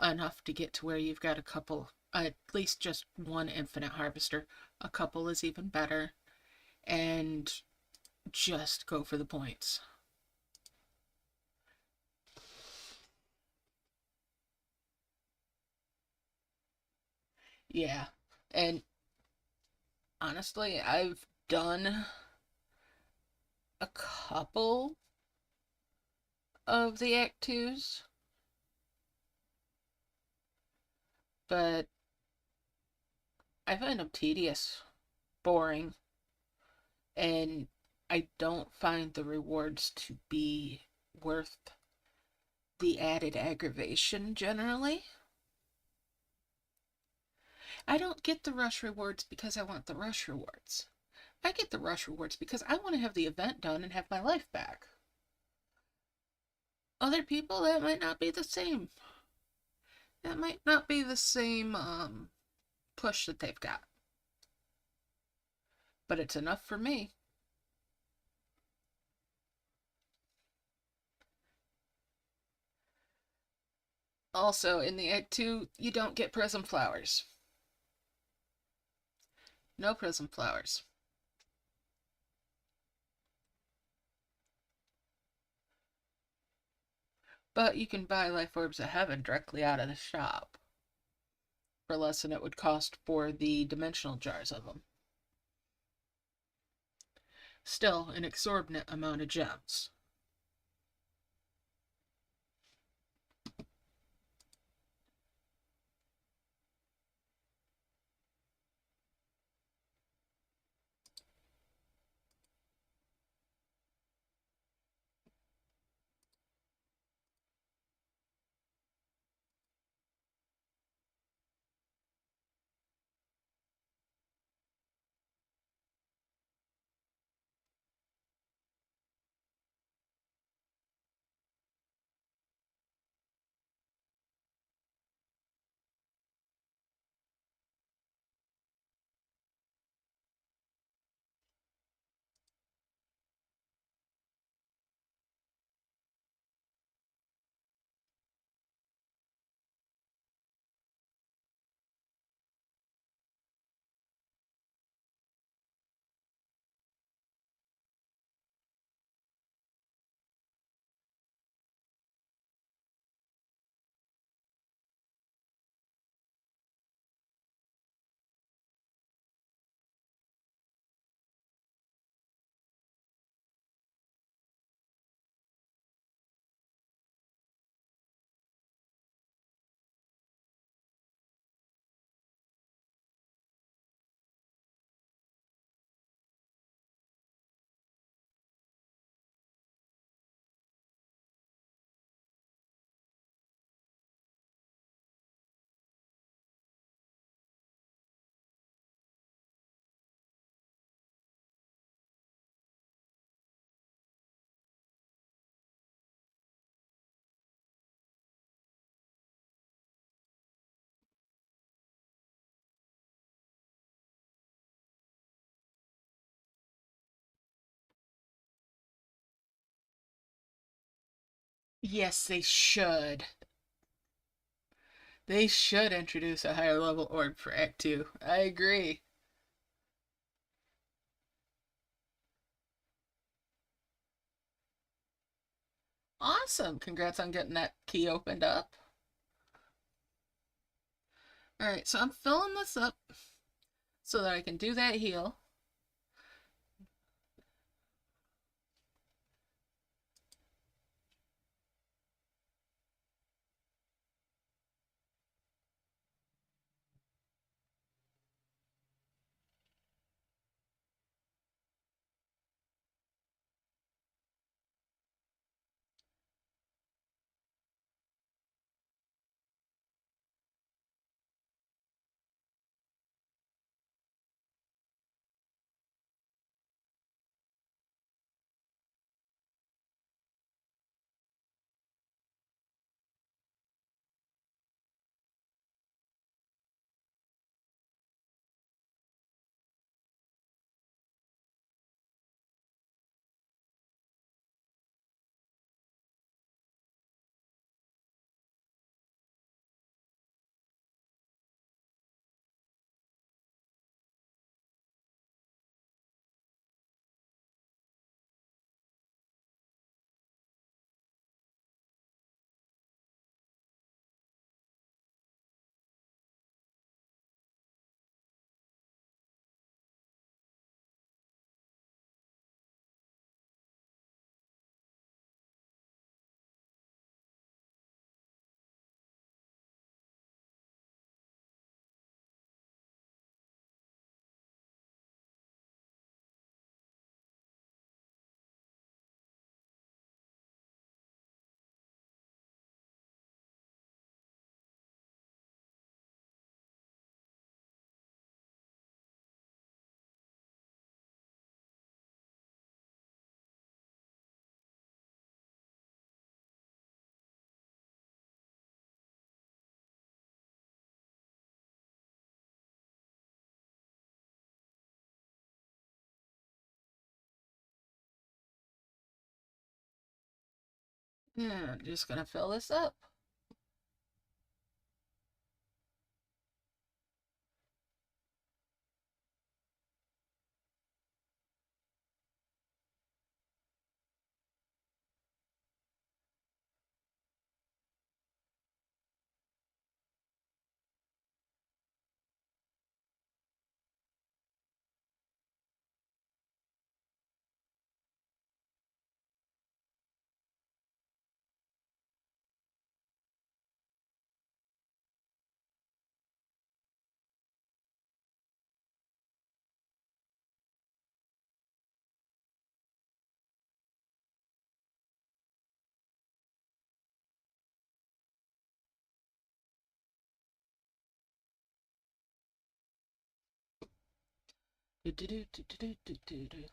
enough to get to where you've got a couple, at least just one infinite harvester. A couple is even better. And just go for the points. Yeah, and honestly, I've done a couple of the Act 2s, but I find them tedious, boring, and I don't find the rewards to be worth the added aggravation generally. I don't get the rush rewards because I want the rush rewards. I get the rush rewards because I want to have the event done and have my life back. Other people, that might not be the same. That might not be the same push that they've got. But it's enough for me. Also, in the Act 2, you don't get prism flowers. No prism flowers. But you can buy Life Orbs of Heaven directly out of the shop for less than it would cost for the dimensional jars of them. Still, an exorbitant amount of gems. Yes, they should. They should introduce a higher level orb for Act 2. I agree. Awesome. Congrats on getting that key opened up. Alright, so I'm filling this up so that I can do that heal. Yeah, I'm just gonna fill this up. Do, do, do, do, do, do, do, do.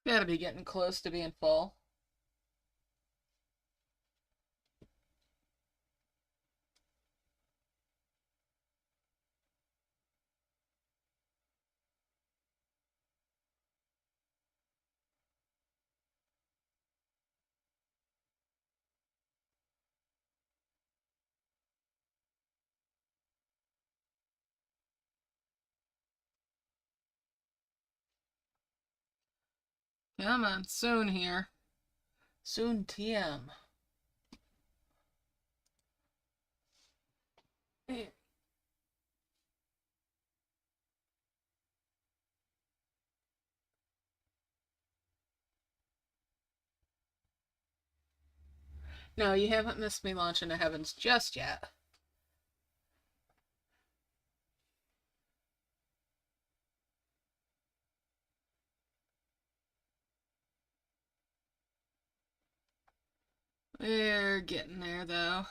Gotta be getting close to being full. Come on, soon here. Soon TM. No, you haven't missed me launch into Heavens just yet. We're getting there, though.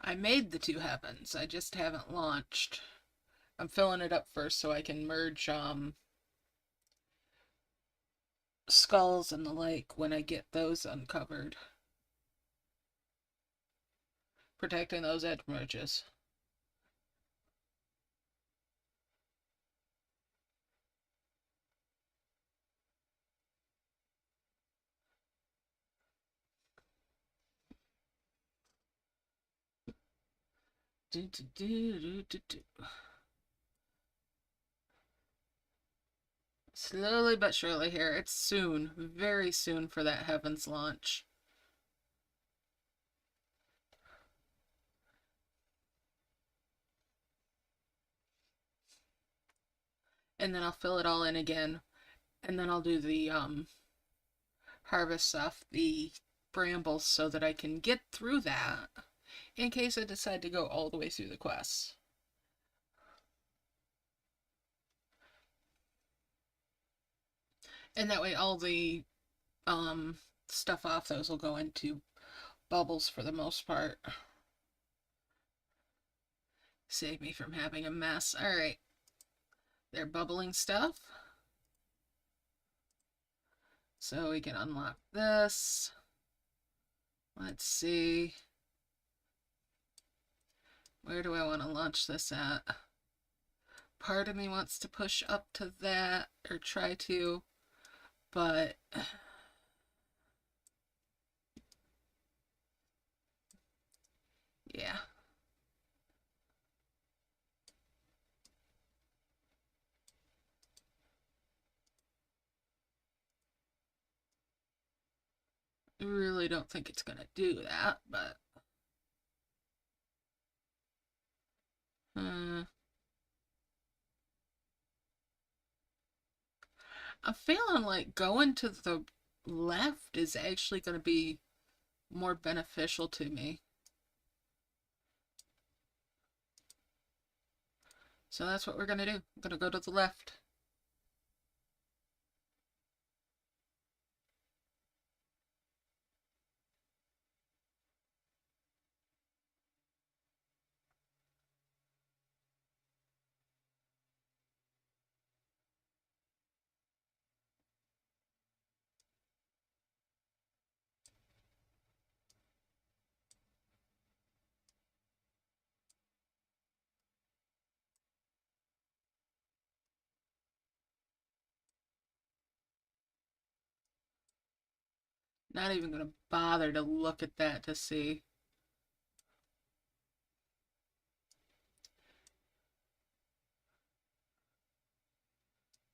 I made the two Heavens, I just haven't launched. I'm filling it up first so I can merge skulls and the like when I get those uncovered. Protecting those edge merges. Do, do, do, do, do, do. Slowly but surely here. It's soon, very soon for that Heavens launch. And then I'll fill it all in again. And then I'll do the harvest off the brambles so that I can get through that in case I decide to go all the way through the quests. And that way all the stuff off those will go into bubbles for the most part. Save me from having a mess. Alright. They're bubbling stuff. So we can unlock this. Let's see. Where do I want to launch this at? Part of me wants to push up to that, or try to, but yeah. I really don't think it's gonna do that, but I'm feeling like going to the left is actually gonna be more beneficial to me. So that's what we're gonna do. I'm gonna go to the left. Not even gonna bother to look at that to see.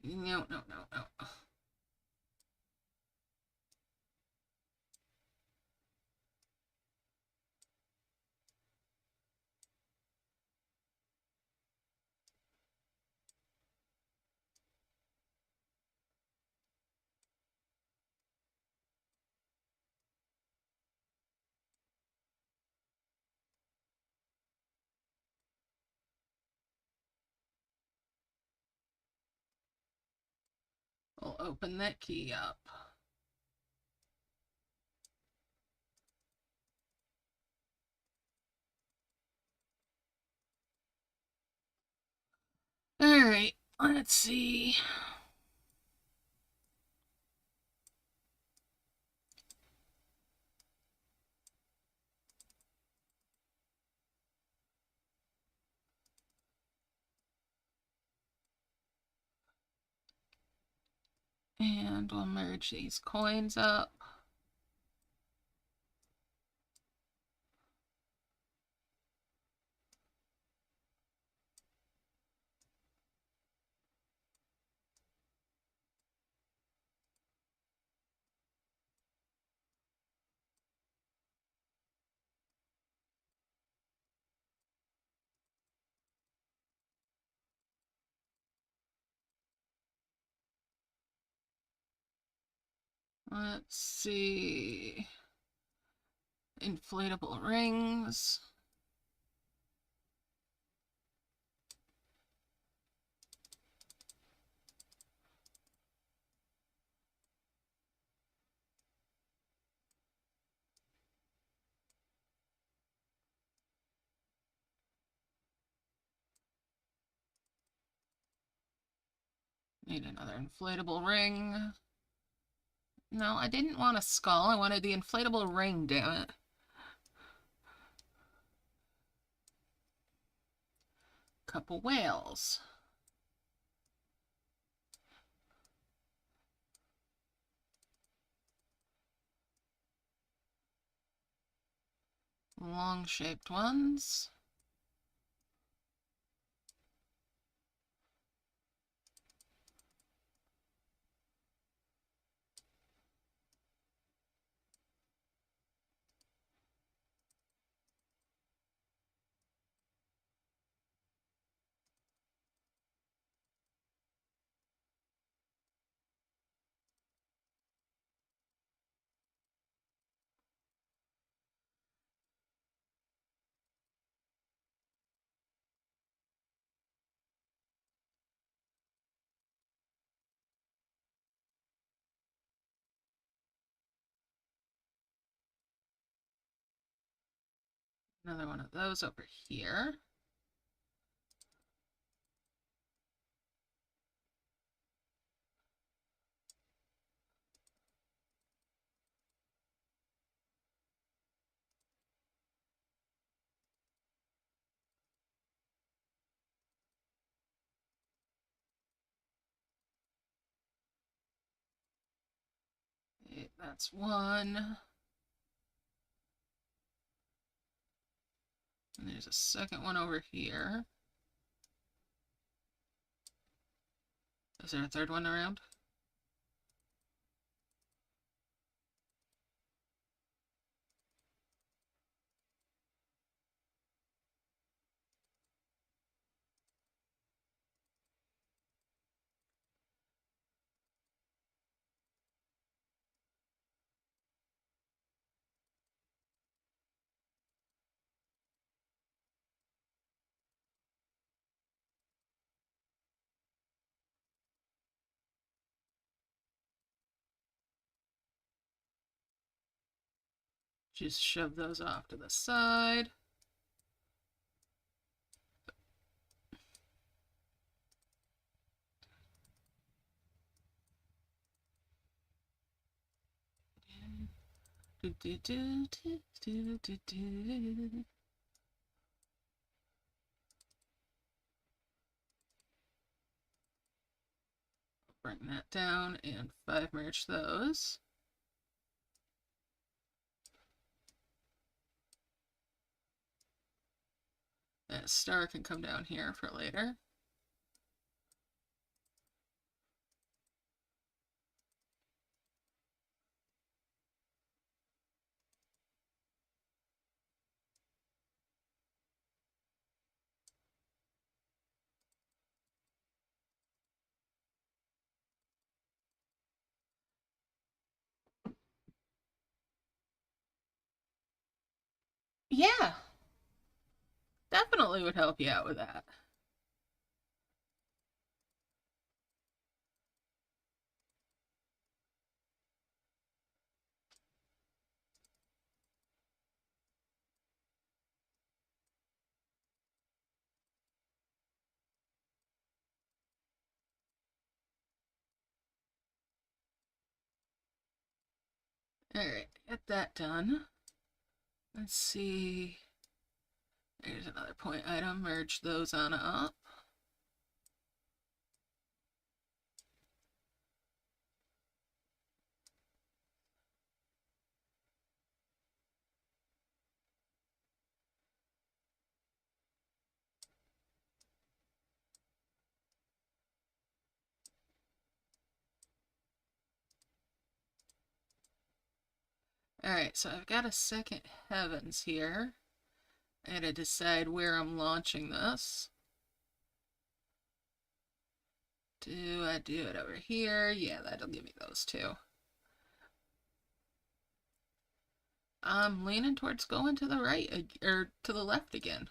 No, no, no, no. We'll open that key up. Alright, let's see. And we'll merge these coins up. Let's see. Inflatable rings. Need another inflatable ring. No, I didn't want a skull. I wanted the inflatable ring, damn it. Couple whales. Long-shaped ones. Another one of those over here. Okay, that's one. And there's a second one over here. Is there a third one around? Just shove those off to the side. Bring that down and 5 merge those. That star can come down here for later. Yeah, definitely would help you out with that. Alright, get that done. Let's see. There's another point item. Merge those on up. Alright, so I've got a second heavens here. I gotta decide where I'm launching this. Do I do it over here? Yeah, that'll give me those two. I'm leaning towards going to the right, or to the left again.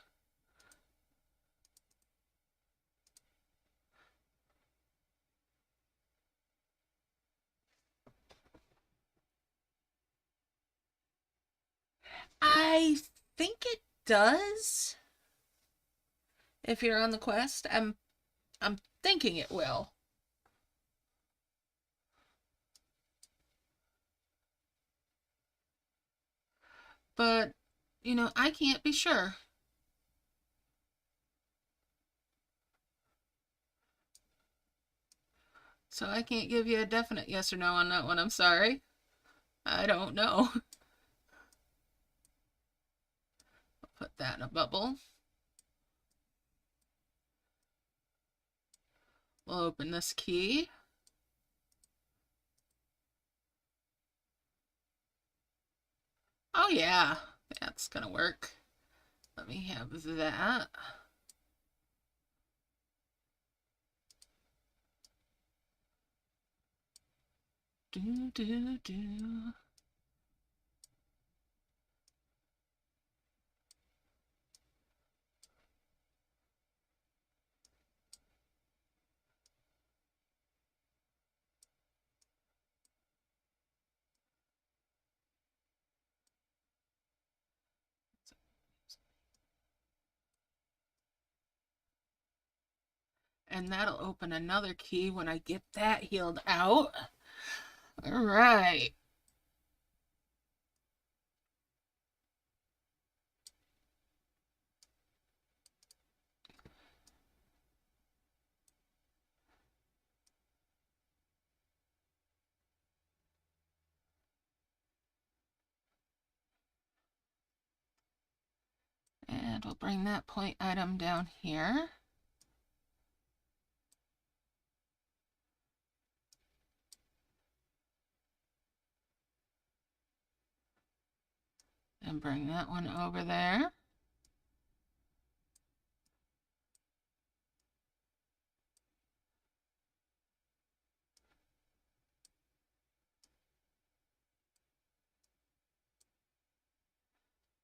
I think it does. If you're on the quest, I'm thinking it will. But, I can't be sure. So I can't give you a definite yes or no on that one. I'm sorry. I don't know. I'll put that in a bubble. We'll open this key. Oh yeah, that's gonna work. Let me have that. Do, do, do. And that'll open another key when I get that healed out. All right. And we'll bring that point item down here. And bring that one over there.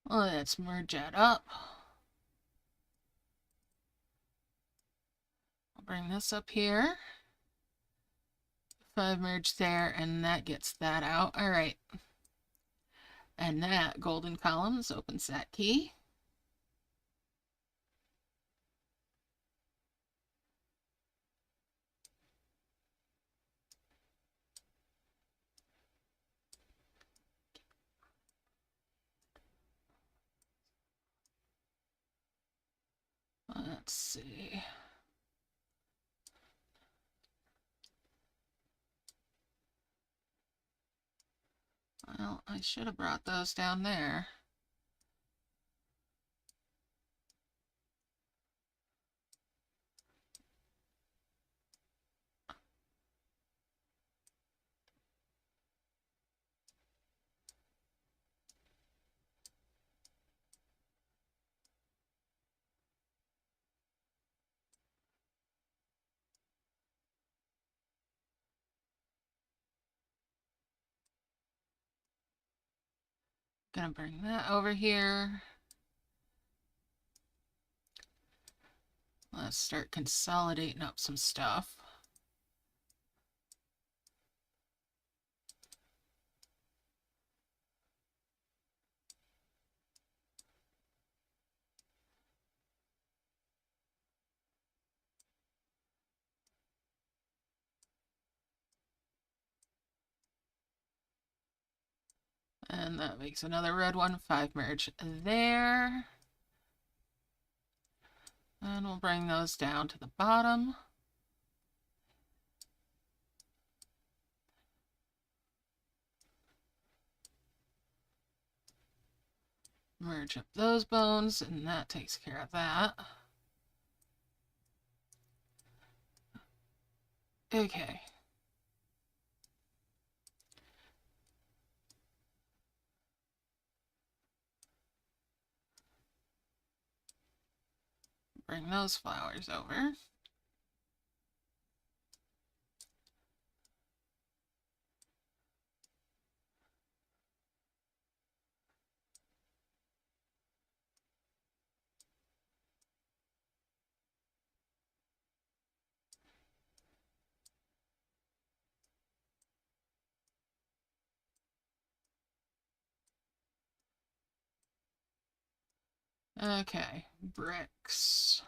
Let's merge that up. I'll bring this up here. 5 merge there, and that gets that out. All right. And that golden columns opens that key. Let's see. Well, I should have brought those down there. Gonna bring that over here. Let's start consolidating up some stuff. And that makes another red one. 5 merge there. And we'll bring those down to the bottom. Merge up those bones, and that takes care of that. Okay. Bring those flowers over. Okay, bricks.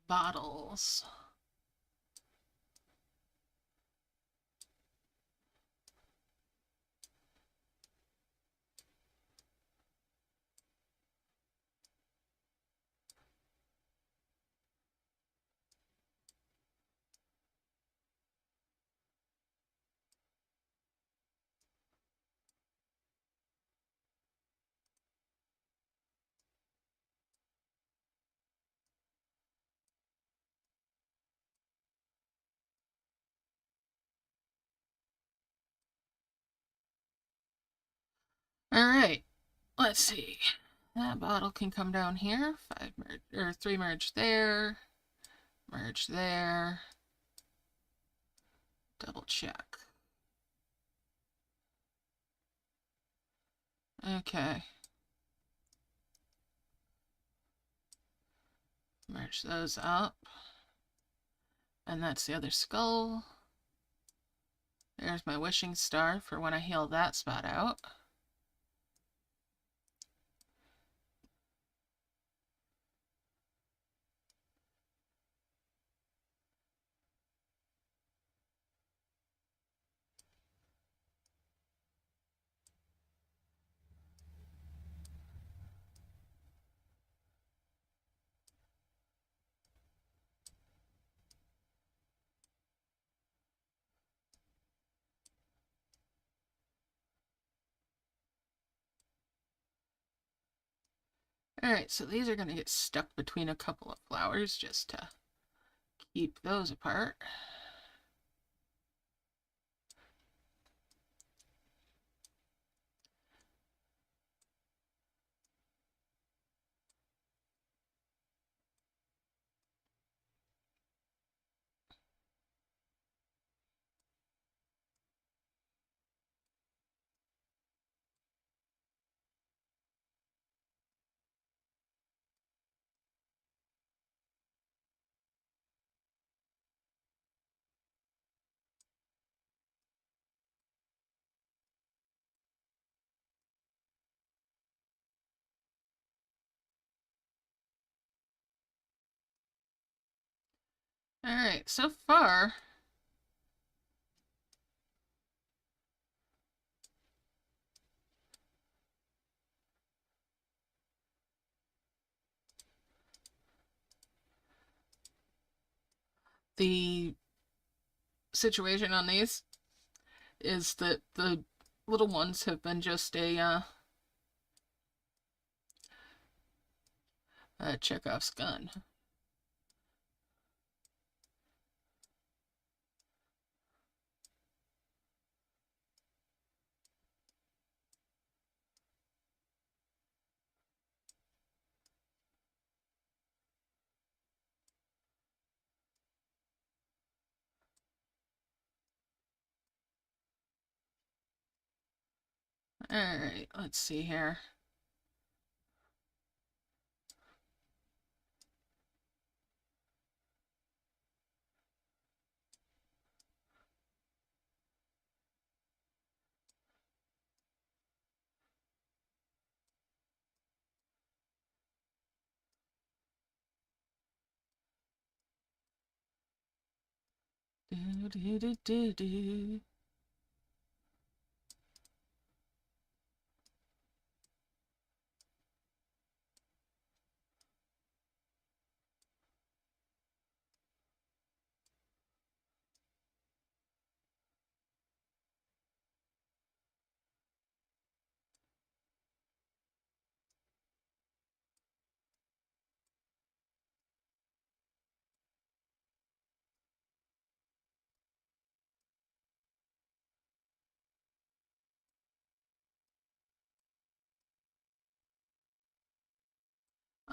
Bottles. Alright, let's see. That bottle can come down here. 5 merge, or 3 merge there. Merge there. Double check. Okay. Merge those up. And that's the other skull. There's my wishing star for when I heal that spot out. Alright, so these are going to get stuck between a couple of flowers just to keep those apart. Alright, so far, the situation on these is that the little ones have been just a Chekhov's gun. Alright, let's see here. Do, do, do, do, do.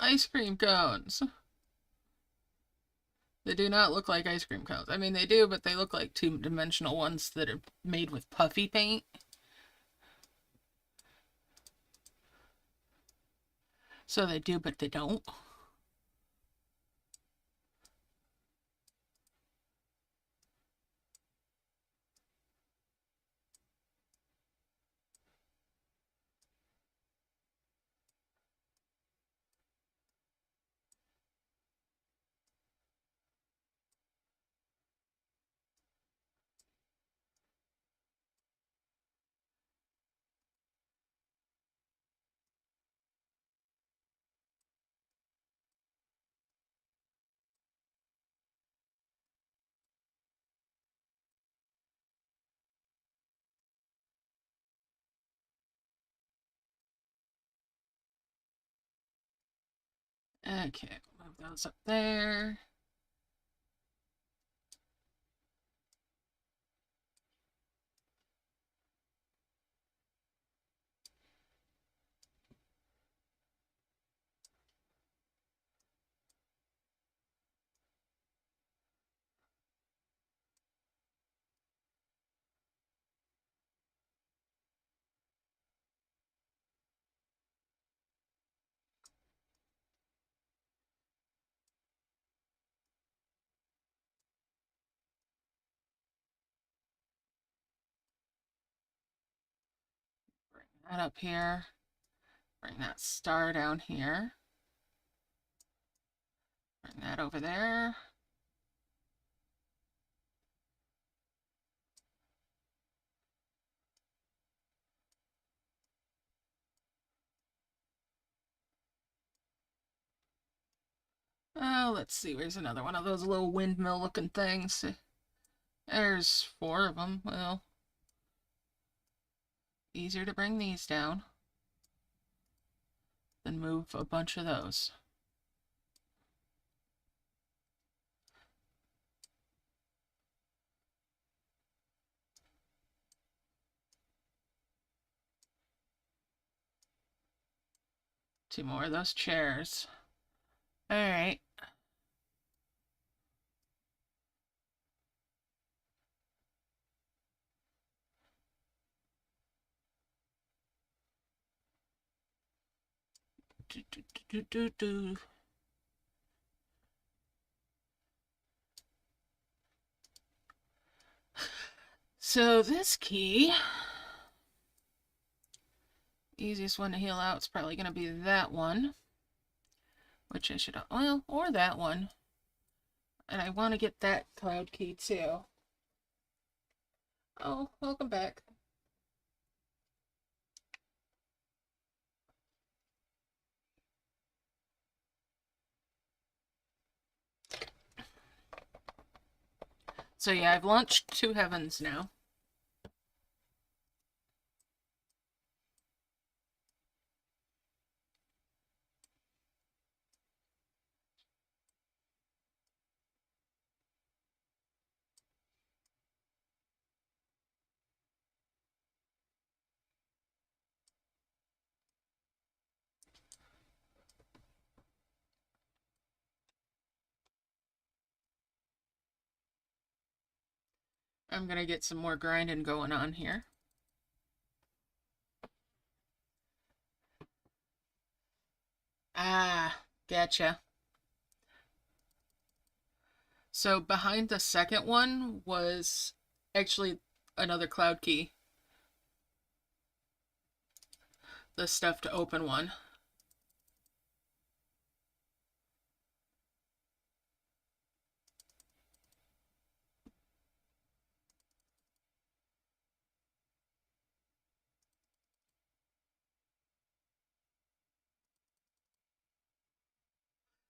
Ice cream cones. They do not look like ice cream cones. I mean, they do, but they look like two-dimensional ones that are made with puffy paint. So they do, but they don't. Okay, move those up there. Bring that up here. Bring that star down here. Bring that over there. Oh, let's see. Where's another one of those little windmill looking things? There's 4 of them. Well, easier to bring these down than move a bunch of those. Two more of those chairs. All right. Do, do, do, do, do. So this key, easiest one to heal out is probably going to be that one, which I should, well, or that one. And I want to get that cloud key too. Oh, welcome back. So yeah, I've launched 2 heavens now. I'm gonna get some more grinding going on here. Ah, gotcha. So behind the second one was actually another cloud key. The stuff to open one.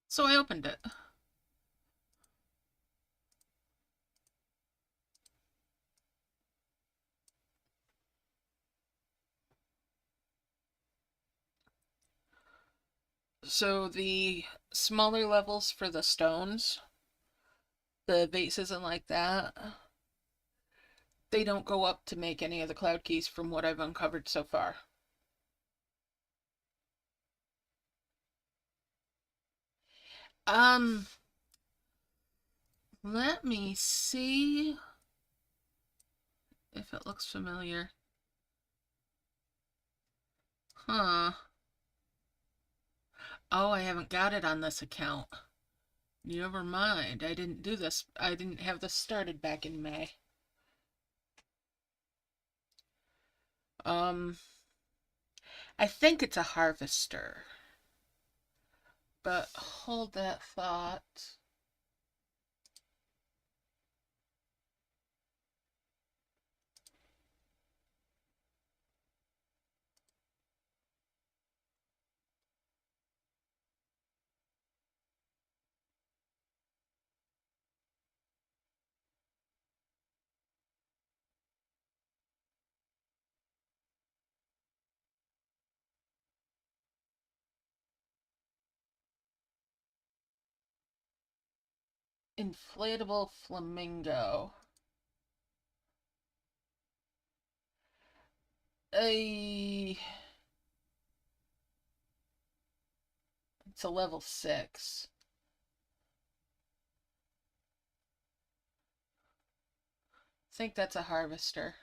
So I opened it. So the smaller levels for the stones, the vases and like that, they don't go up to make any of the cloud keys from what I've uncovered so far. Let me see if it looks familiar. Huh. Oh, I haven't got it on this account. Never mind. I didn't do this. I didn't have this started back in May. I think it's a harvester. But hold that thought. Inflatable flamingo. It's a level 6. I think that's a harvester.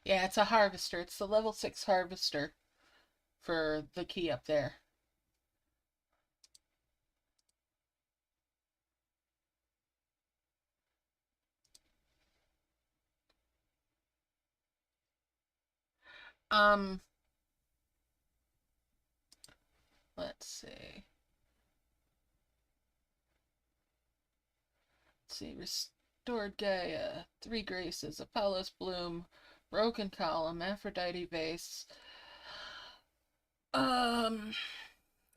Yeah, it's a harvester. It's the level 6 harvester for the key up there. Um, let's see. Let's see. Restored Gaia, 3 Graces, Apollo's Bloom, Broken Column, Aphrodite Vase. Um,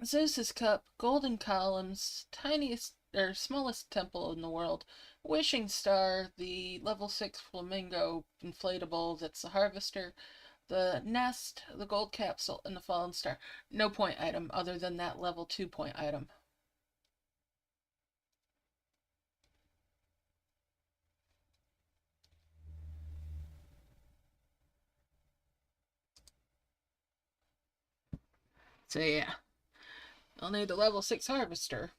Zeus's Cup, Golden Columns, tiniest or smallest temple in the world, Wishing Star, the level 6 flamingo inflatable that's the harvester, the nest, the gold capsule, and the fallen star. No point item other than that level 2 point item. So yeah, I'll need the level 6 harvester.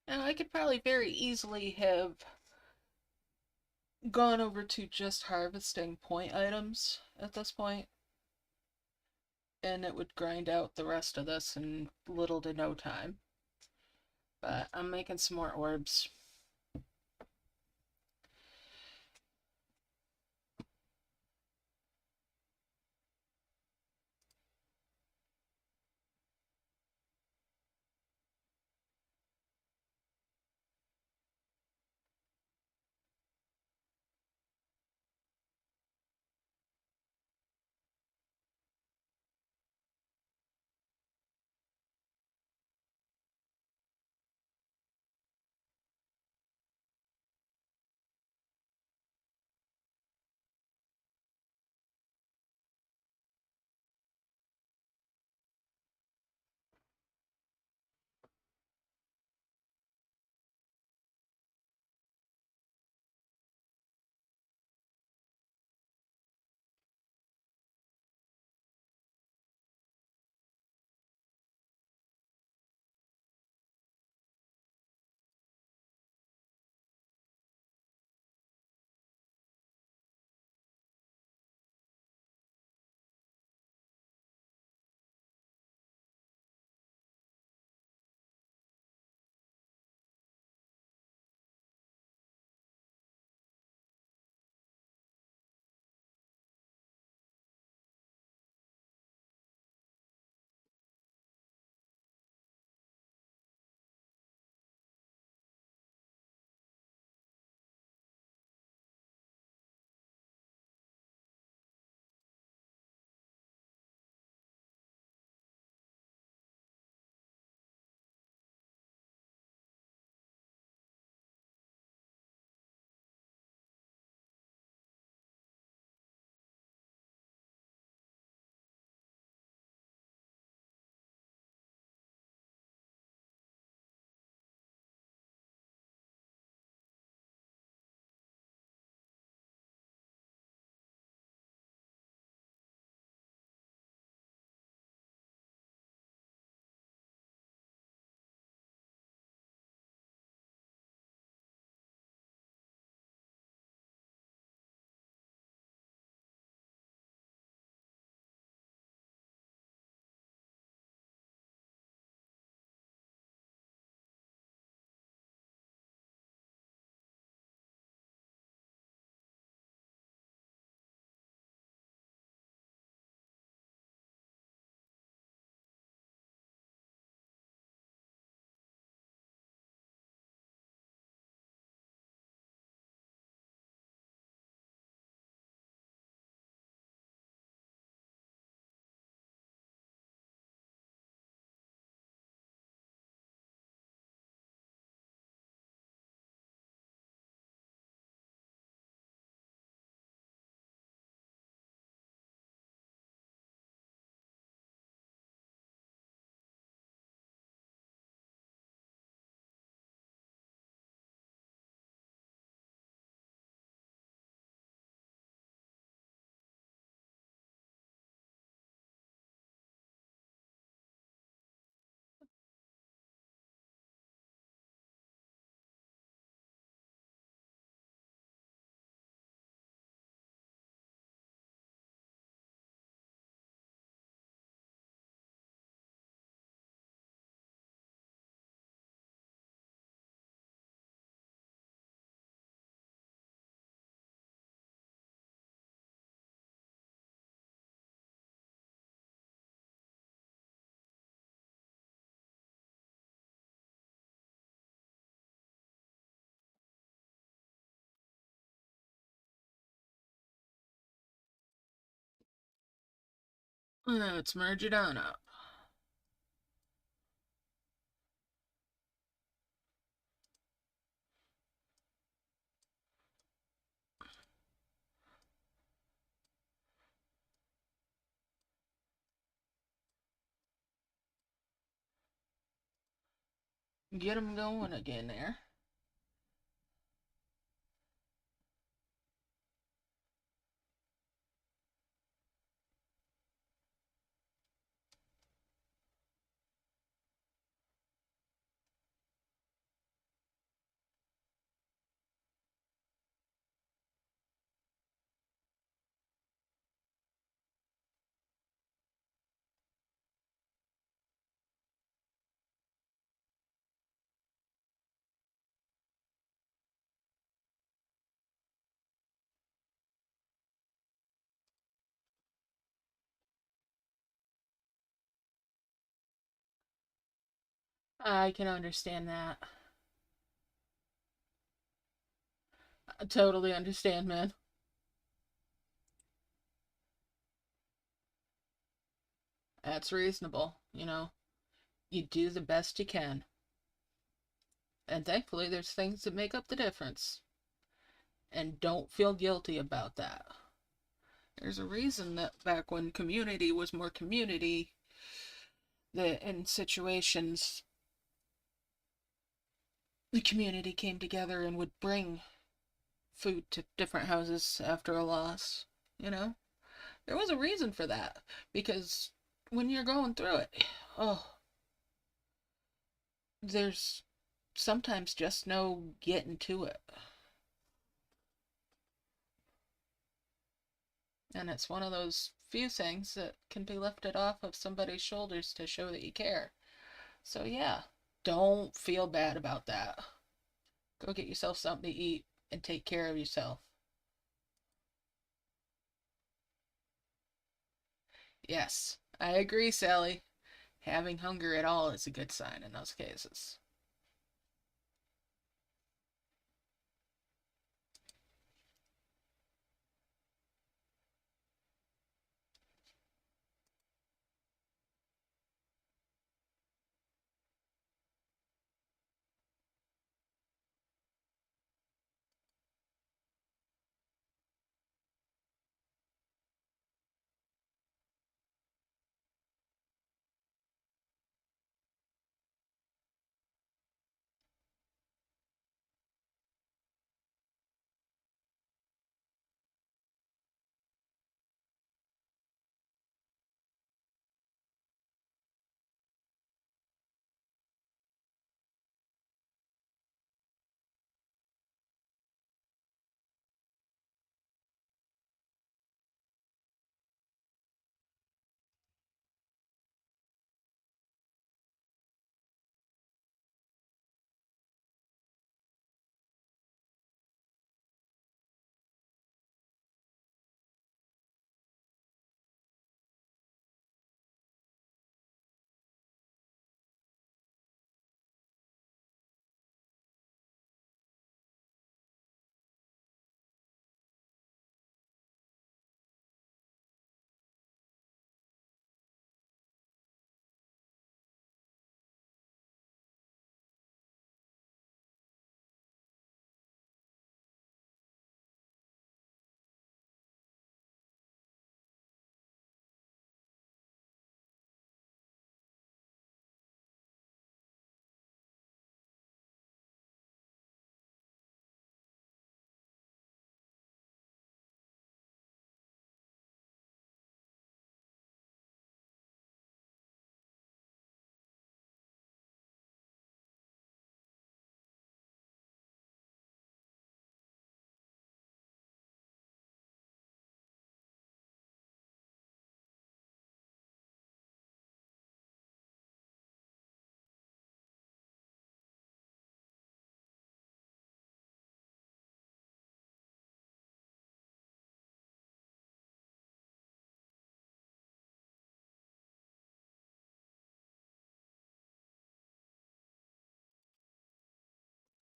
Now I could probably very easily have gone over to just harvesting point items at this point, and it would grind out the rest of this in little to no time. But I'm making some more orbs. Let's merge it on up. Get them going again there. I can understand that. I totally understand, man. That's reasonable. You do the best you can. And thankfully, there's things that make up the difference. And don't feel guilty about that. There's a reason that back when community was more community, that in situations, the community came together and would bring food to different houses after a loss. You know? There was a reason for that. Because when you're going through it, oh, there's sometimes just no getting to it. And it's one of those few things that can be lifted off of somebody's shoulders to show that you care. So, yeah, don't feel bad about that. Go get yourself something to eat and take care of yourself. Yes, I agree, Sally. Having hunger at all is a good sign in those cases.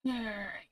Alright.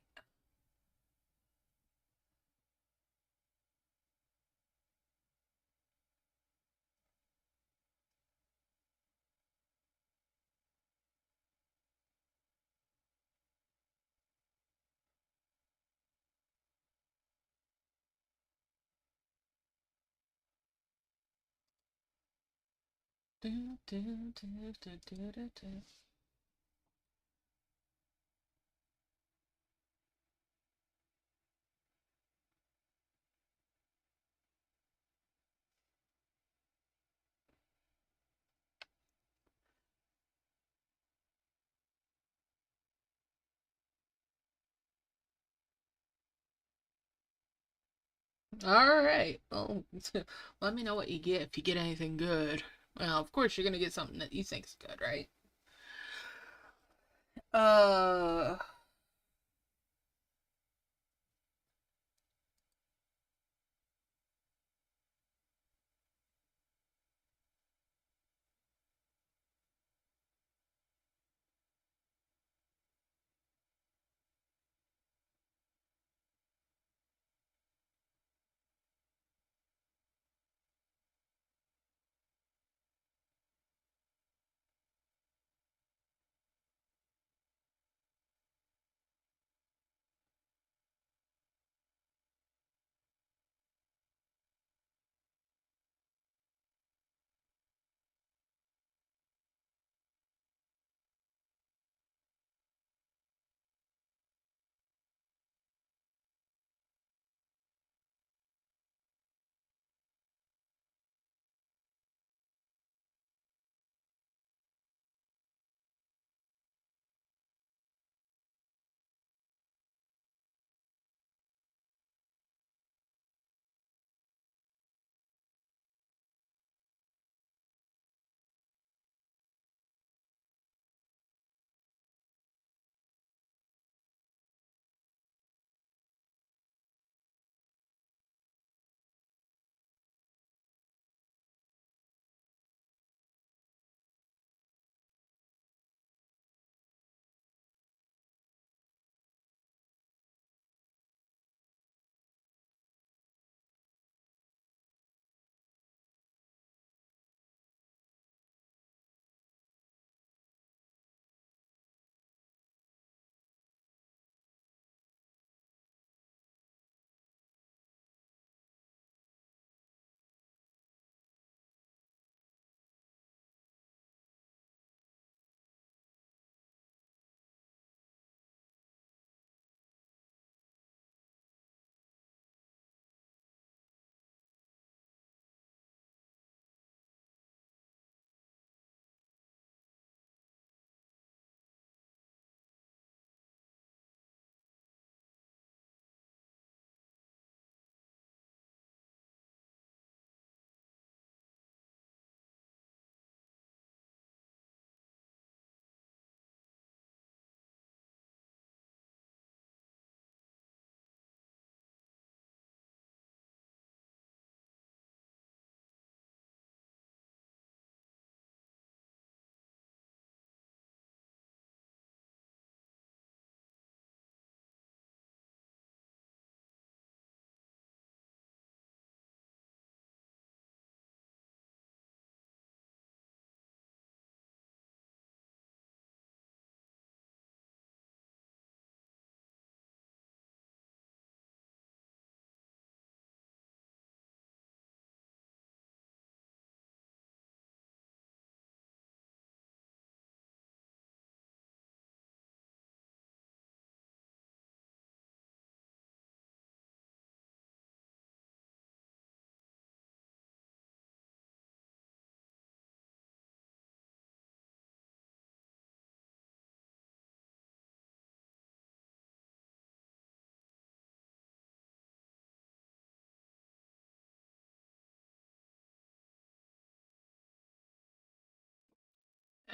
All right. Well, let me know what you get if you get anything good. Well, of course you're gonna get something that you think's good, right? Uh.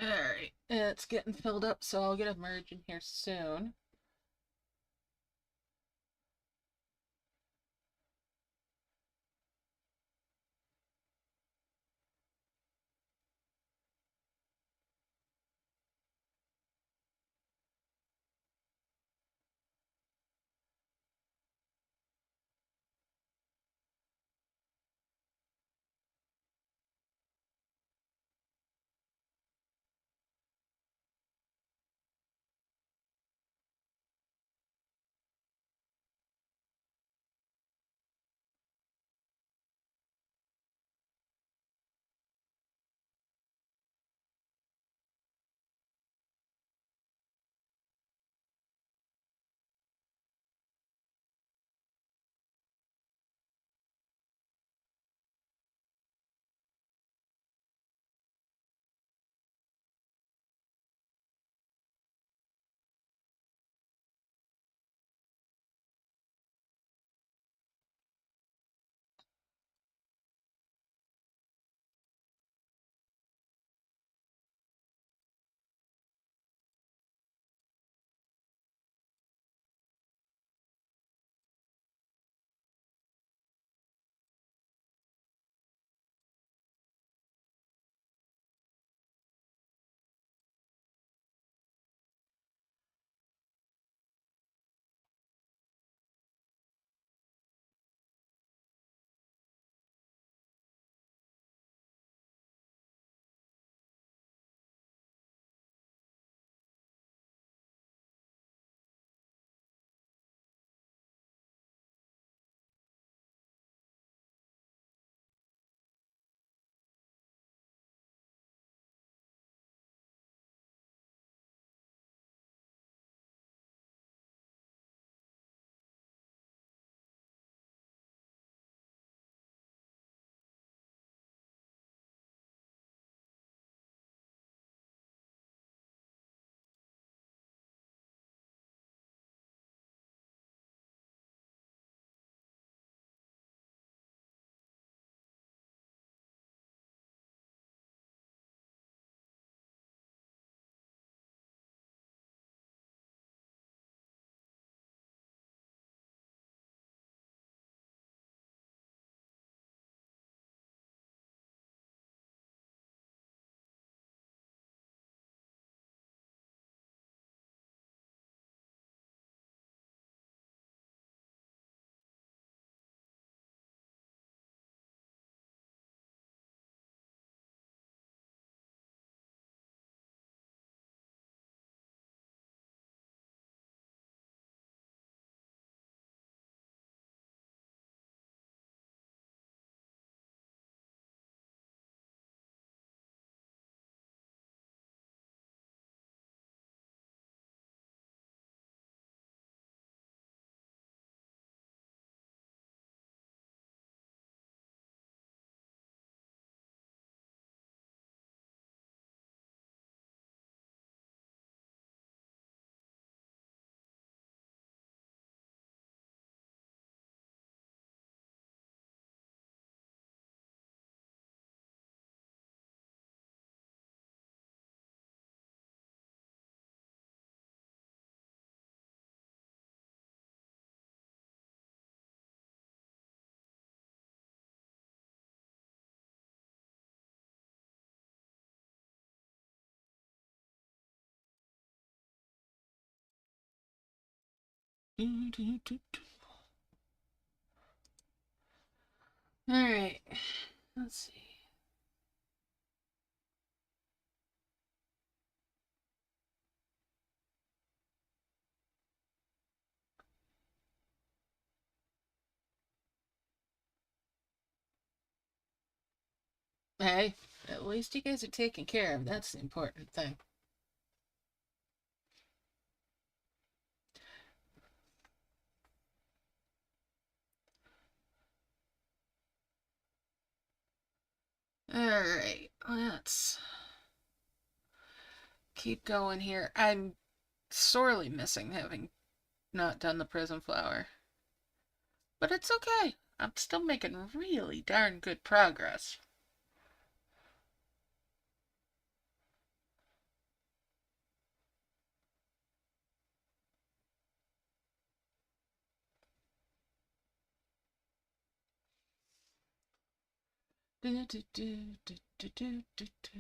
Alright, it's getting filled up, so I'll get a merge in here soon. Alright, let's see. Hey, at least you guys are taken care of. That's the important thing. Alright, let's keep going here. I'm sorely missing having not done the prism flower. But it's okay. I'm still making really darn good progress. Do, do, do, do, do, do, do, do.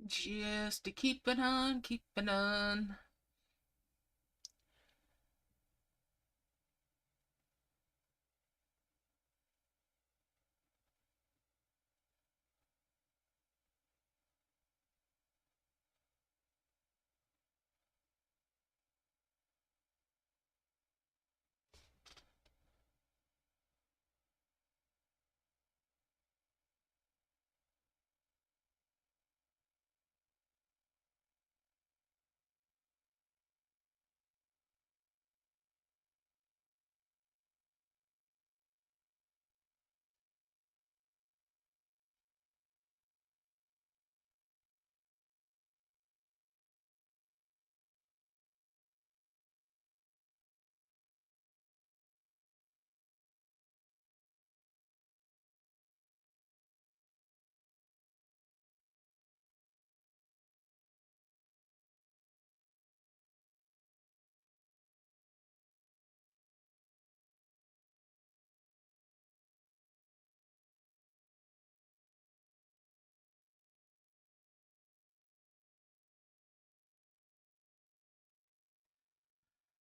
Just to keep it on, keep it on.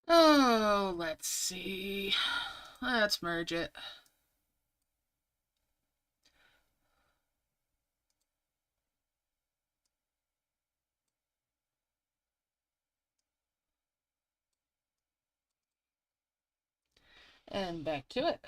Oh, let's see. Let's merge it. And back to it.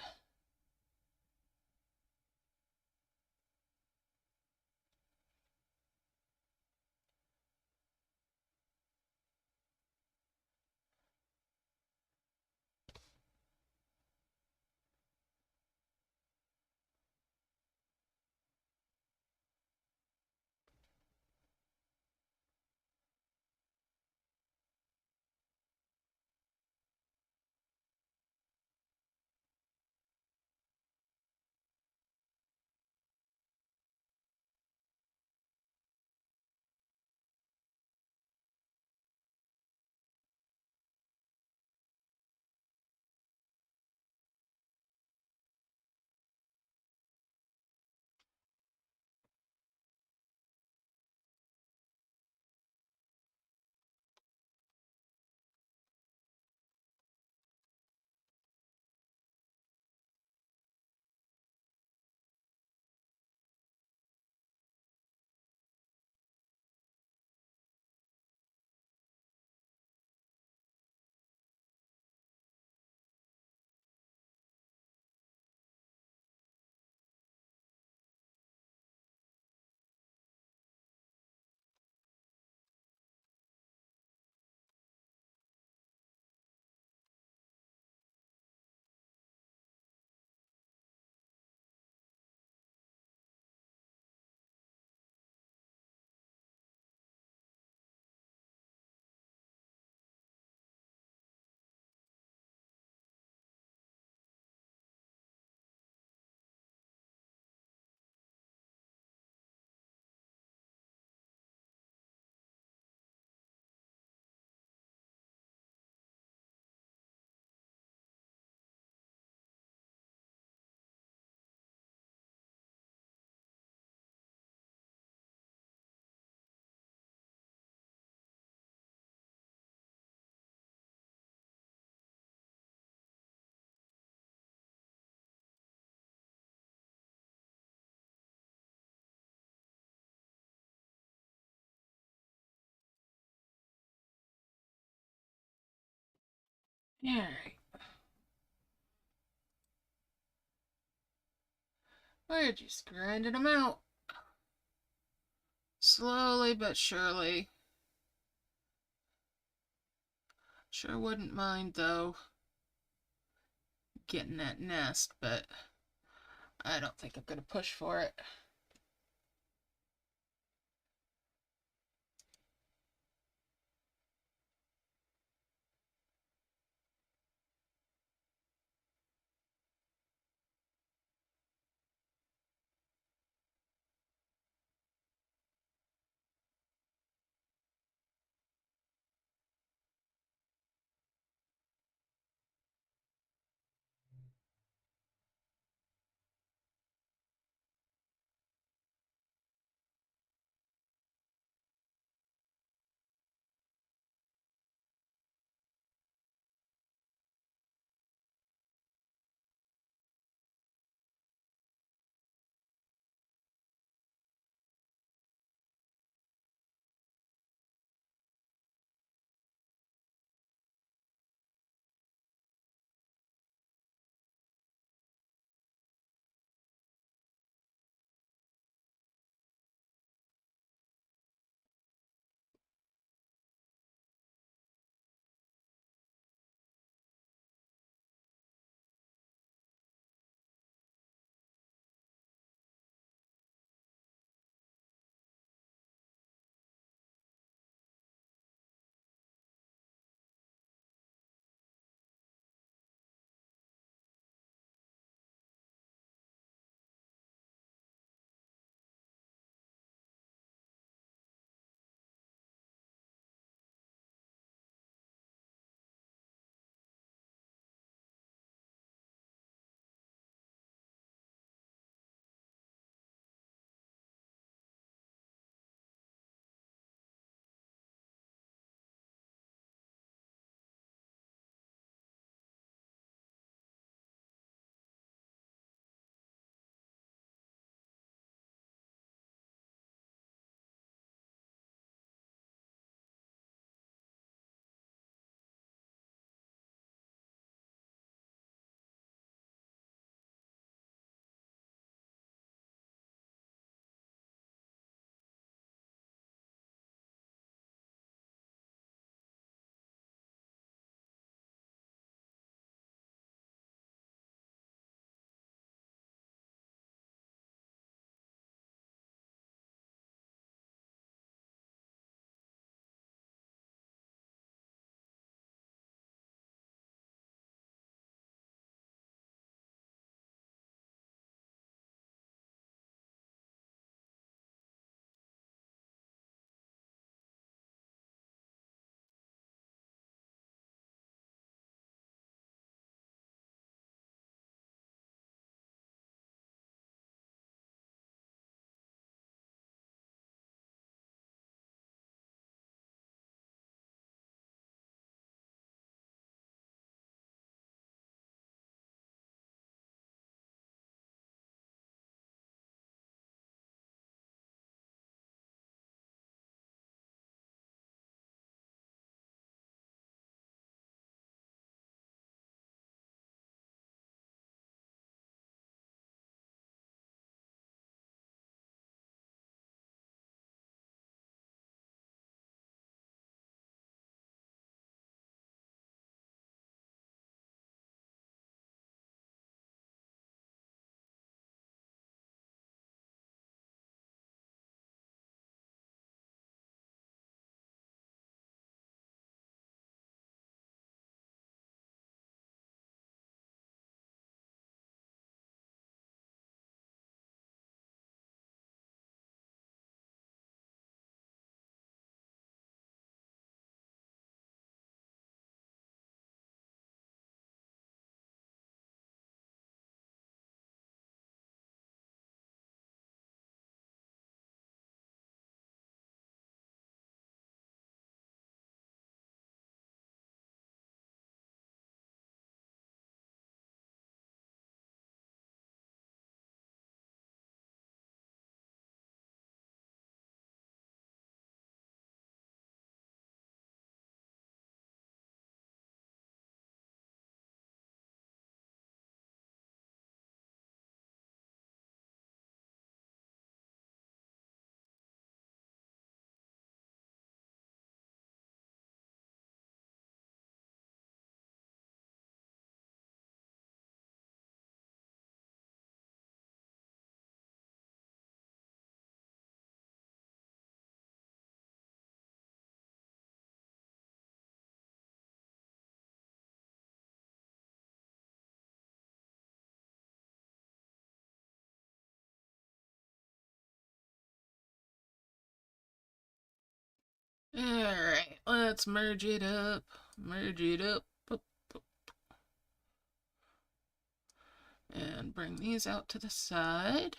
Alright. We're just grinding them out. Slowly but surely. Sure wouldn't mind, though, getting that nest, but I don't think I'm going to push for it. Alright, let's merge it up. Merge it up. And bring these out to the side.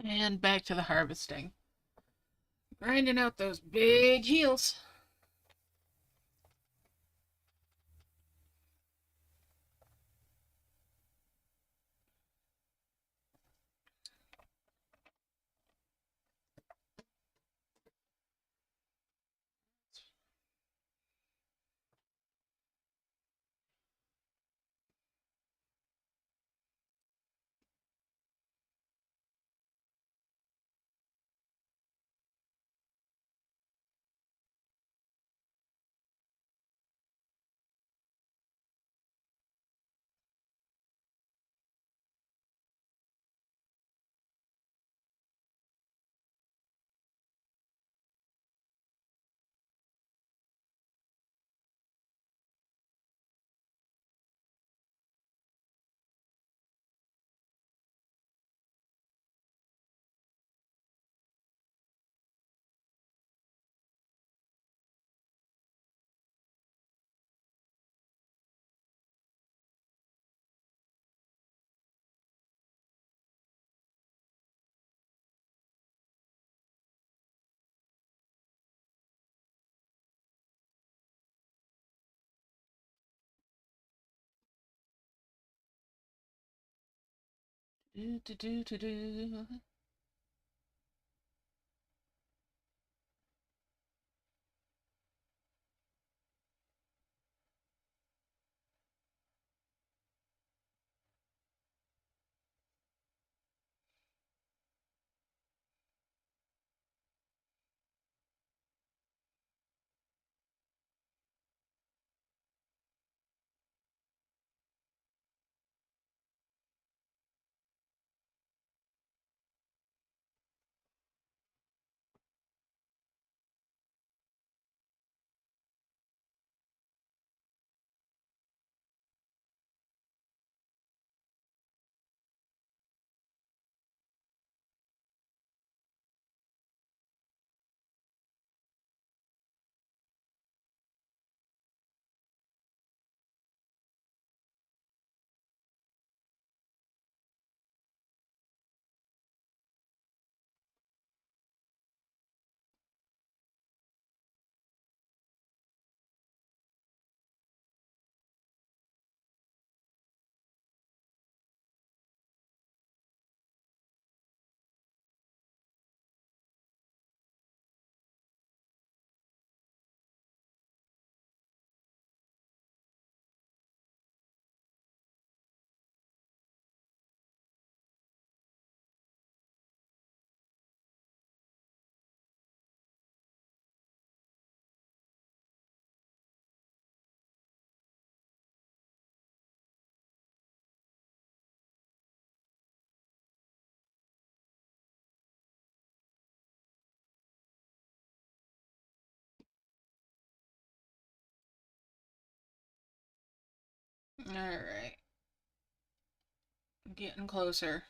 And back to the harvesting. Grinding out those big heels. Do, do, do, do, do. Alright. Getting closer.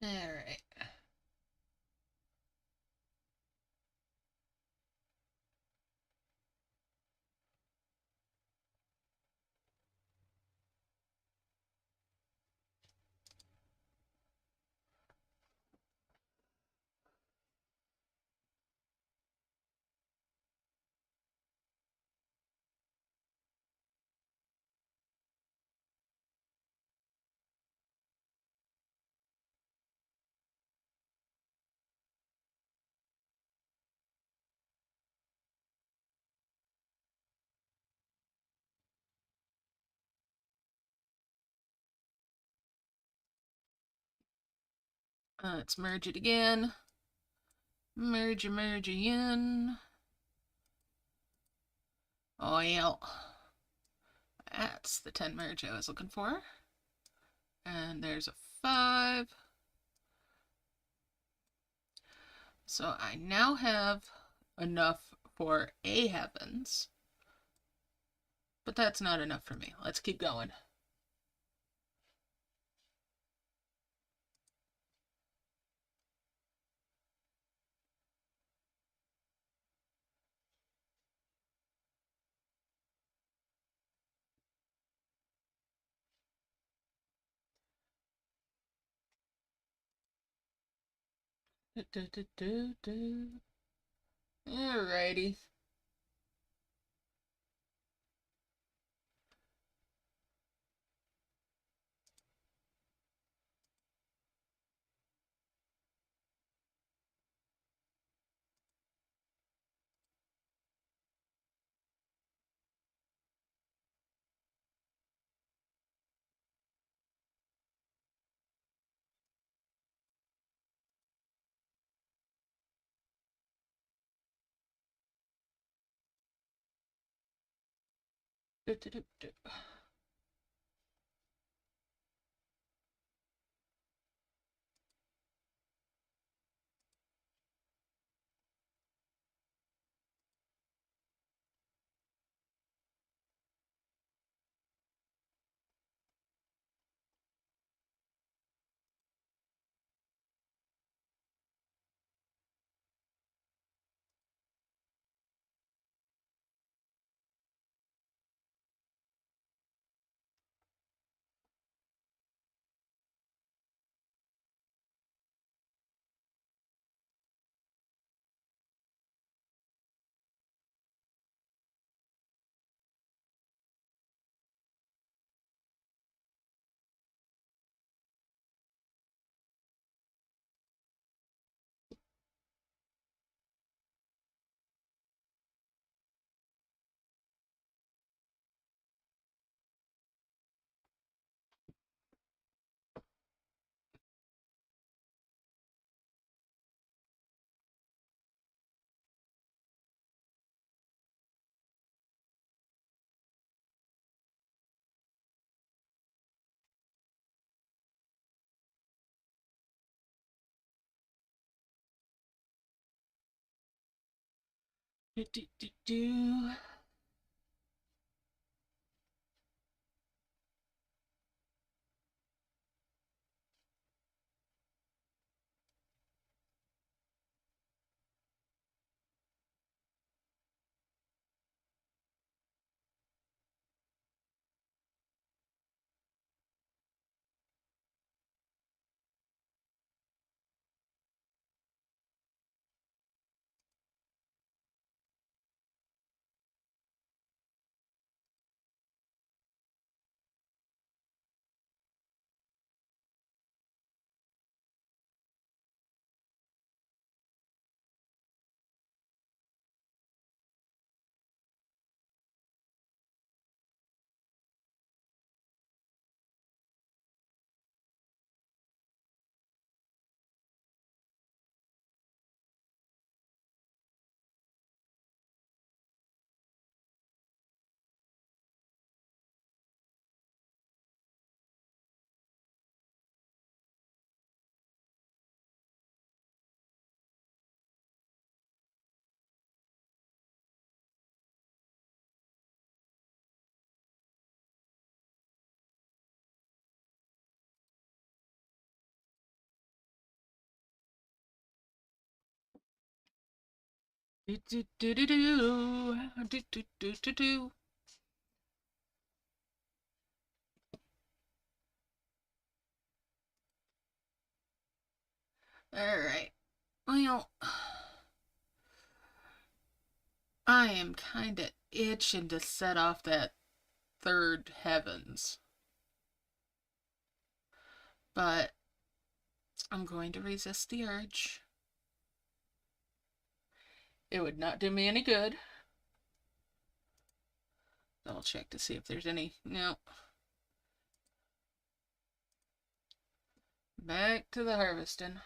Alright. Let's merge it again. Merge in. Oh, yeah. That's the 10 merge I was looking for. And there's a 5. So I now have enough for a heavens. But that's not enough for me. Let's keep going. Alrighty. Do, do, do, do. Do do do do do do do do do do. All right. Well, I am kind of itching to set off that third heavens, but I'm going to resist the urge. It would not do me any good. Double check to see if there's any. No. Back to the harvesting.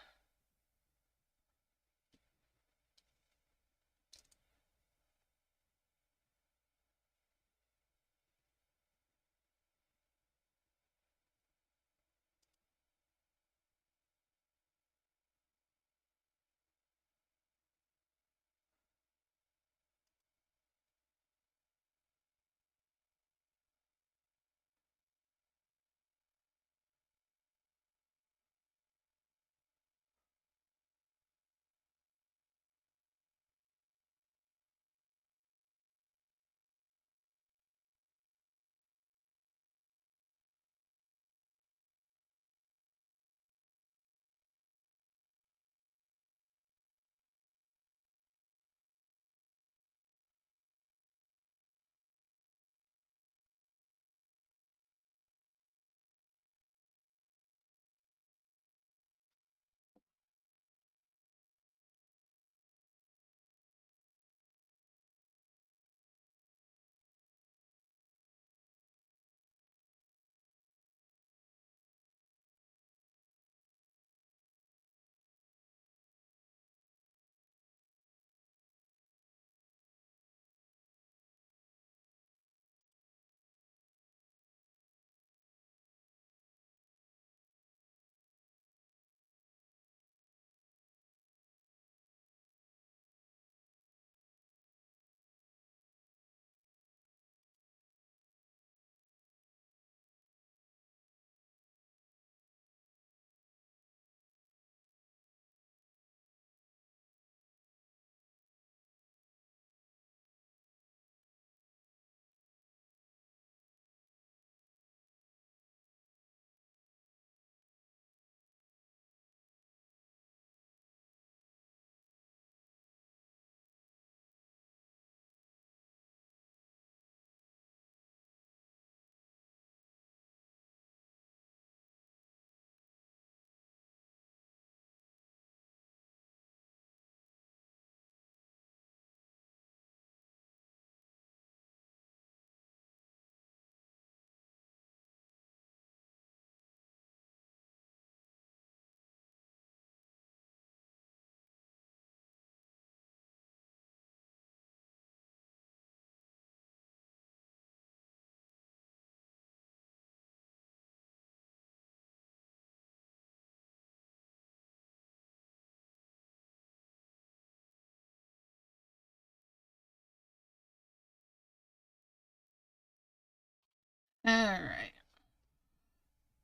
Alright.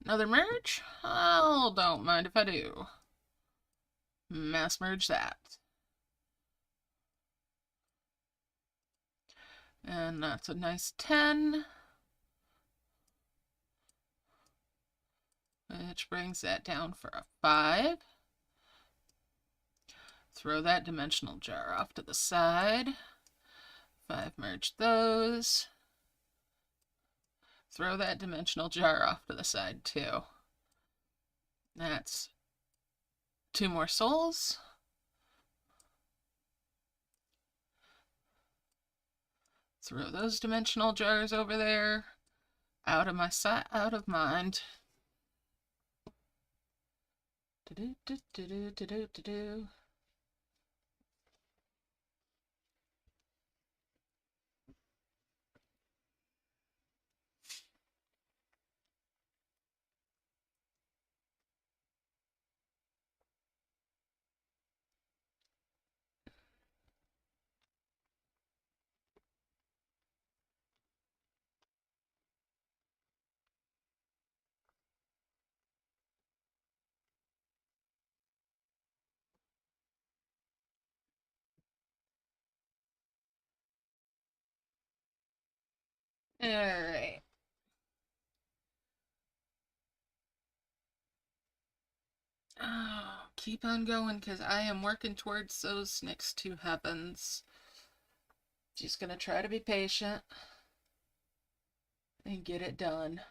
Another merge? Oh, don't mind if I do. Mass merge that. And that's a nice 10. Which brings that down for a 5. Throw that dimensional jar off to the side. 5 merge those. Throw that dimensional jar off to the side too. That's 2 more souls. Throw those dimensional jars over there. Out of my sight, out of mind. Do do do do do do do do. Alright. Oh, keep on going, because I am working towards those next two heavens. Just gonna try to be patient and get it done.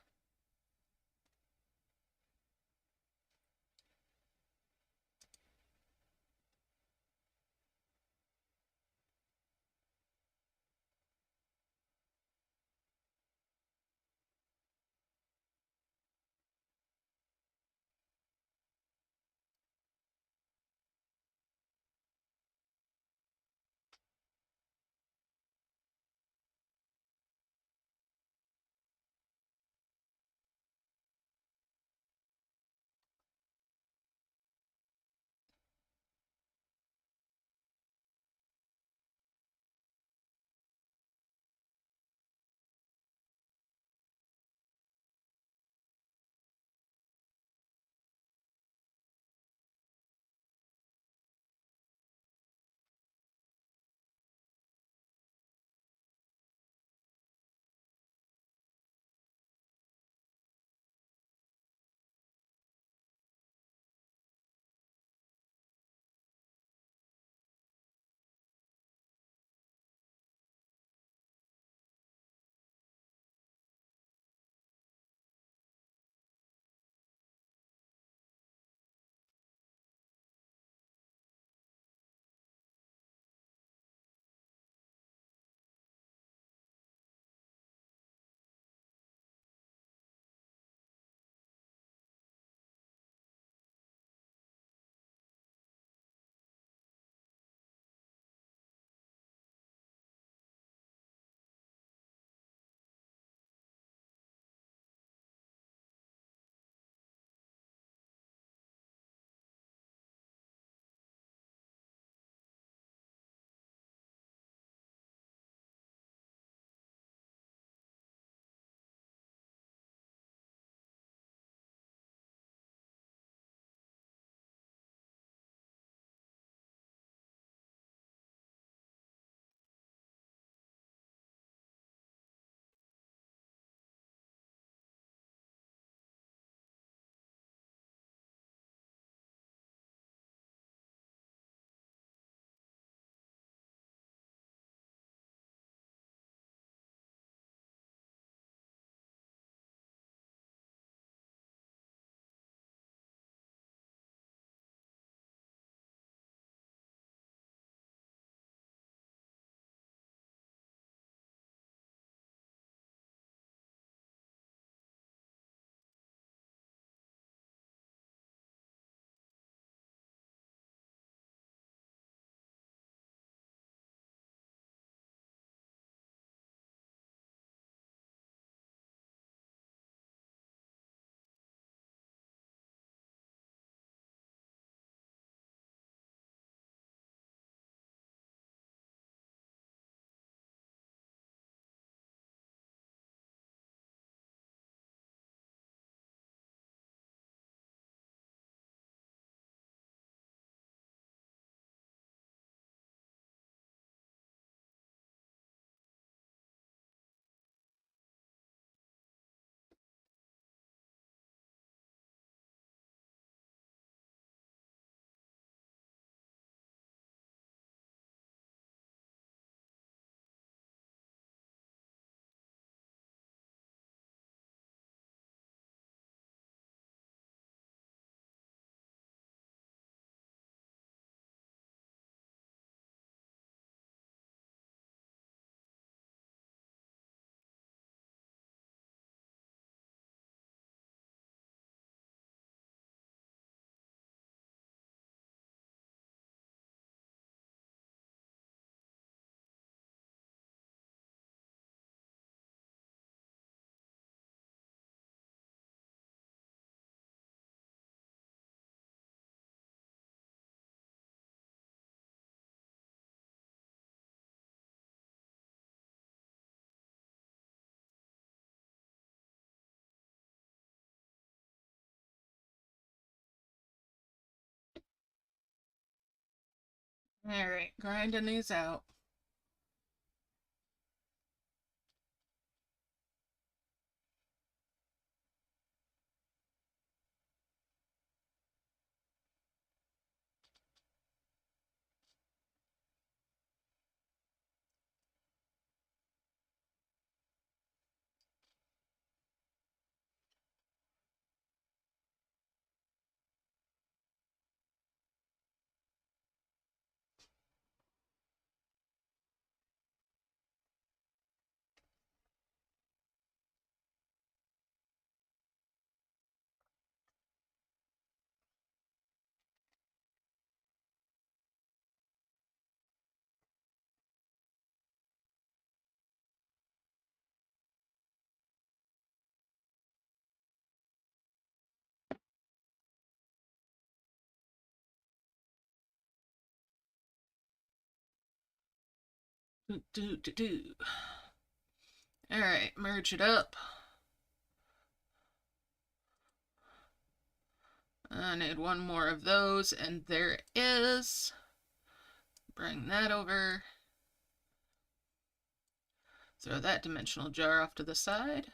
Alright, grinding these out. Alright, merge it up. I need one more of those, and there it is. Bring that over. Throw that dimensional jar off to the side.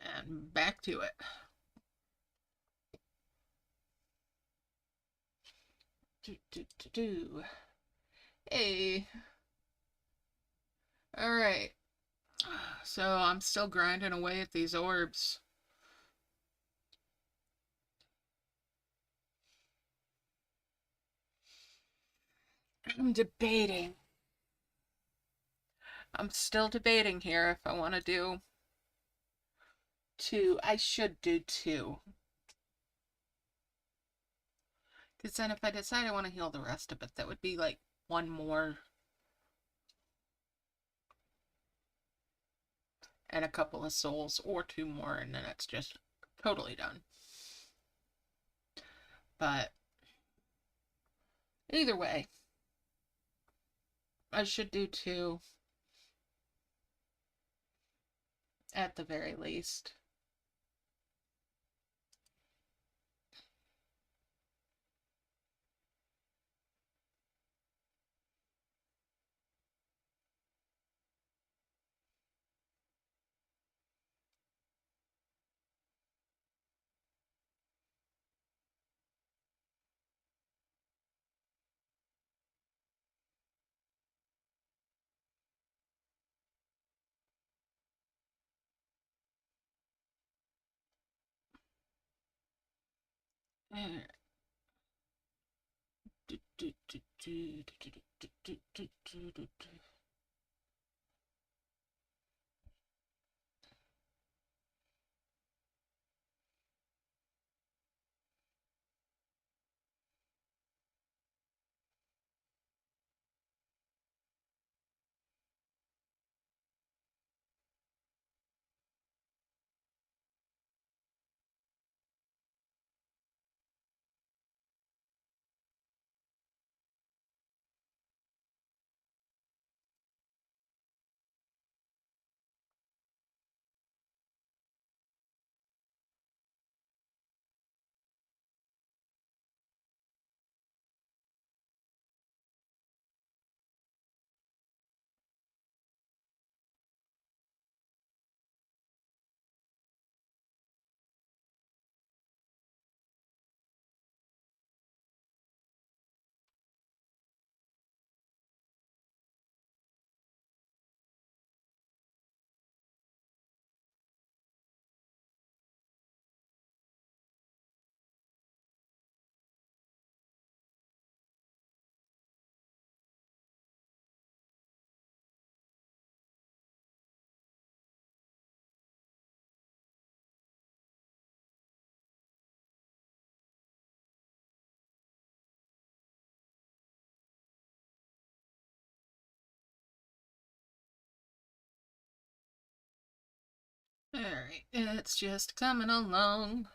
And back to it. Hey. Alright. So I'm still grinding away at these orbs. I'm debating. I'm still debating here if I want to do 2. I should do 2. Because then if I decide I want to heal the rest of it, that would be like 1 more. And a couple of souls, or 2 more, and then it's just totally done. But either way, I should do 2 at the very least. Alright, it's just coming along.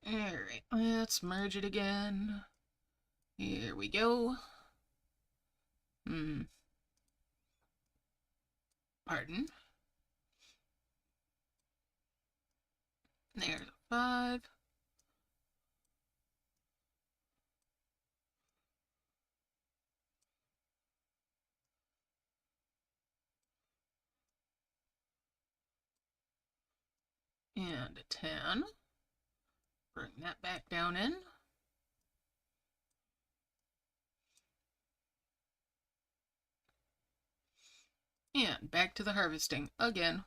Alright, let's merge it again. Here we go. Pardon. There's a 5. And a 10. Bring that back down in. And back to the harvesting again.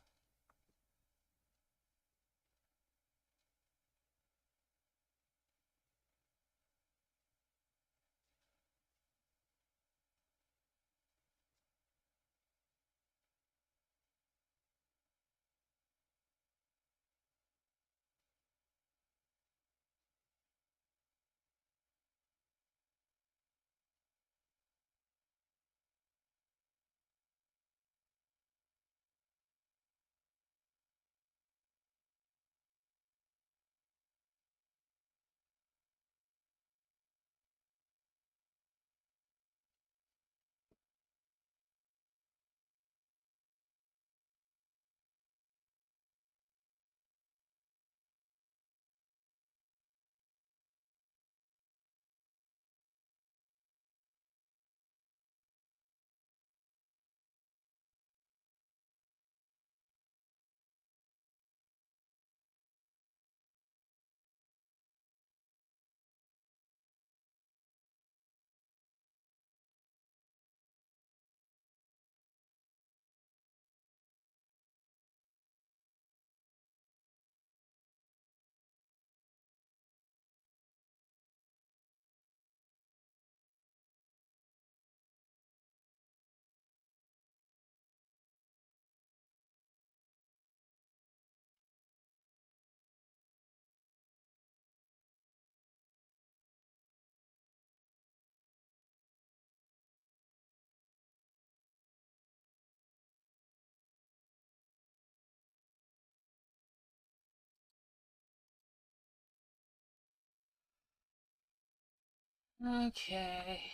Okay.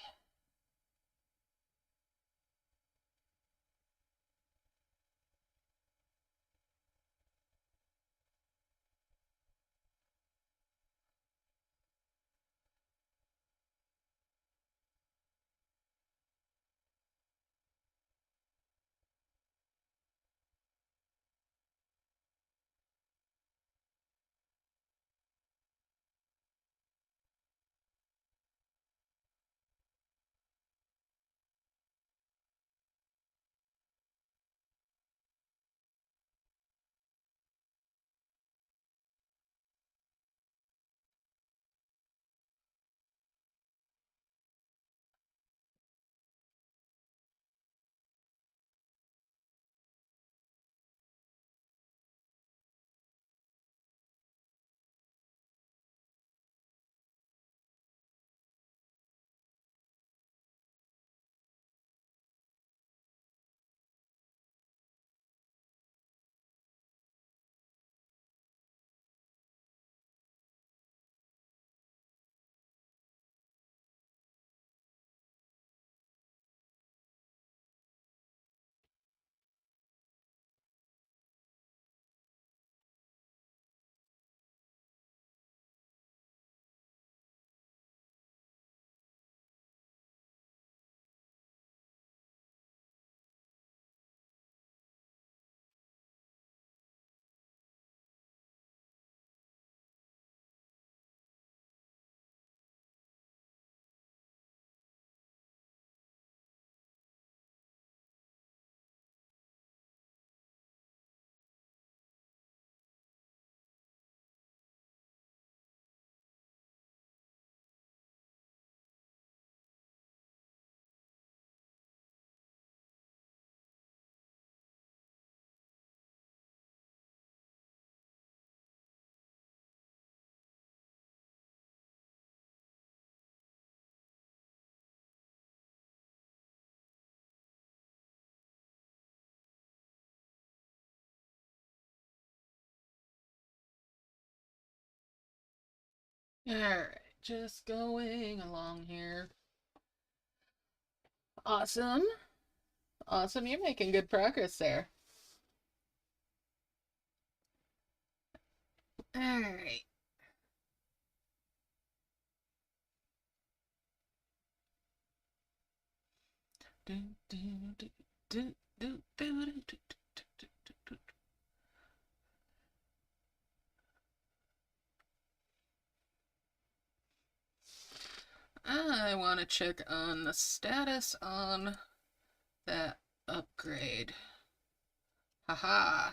Alright, just going along here. Awesome. Awesome, you're making good progress there. Alright. I want to check on the status on that upgrade. Haha.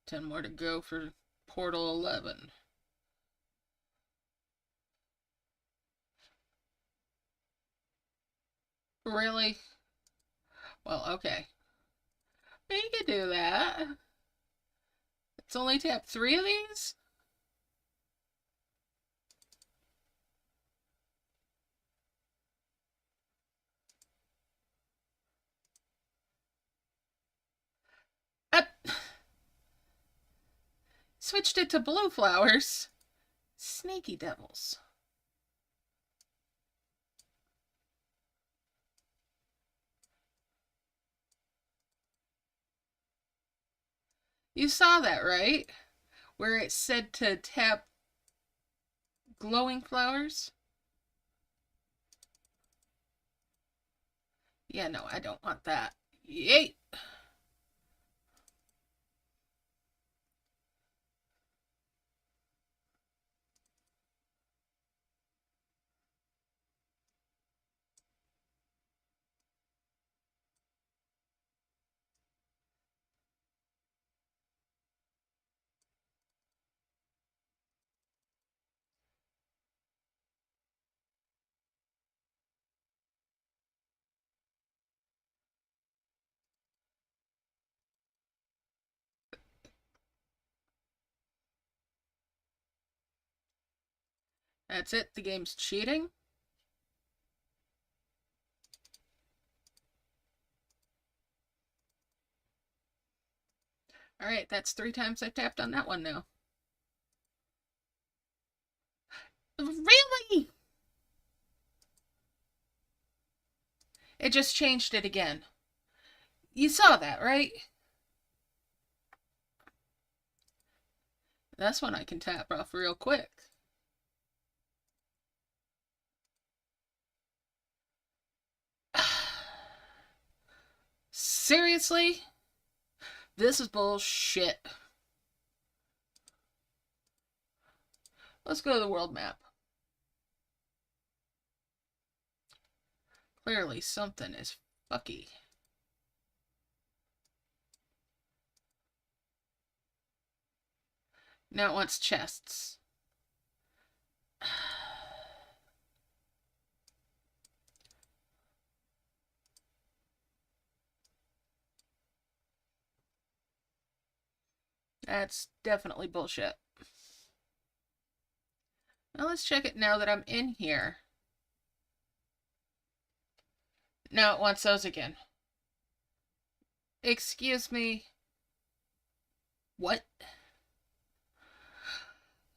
10 more to go for Portal 11. Really? Well, okay. We can do that. It's only tap 3 of these? Switched it to blue flowers. Sneaky devils. You saw that, right? Where it said to tap glowing flowers? Yeah, no, I don't want that. Yay! That's it, the game's cheating. Alright, that's 3 times I've tapped on that one now. Really? It just changed it again. You saw that, right? That's one I can tap off real quick. Seriously? This is bullshit. Let's go to the world map. Clearly something is fucky. Now it wants chests. That's definitely bullshit. Now let's check it now that I'm in here. Now it wants those again. Excuse me. What?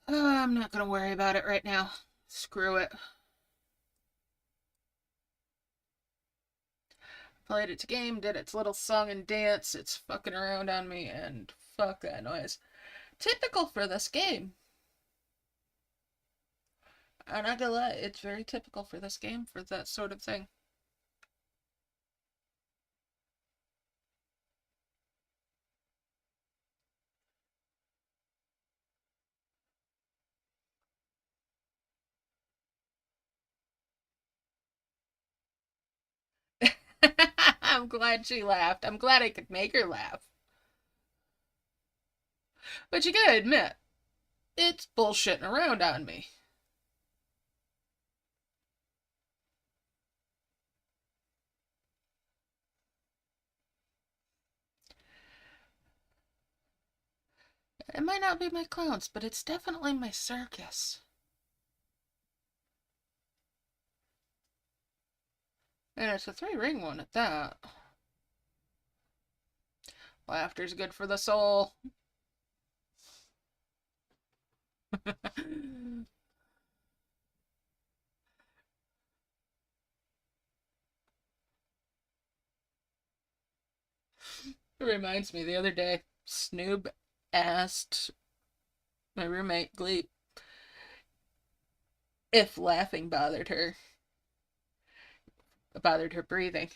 I'm not gonna worry about it right now. Screw it. Played its game, did its little song and dance. It's fucking around on me, and fuck that noise. Typical for this game. I'm not gonna lie, it's very typical for this game for that sort of thing. I'm glad she laughed. I'm glad I could make her laugh. But you gotta admit, it's bullshitting around on me. It might not be my clowns, but it's definitely my circus. And it's a 3-ring one at that. Laughter's good for the soul. It reminds me, the other day, Snoob asked my roommate, Gleep, if laughing bothered her breathing.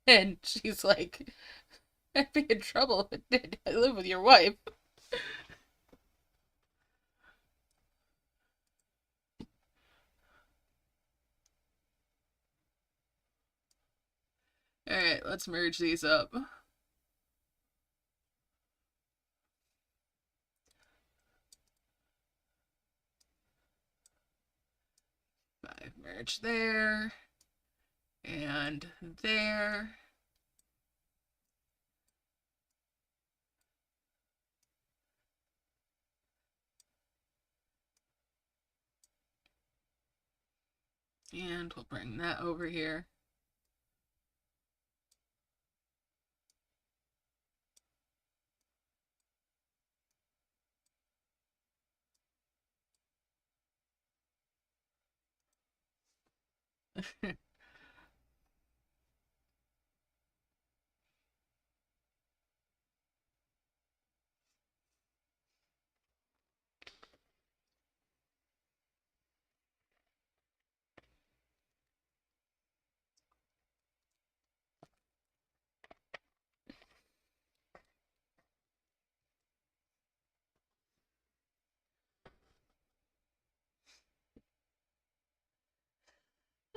And she's like, I'd be in trouble if it did. I live with your wife. Alright, let's merge these up. 5 merge there. And there. And we'll bring that over here.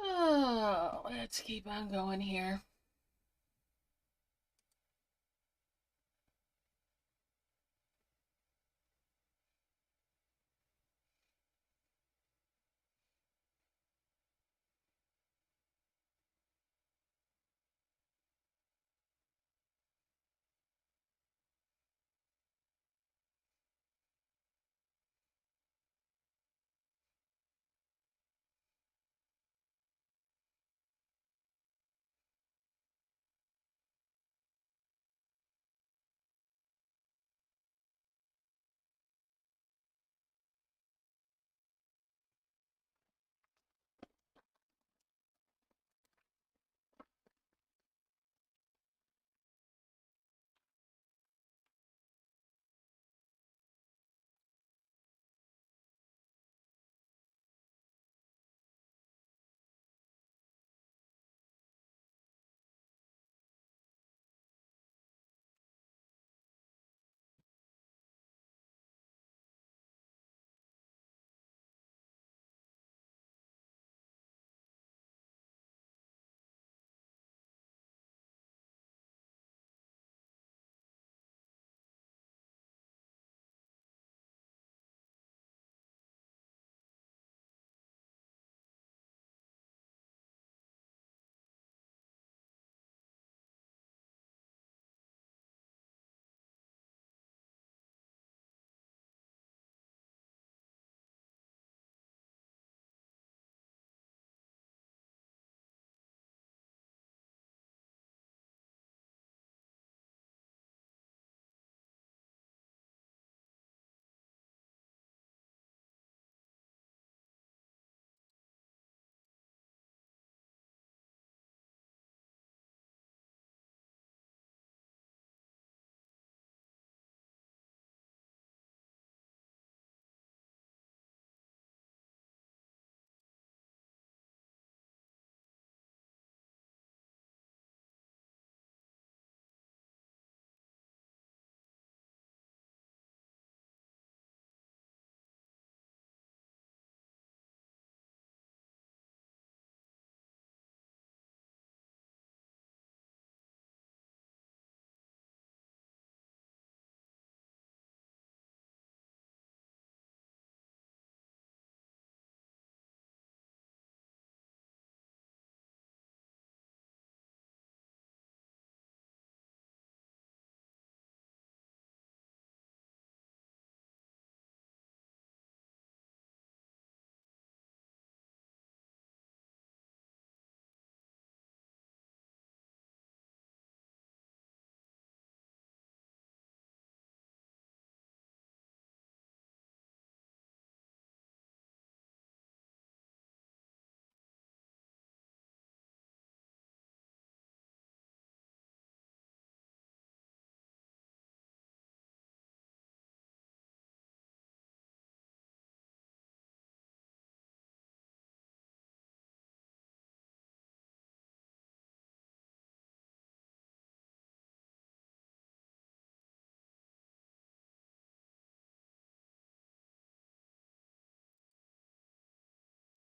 Oh, let's keep on going here.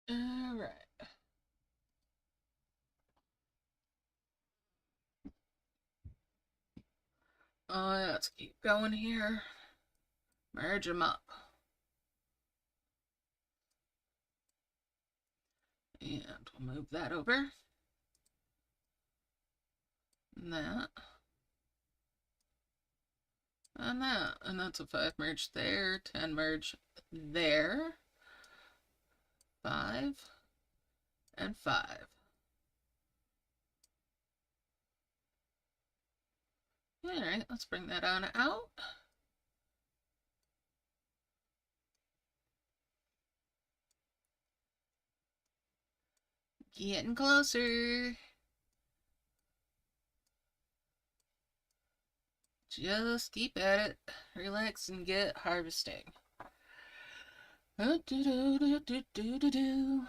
Alright. Let's keep going here. Merge them up. And we'll move that over. And that. And that. And that's a 5 merge there, 10 merge there. 5 and 5. Alright, let's bring that on out. Getting closer. Just keep at it. Relax and get harvesting. Do do do do do do do.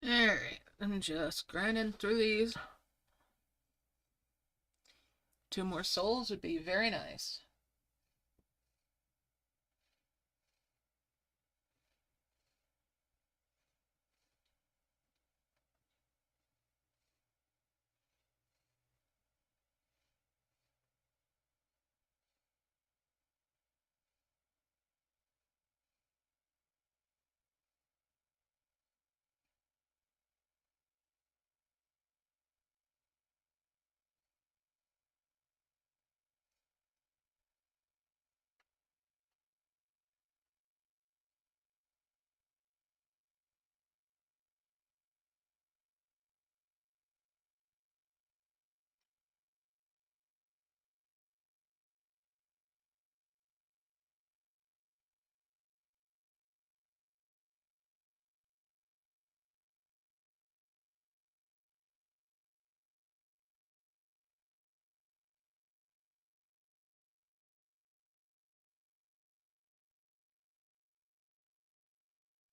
Alright, I'm just grinding through these. 2 more souls would be very nice.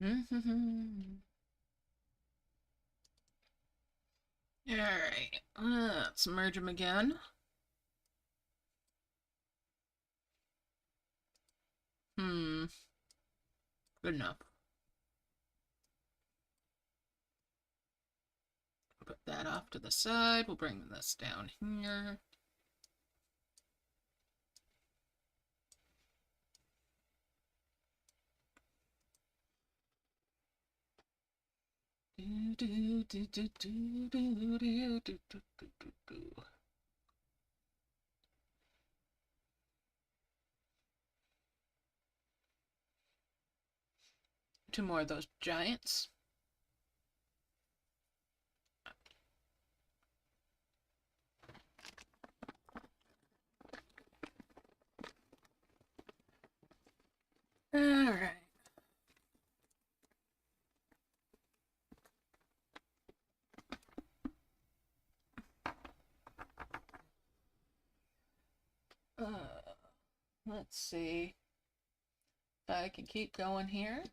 Alright, let's merge them again. Good enough. Put that off to the side. We'll bring this down here. Two more of those giants. All right. Let's see if I can keep going here.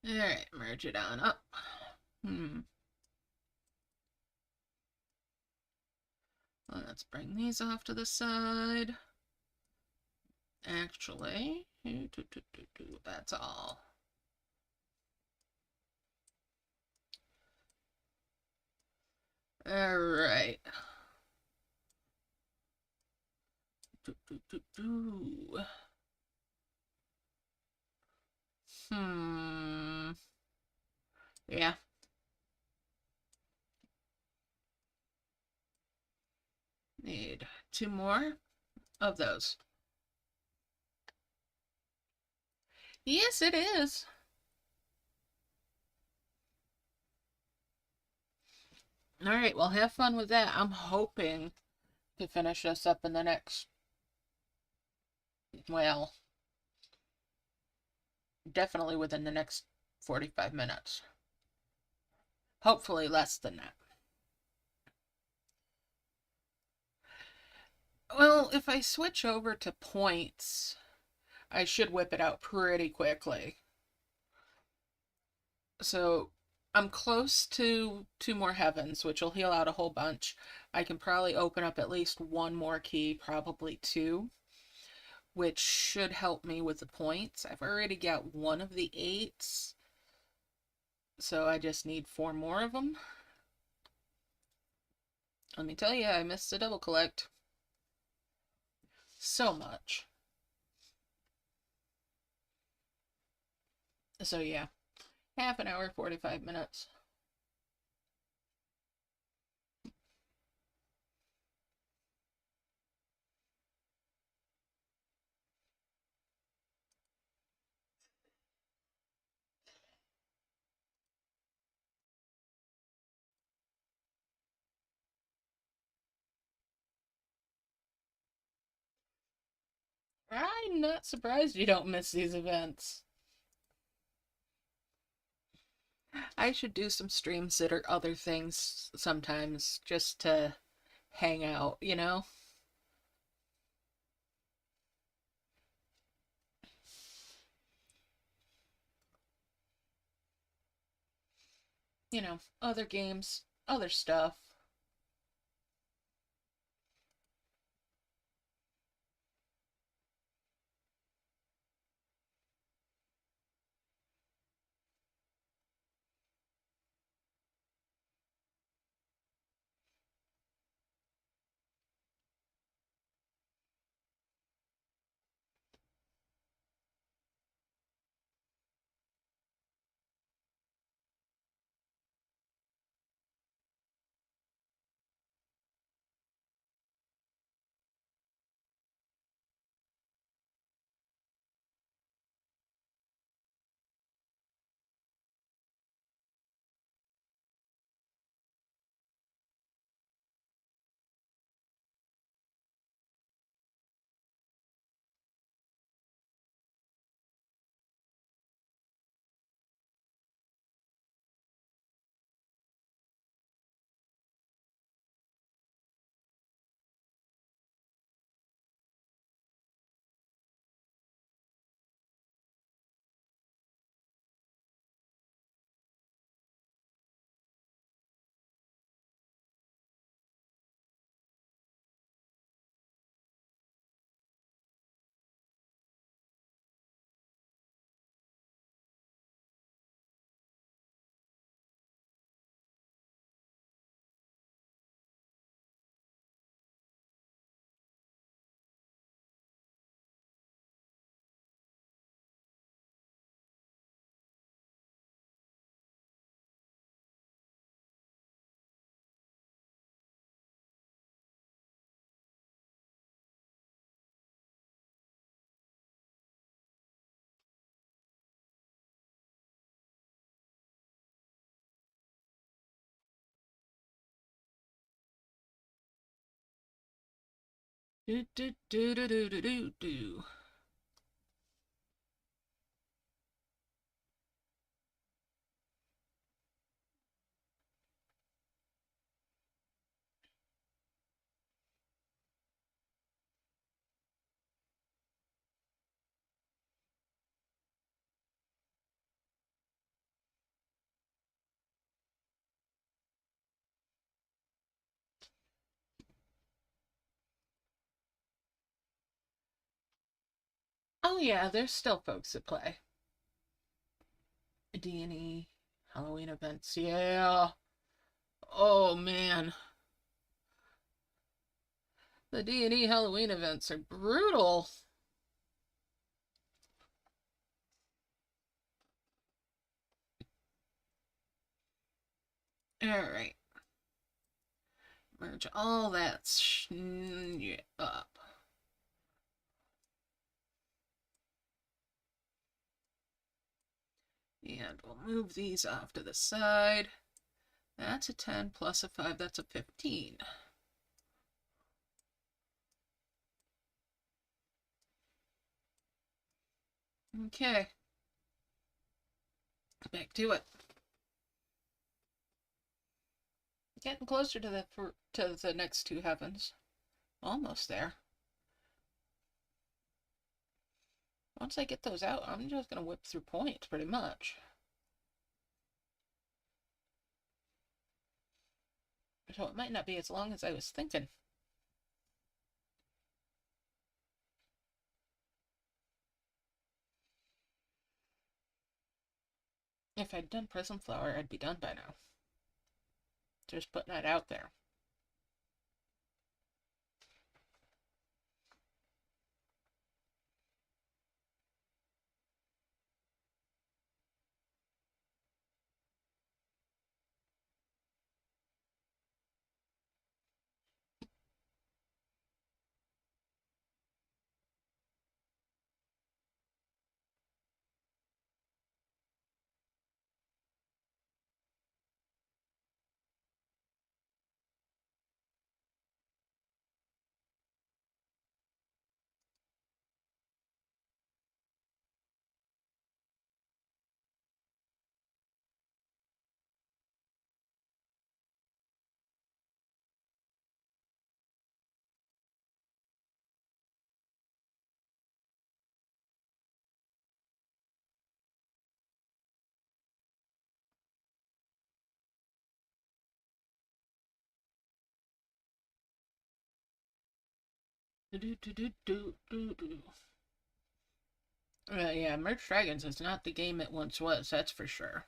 Alright, merge it on up. Let's bring these off to the side. Actually, that's all. All right. Yeah. Need 2 more of those. Yes, it is. All right, well, have fun with that. I'm hoping to finish this up in the next, well, definitely within the next 45 minutes. Hopefully less than that. Well, if I switch over to points, I should whip it out pretty quickly. So I'm close to 2 more heavens, which will heal out a whole bunch. I can probably open up at least 1 more key, probably 2, which should help me with the points. I've already got 1 of the 8s, so I just need 4 more of them. Let me tell you, I missed the double collect. So much. So yeah, half an hour, 45 minutes. I'm not surprised you don't miss these events. I should do some streams that are other things sometimes just to hang out, you know? You know, other games, other stuff. Do do do do do do do do. Oh yeah, there's still folks that play. D&E, Halloween events, yeah. Oh man. The D&E Halloween events are brutal. Alright. Merge all that up. And we'll move these off to the side. That's a 10 plus a 5, that's a 15. Okay. Back to it. Getting closer to the next two heavens. Almost there. Once I get those out, I'm just gonna whip through points, pretty much. So it might not be as long as I was thinking. If I'd done Prism Flower, I'd be done by now. Just putting that out there. Yeah, Merge Dragons is not the game it once was, that's for sure.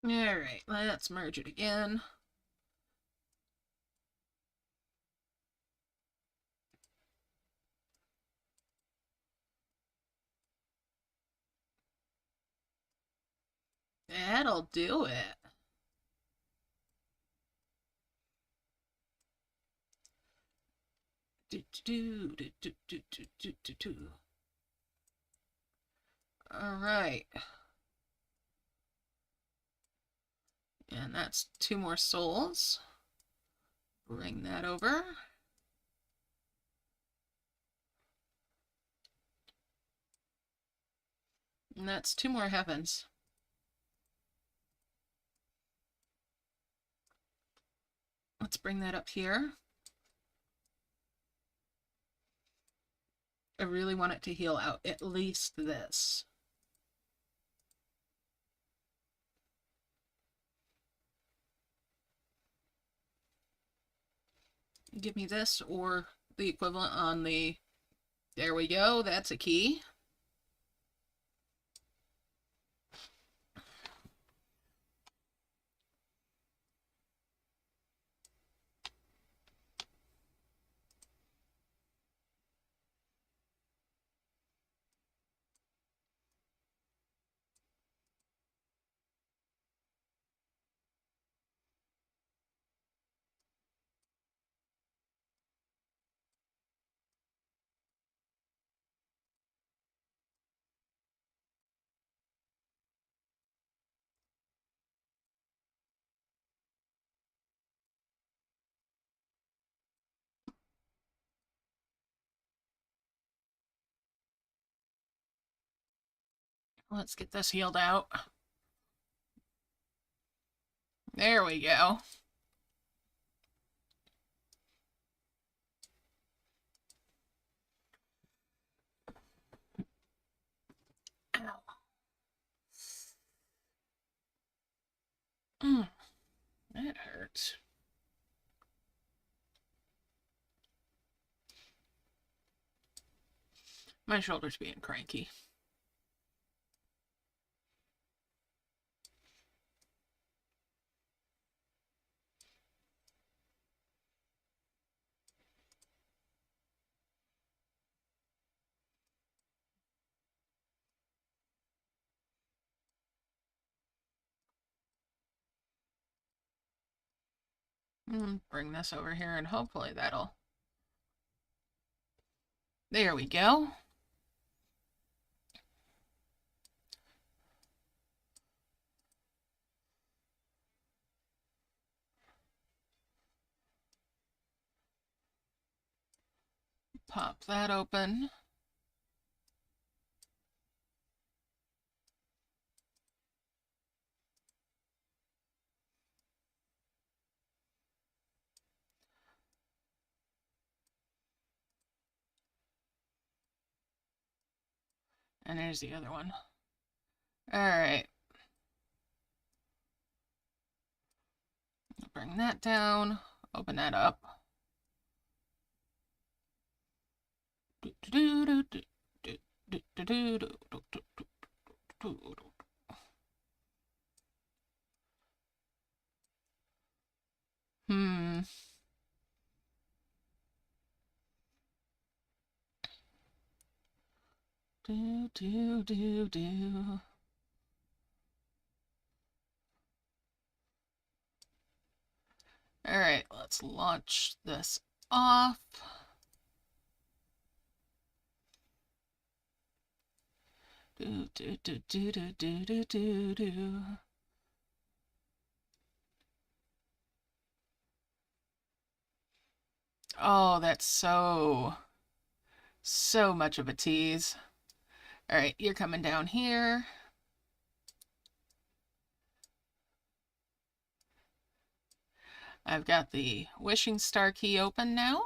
Alright, let's merge it again. That'll do it. Alright. And that's 2 more souls. Bring that over. And that's 2 more heavens. Let's bring that up here. I really want it to heal out at least this. Give me this or the equivalent on the... There we go, that's a key. Let's get this healed out. There we go. Ow. That hurts. My shoulder's being cranky. Bring this over here and hopefully that'll... There we go. Pop that open. And there's the other one. Alright. Bring that down. Open that up. Alright, let's launch this off. Oh, that's so much of a tease. Alright, you're coming down here. I've got the wishing star key open now.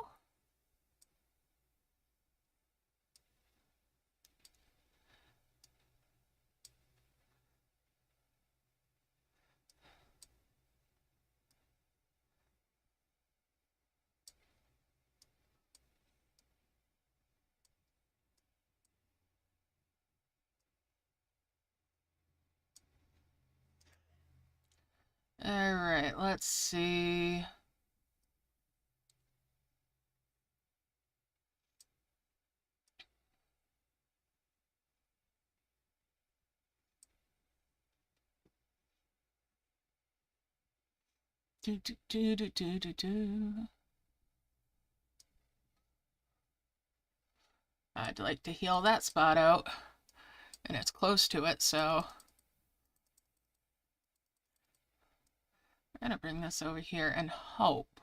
right, let's see. Do, do, do, do, do, do, do. I'd like to heal that spot out, and it's close to it, so I'm gonna bring this over here and hope.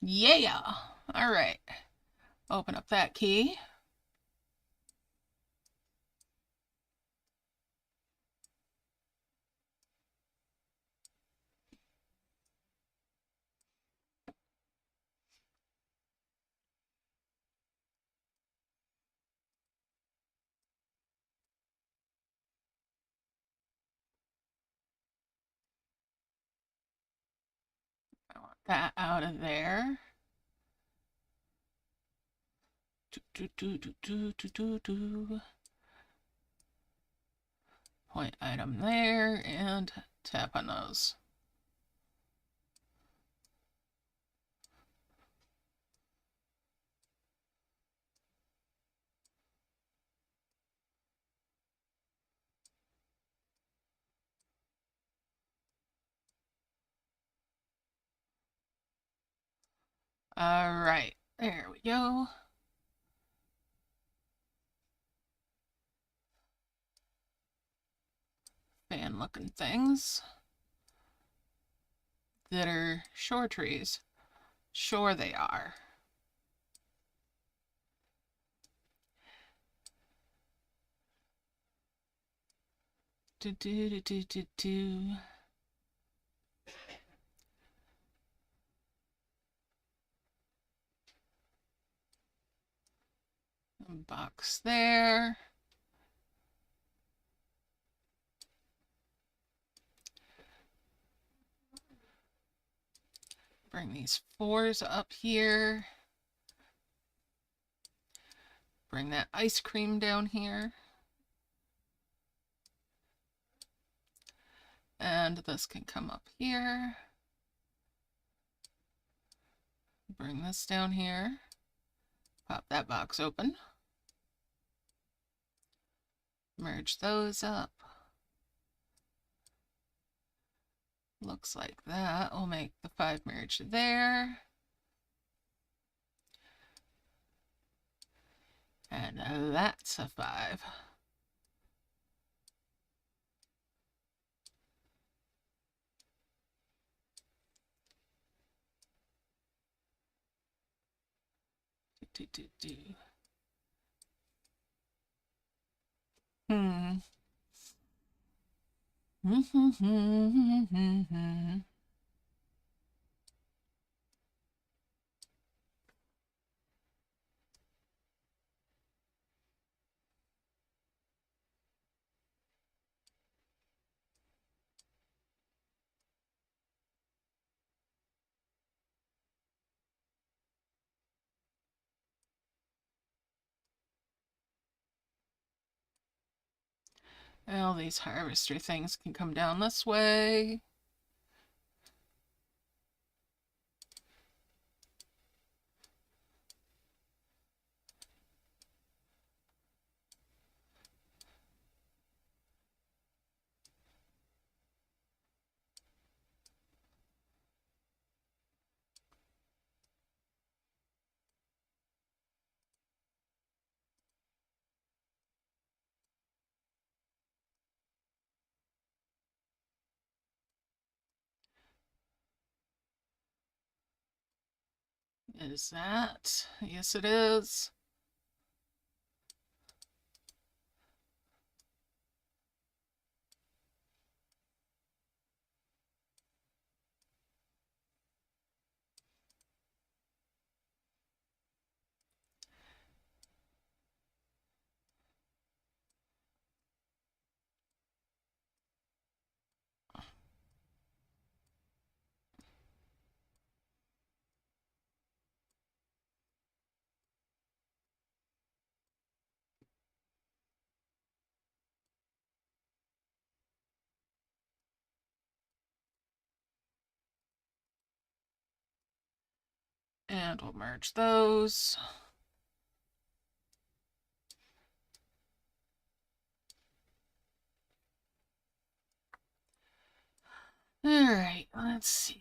Yeah! All right. Open up that key. I want that out of there. Do, do, do, do, do, do, do. Point item there and tap on those. All right, there we go. Fan looking things that are shore trees. Sure they are. Do, do, do, do, do, do. Box there. Bring these 4s up here. Bring that ice cream down here. And this can come up here. Bring this down here. Pop that box open. Merge those up. Looks like that will make the 5 merge there. And that's a 5. Do, do, do. Hmm. Well, these harvester things can come down this way. Is that? Yes, it is. And we'll merge those. Alright, let's see.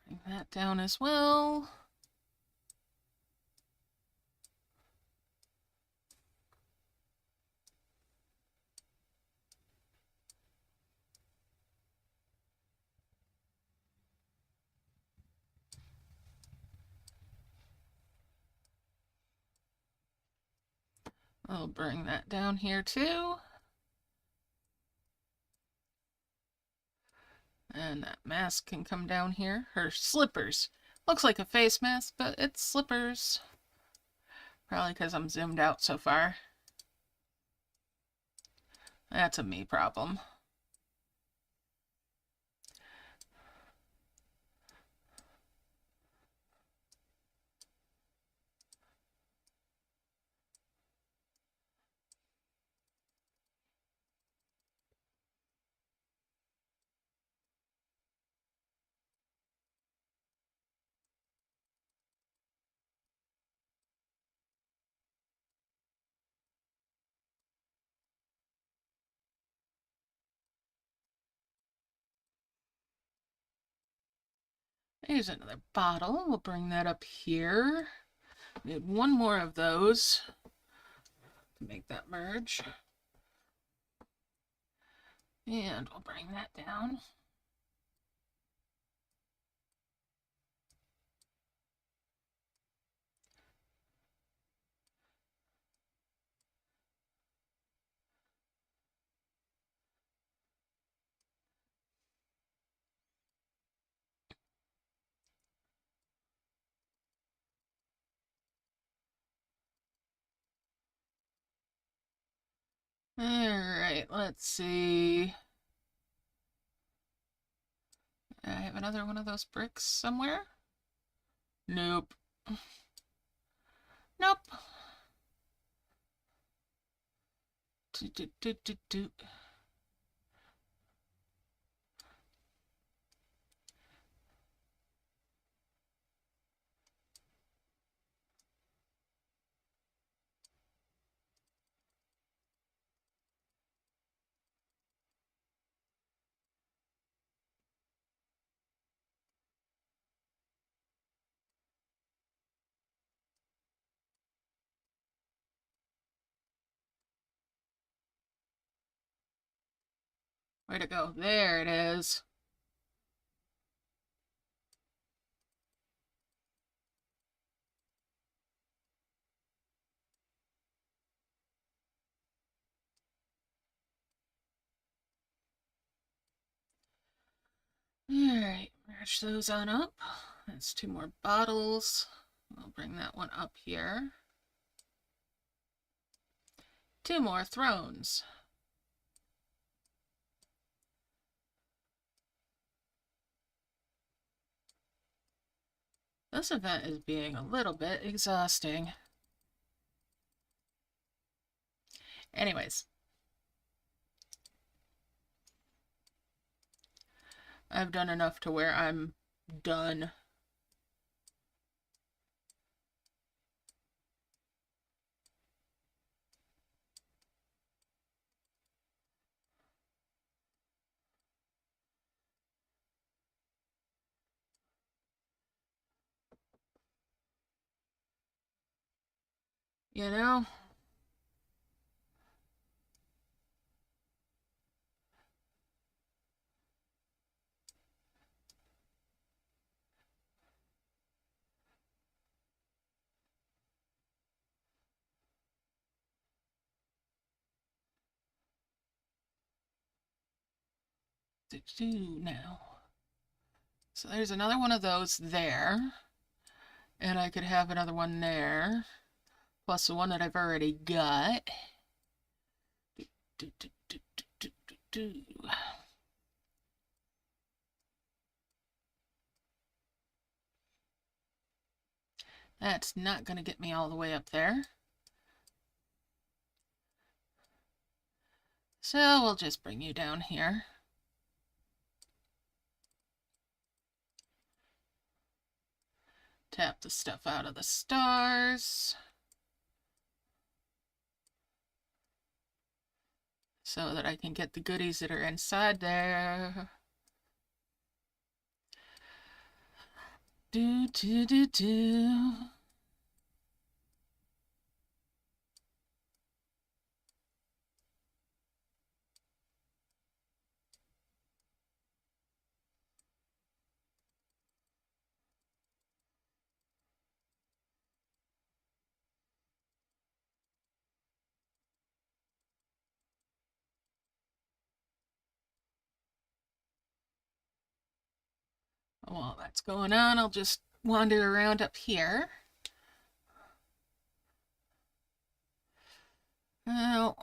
Bring that down as well. I'll bring that down here too. And that mask can come down here. Her slippers. Looks like a face mask, but it's slippers. Probably because I'm zoomed out so far. That's a me problem. Here's another bottle. We'll bring that up here. Need one more of those to make that merge. And we'll bring that down. Alright, let's see. I have another one of those bricks somewhere? Nope. Nope. Do. Way to go. There it is. Alright, merge those on up. That's two more bottles. I'll bring that one up here. Two more thrones. This event is being a little bit exhausting. Anyways. I've done enough to where I'm done. You know? Now. So there's another one of those there. And I could have another one there. Plus the one that I've already got. That's not going to get me all the way up there. So we'll just bring you down here. Tap the stuff out of the stars. So that I can get the goodies that are inside there. Do, do, do, do. While that's going on, I'll just wander around up here. Well,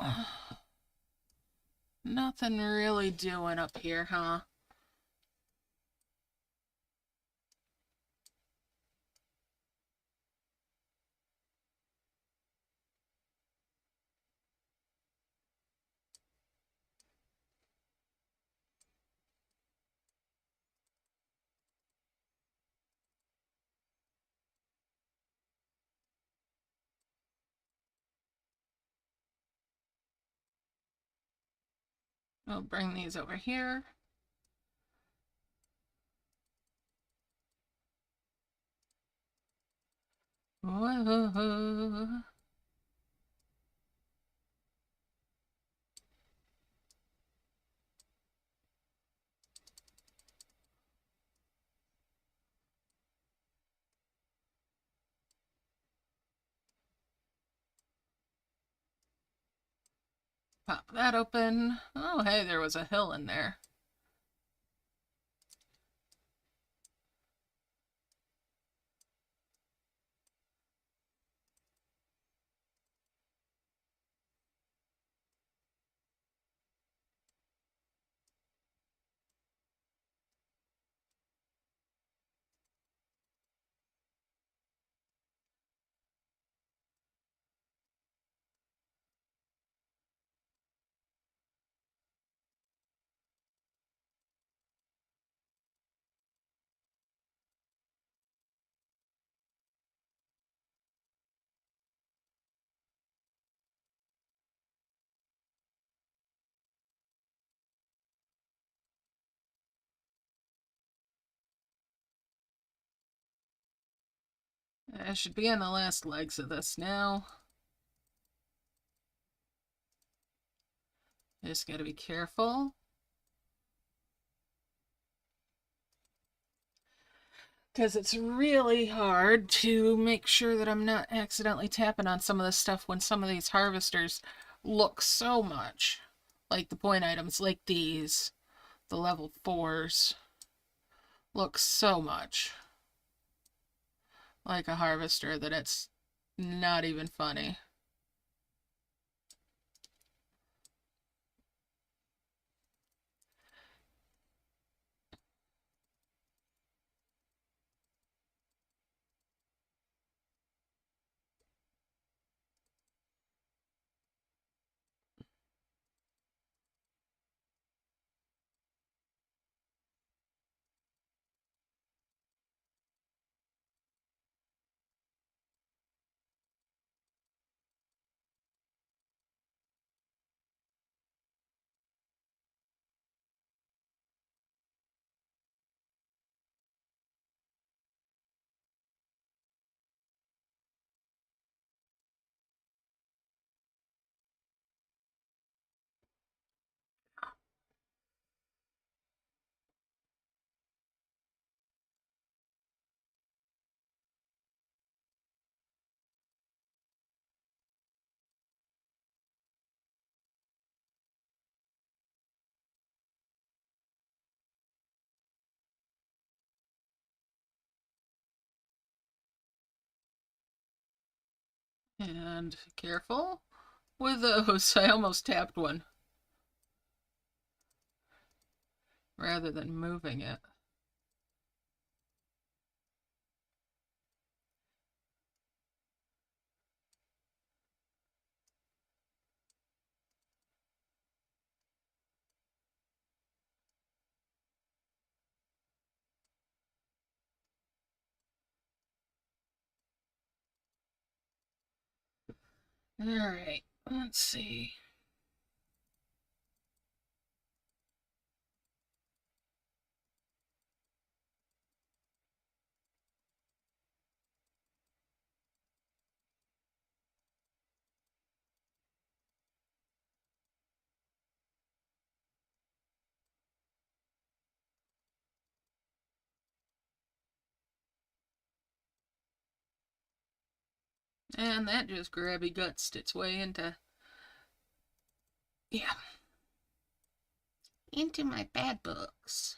nothing really doing up here, huh? I'll bring these over here. Whoa. Pop that open. Oh, hey, there was a hill in there. I should be on the last legs of this now. Just gotta be careful. Because it's really hard to make sure that I'm not accidentally tapping on some of this stuff when some of these harvesters look so much like the point items, like these, the level 4s, look so much like a harvester that it's not even funny. And careful with those. I almost tapped one rather than moving it. Alright, let's see. And that just grabby gutsed its way into... Yeah. Into my bad books.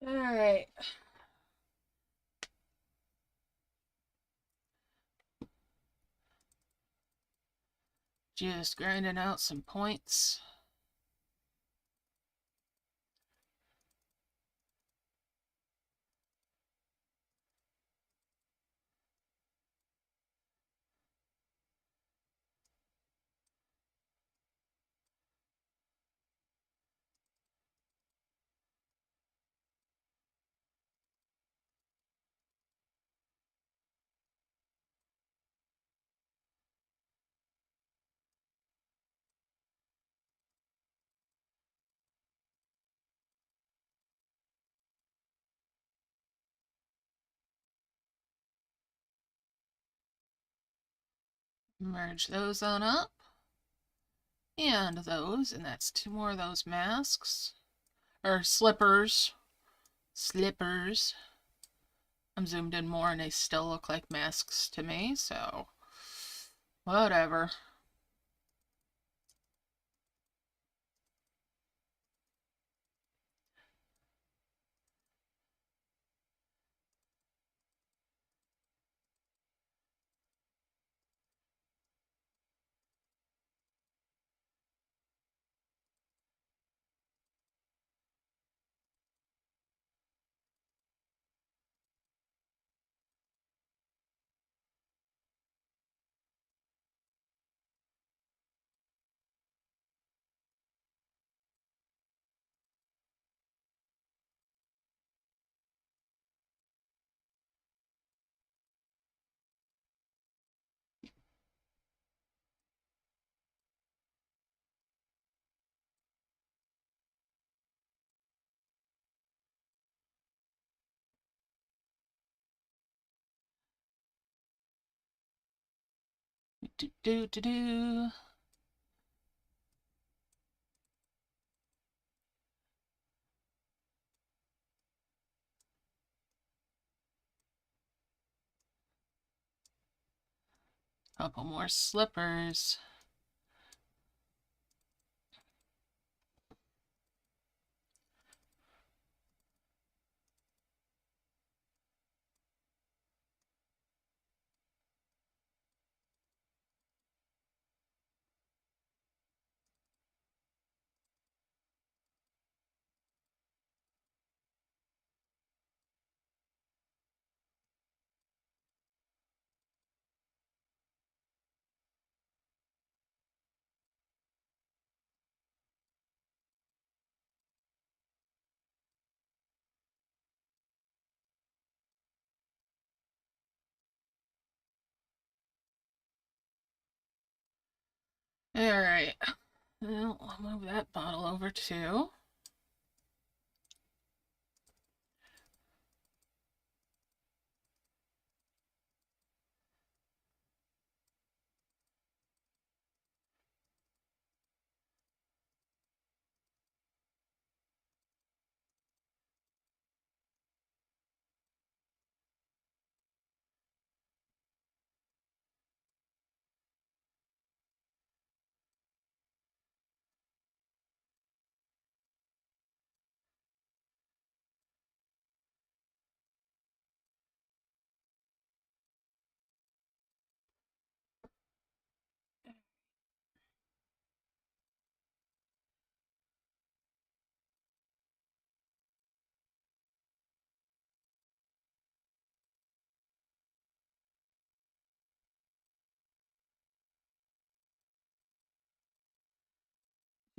Alright. Just grinding out some points. Merge those on up. And those, and that's 2 more of those masks. Or slippers. Slippers. I'm zoomed in more and they still look like masks to me, so whatever. Do. Couple more slippers. Alright. Well, I'll move that bottle over too.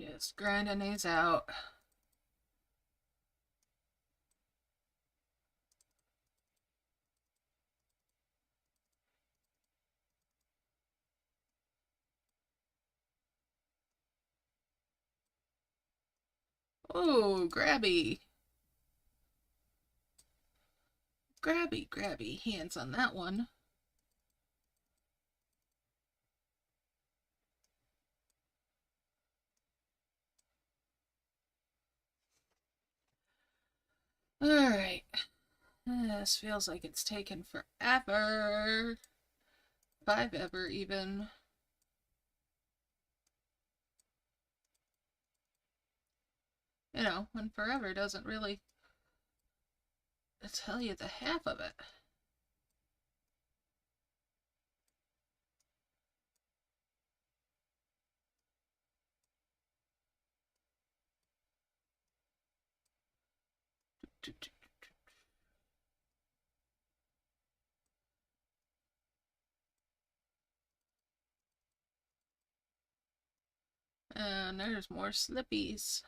Just grinding these out. Oh, grabby. Grabby, grabby. Hands on that one. Alright. This feels like it's taken forever. 5 ever, even. You know, when forever doesn't really tell you the half of it. And there's more slippies.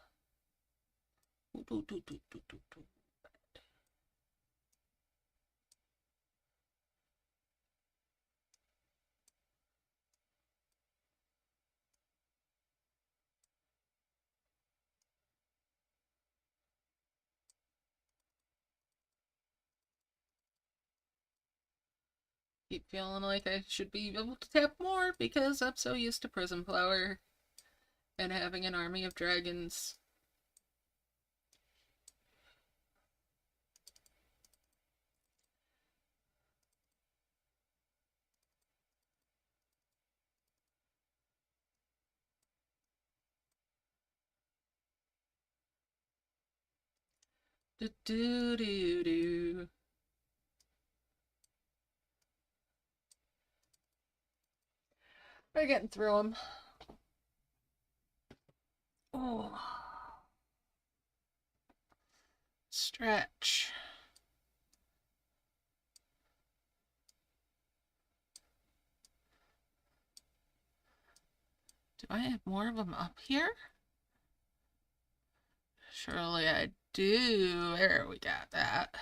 Keep feeling like I should be able to tap more because I'm so used to Prism Flower and having an army of dragons. Do do do do. We're getting through them. Oh. Stretch. Do I have more of them up here? Surely I do. There, we got that.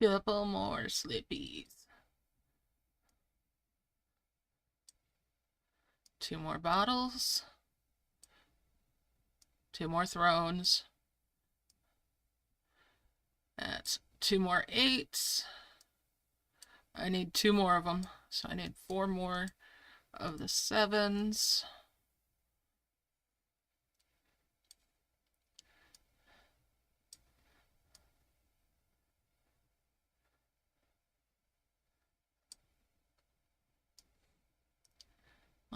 Couple more slippies. 2 more bottles. 2 more thrones. That's 2 more 8s. I need 2 more of them, so I need 4 more of the 7s.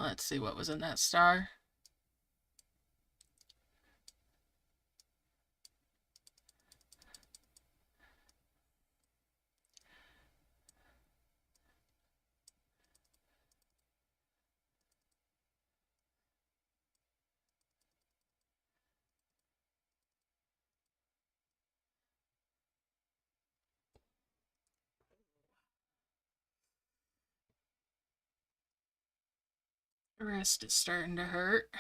Let's see what was in that star. The wrist is starting to hurt.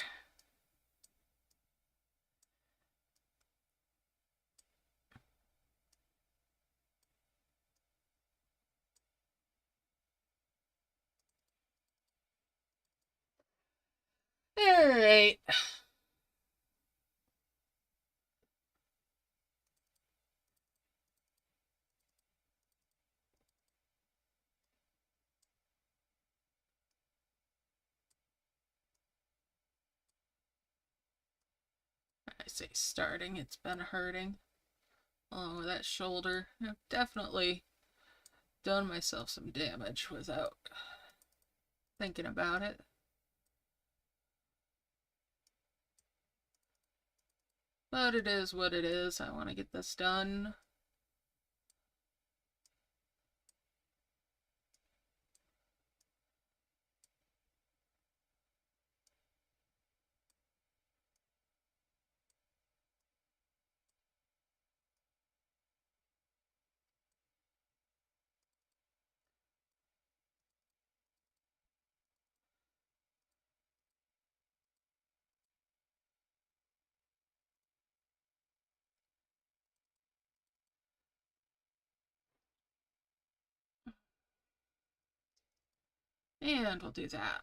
All right. say starting, it's been hurting. Along with that shoulder. I've definitely done myself some damage without thinking about it. But it is what it is. I want to get this done. And we'll do that.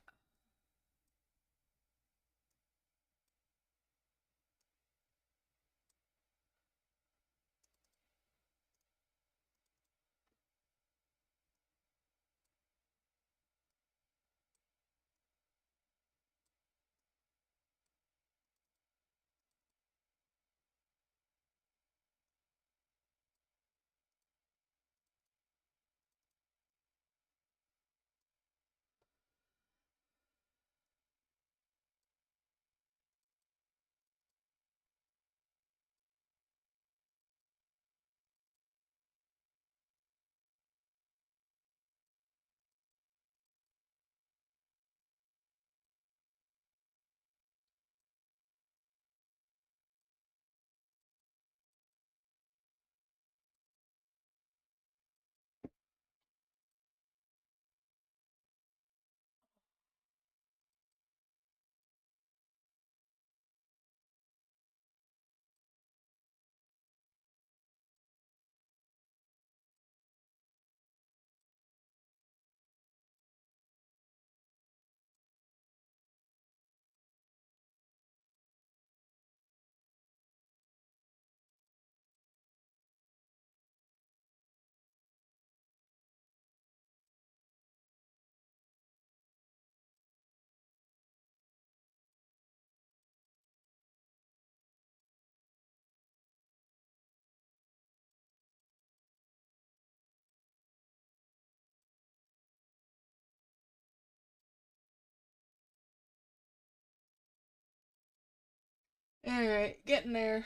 Alright, getting there.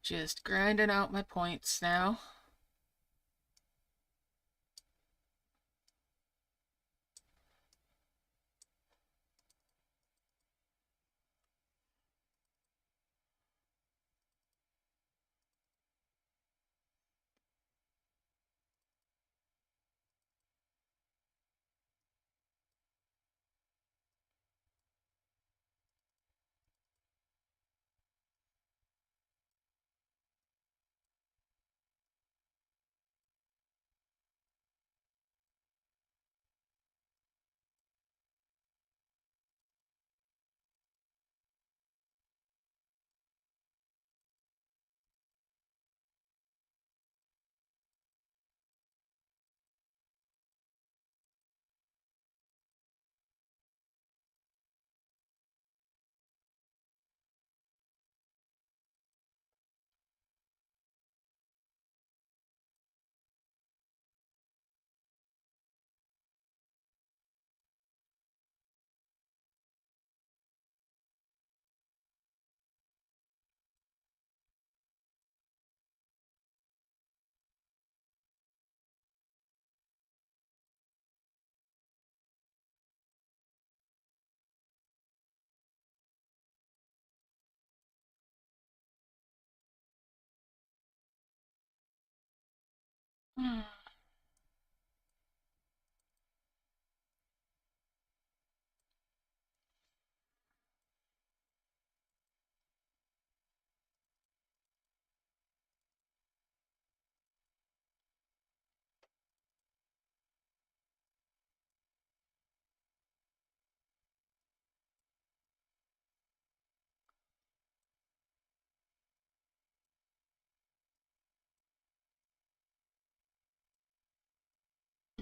Just grinding out my points now.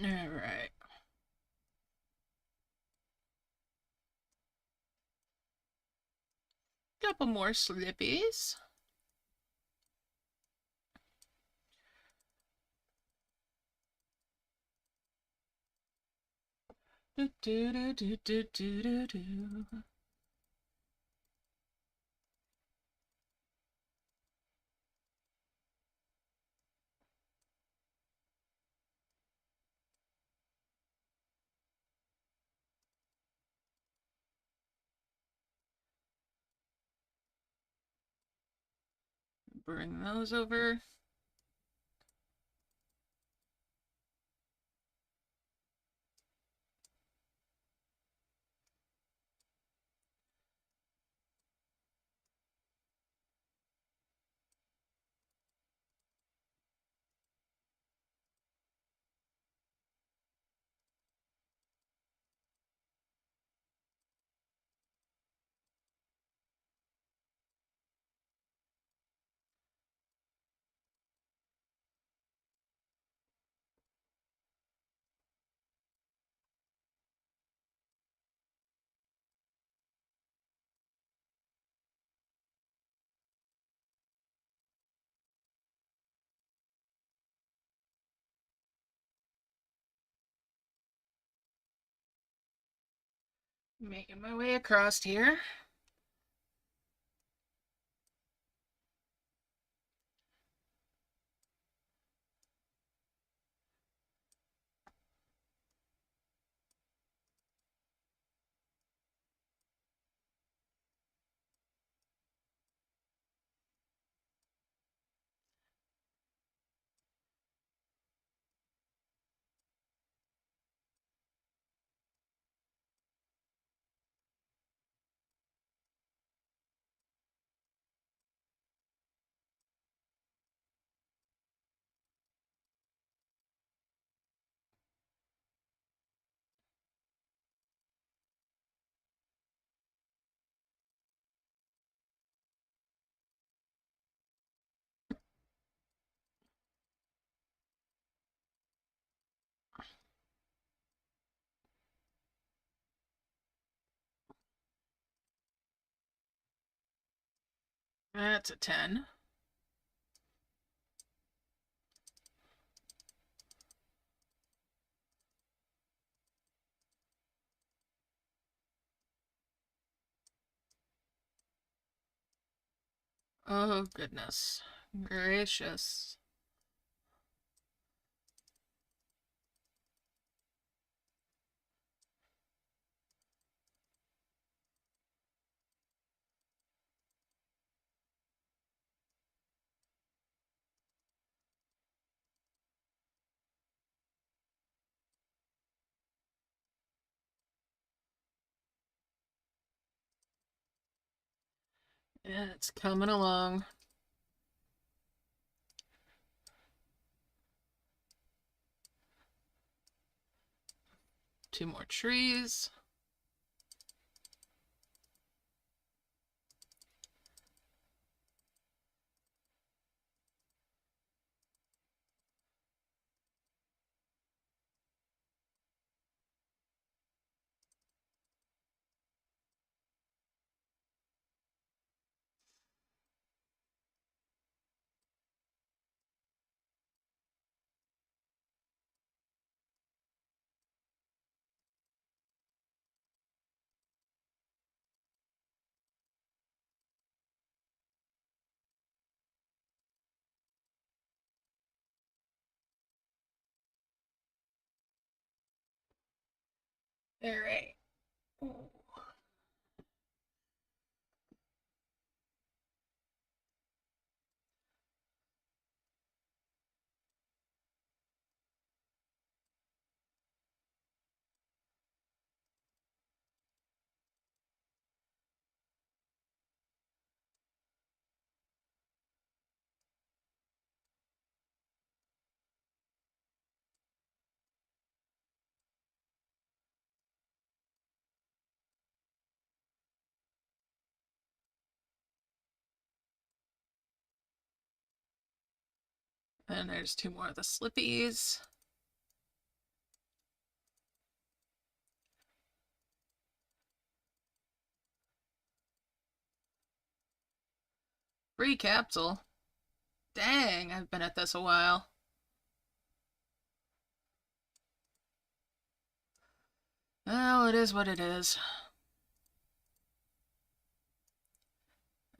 Alright. Couple more slippies. Do do do do do do do do. Bring those over. Making my way across here. That's a 10. Oh, goodness gracious. Yeah, it's coming along. Two more trees. All right. Ooh. And there's two more of the slippies. Free capsule. Dang, I've been at this a while. Well, it is what it is.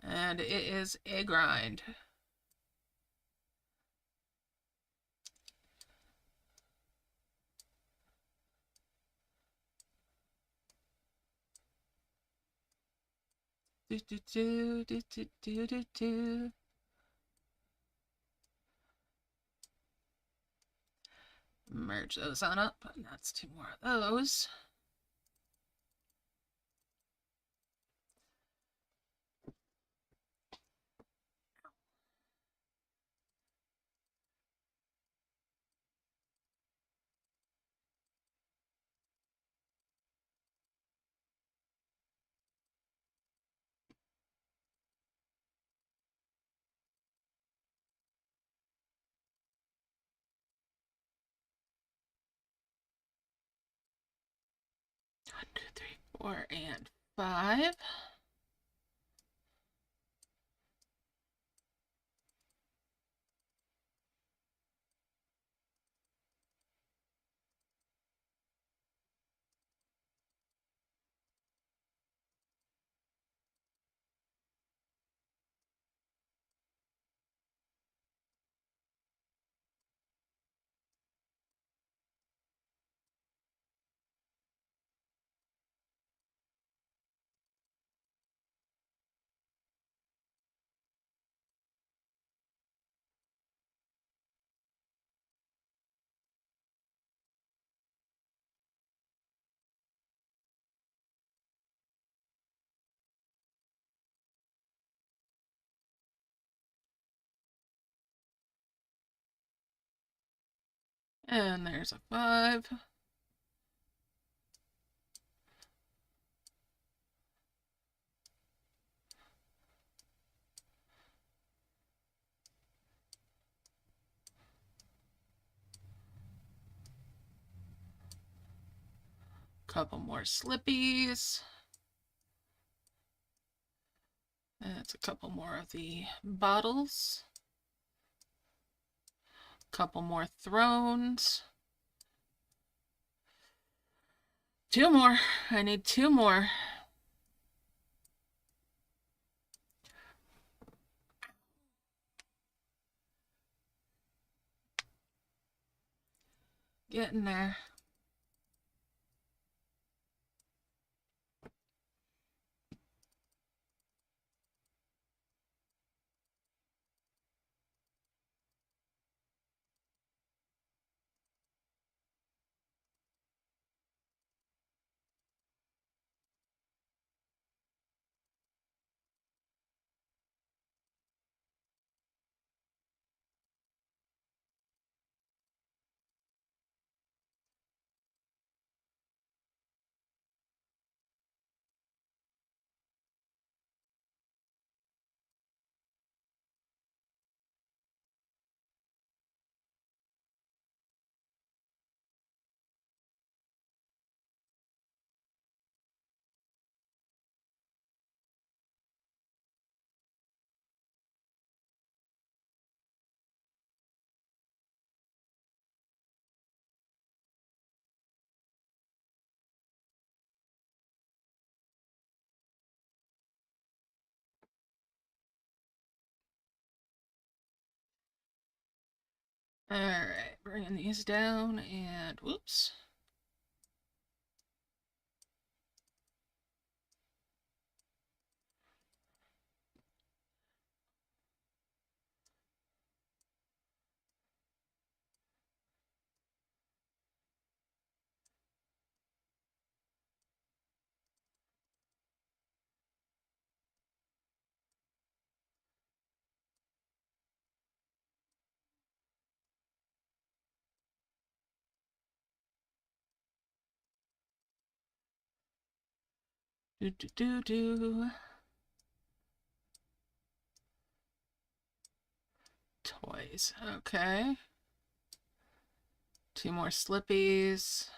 And it is a grind. Do do do do do do do do. Merge those on up, and that's 2 more of those. One, two, three, 4, and 5. And there's a 5. Couple more slippies. That's a couple more of the bottles. Couple more thrones. 2 more. I need 2 more. Getting there. Alright, bringing these down and whoops. Do do do do. Toys. Okay. 2 more slippies.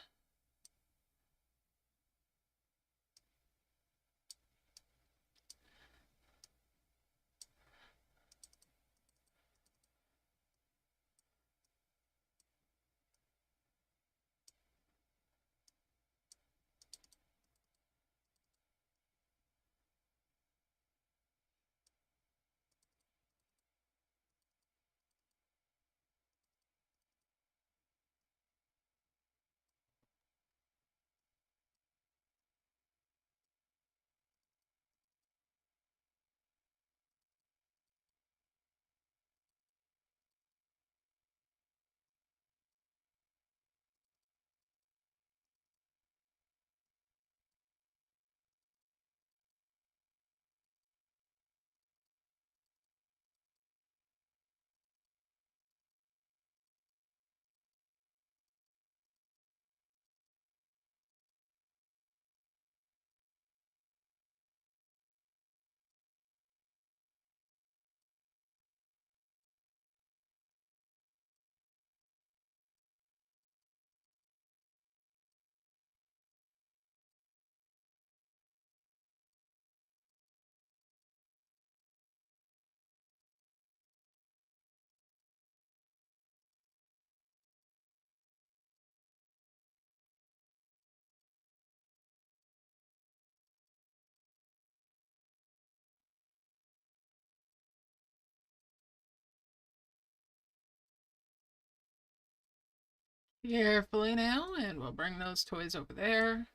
Carefully now, and we'll bring those toys over there.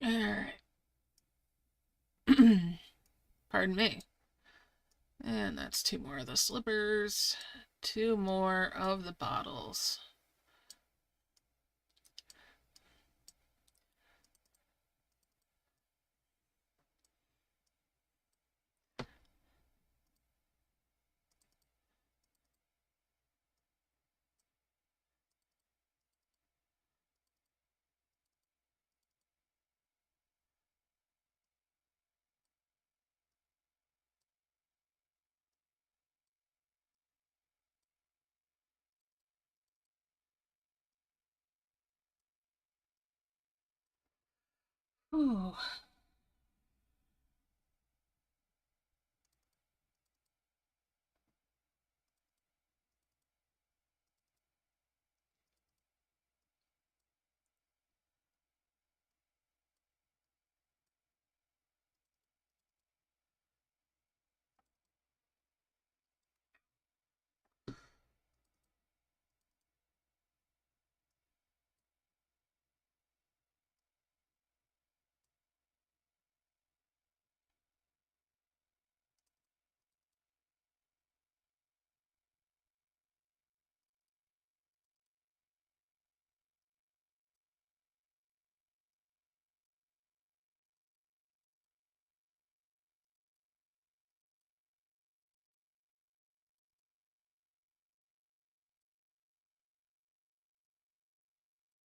Alright. Pardon me. And that's 2 more of the slippers, 2 more of the bottles. Ooh.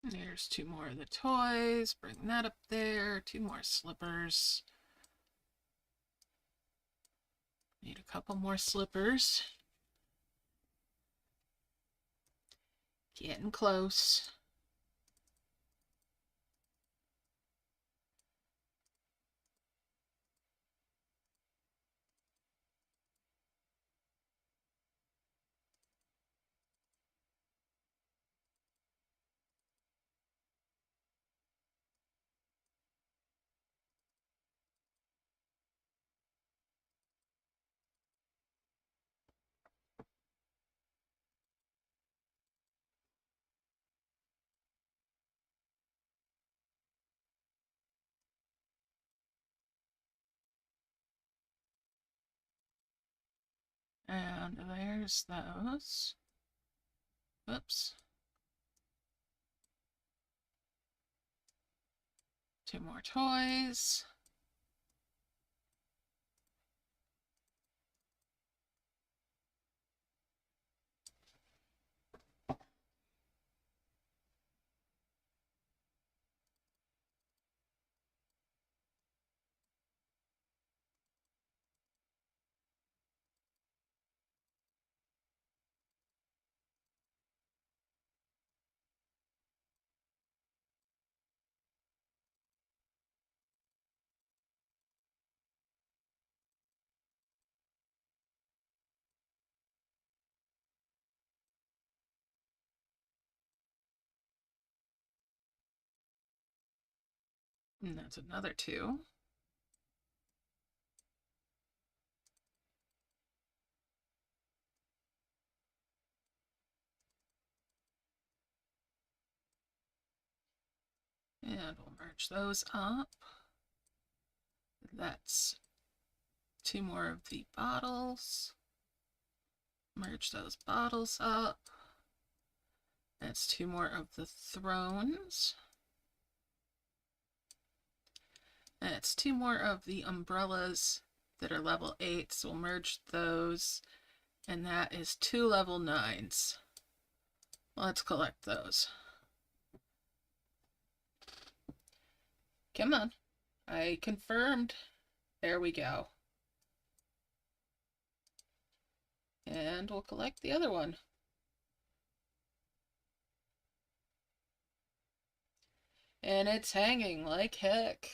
There's 2 more of the toys. Bring that up there. 2 more slippers. Need a couple more slippers. Getting close. And there's those. Whoops. 2 more toys. And that's another 2. And we'll merge those up. That's 2 more of the bottles. Merge those bottles up. That's 2 more of the thrones. That's 2 more of the umbrellas that are level 8, so we'll merge those. And that is 2 level 9s. Let's collect those. Come on. I confirmed. There we go. And we'll collect the other one. And it's hanging like heck.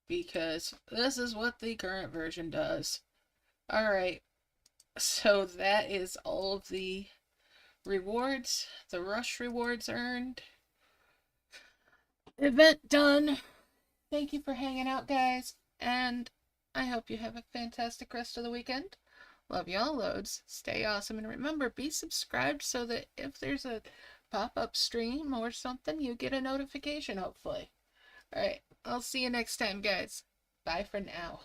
Because this is what the current version does. Alright, so that is all of the rewards. The rush rewards earned. Event done. Thank you for hanging out, guys. And I hope you have a fantastic rest of the weekend. Love y'all loads. Stay awesome. And remember, be subscribed so that if there's a pop-up stream or something, you get a notification, hopefully. Alright, I'll see you next time, guys. Bye for now.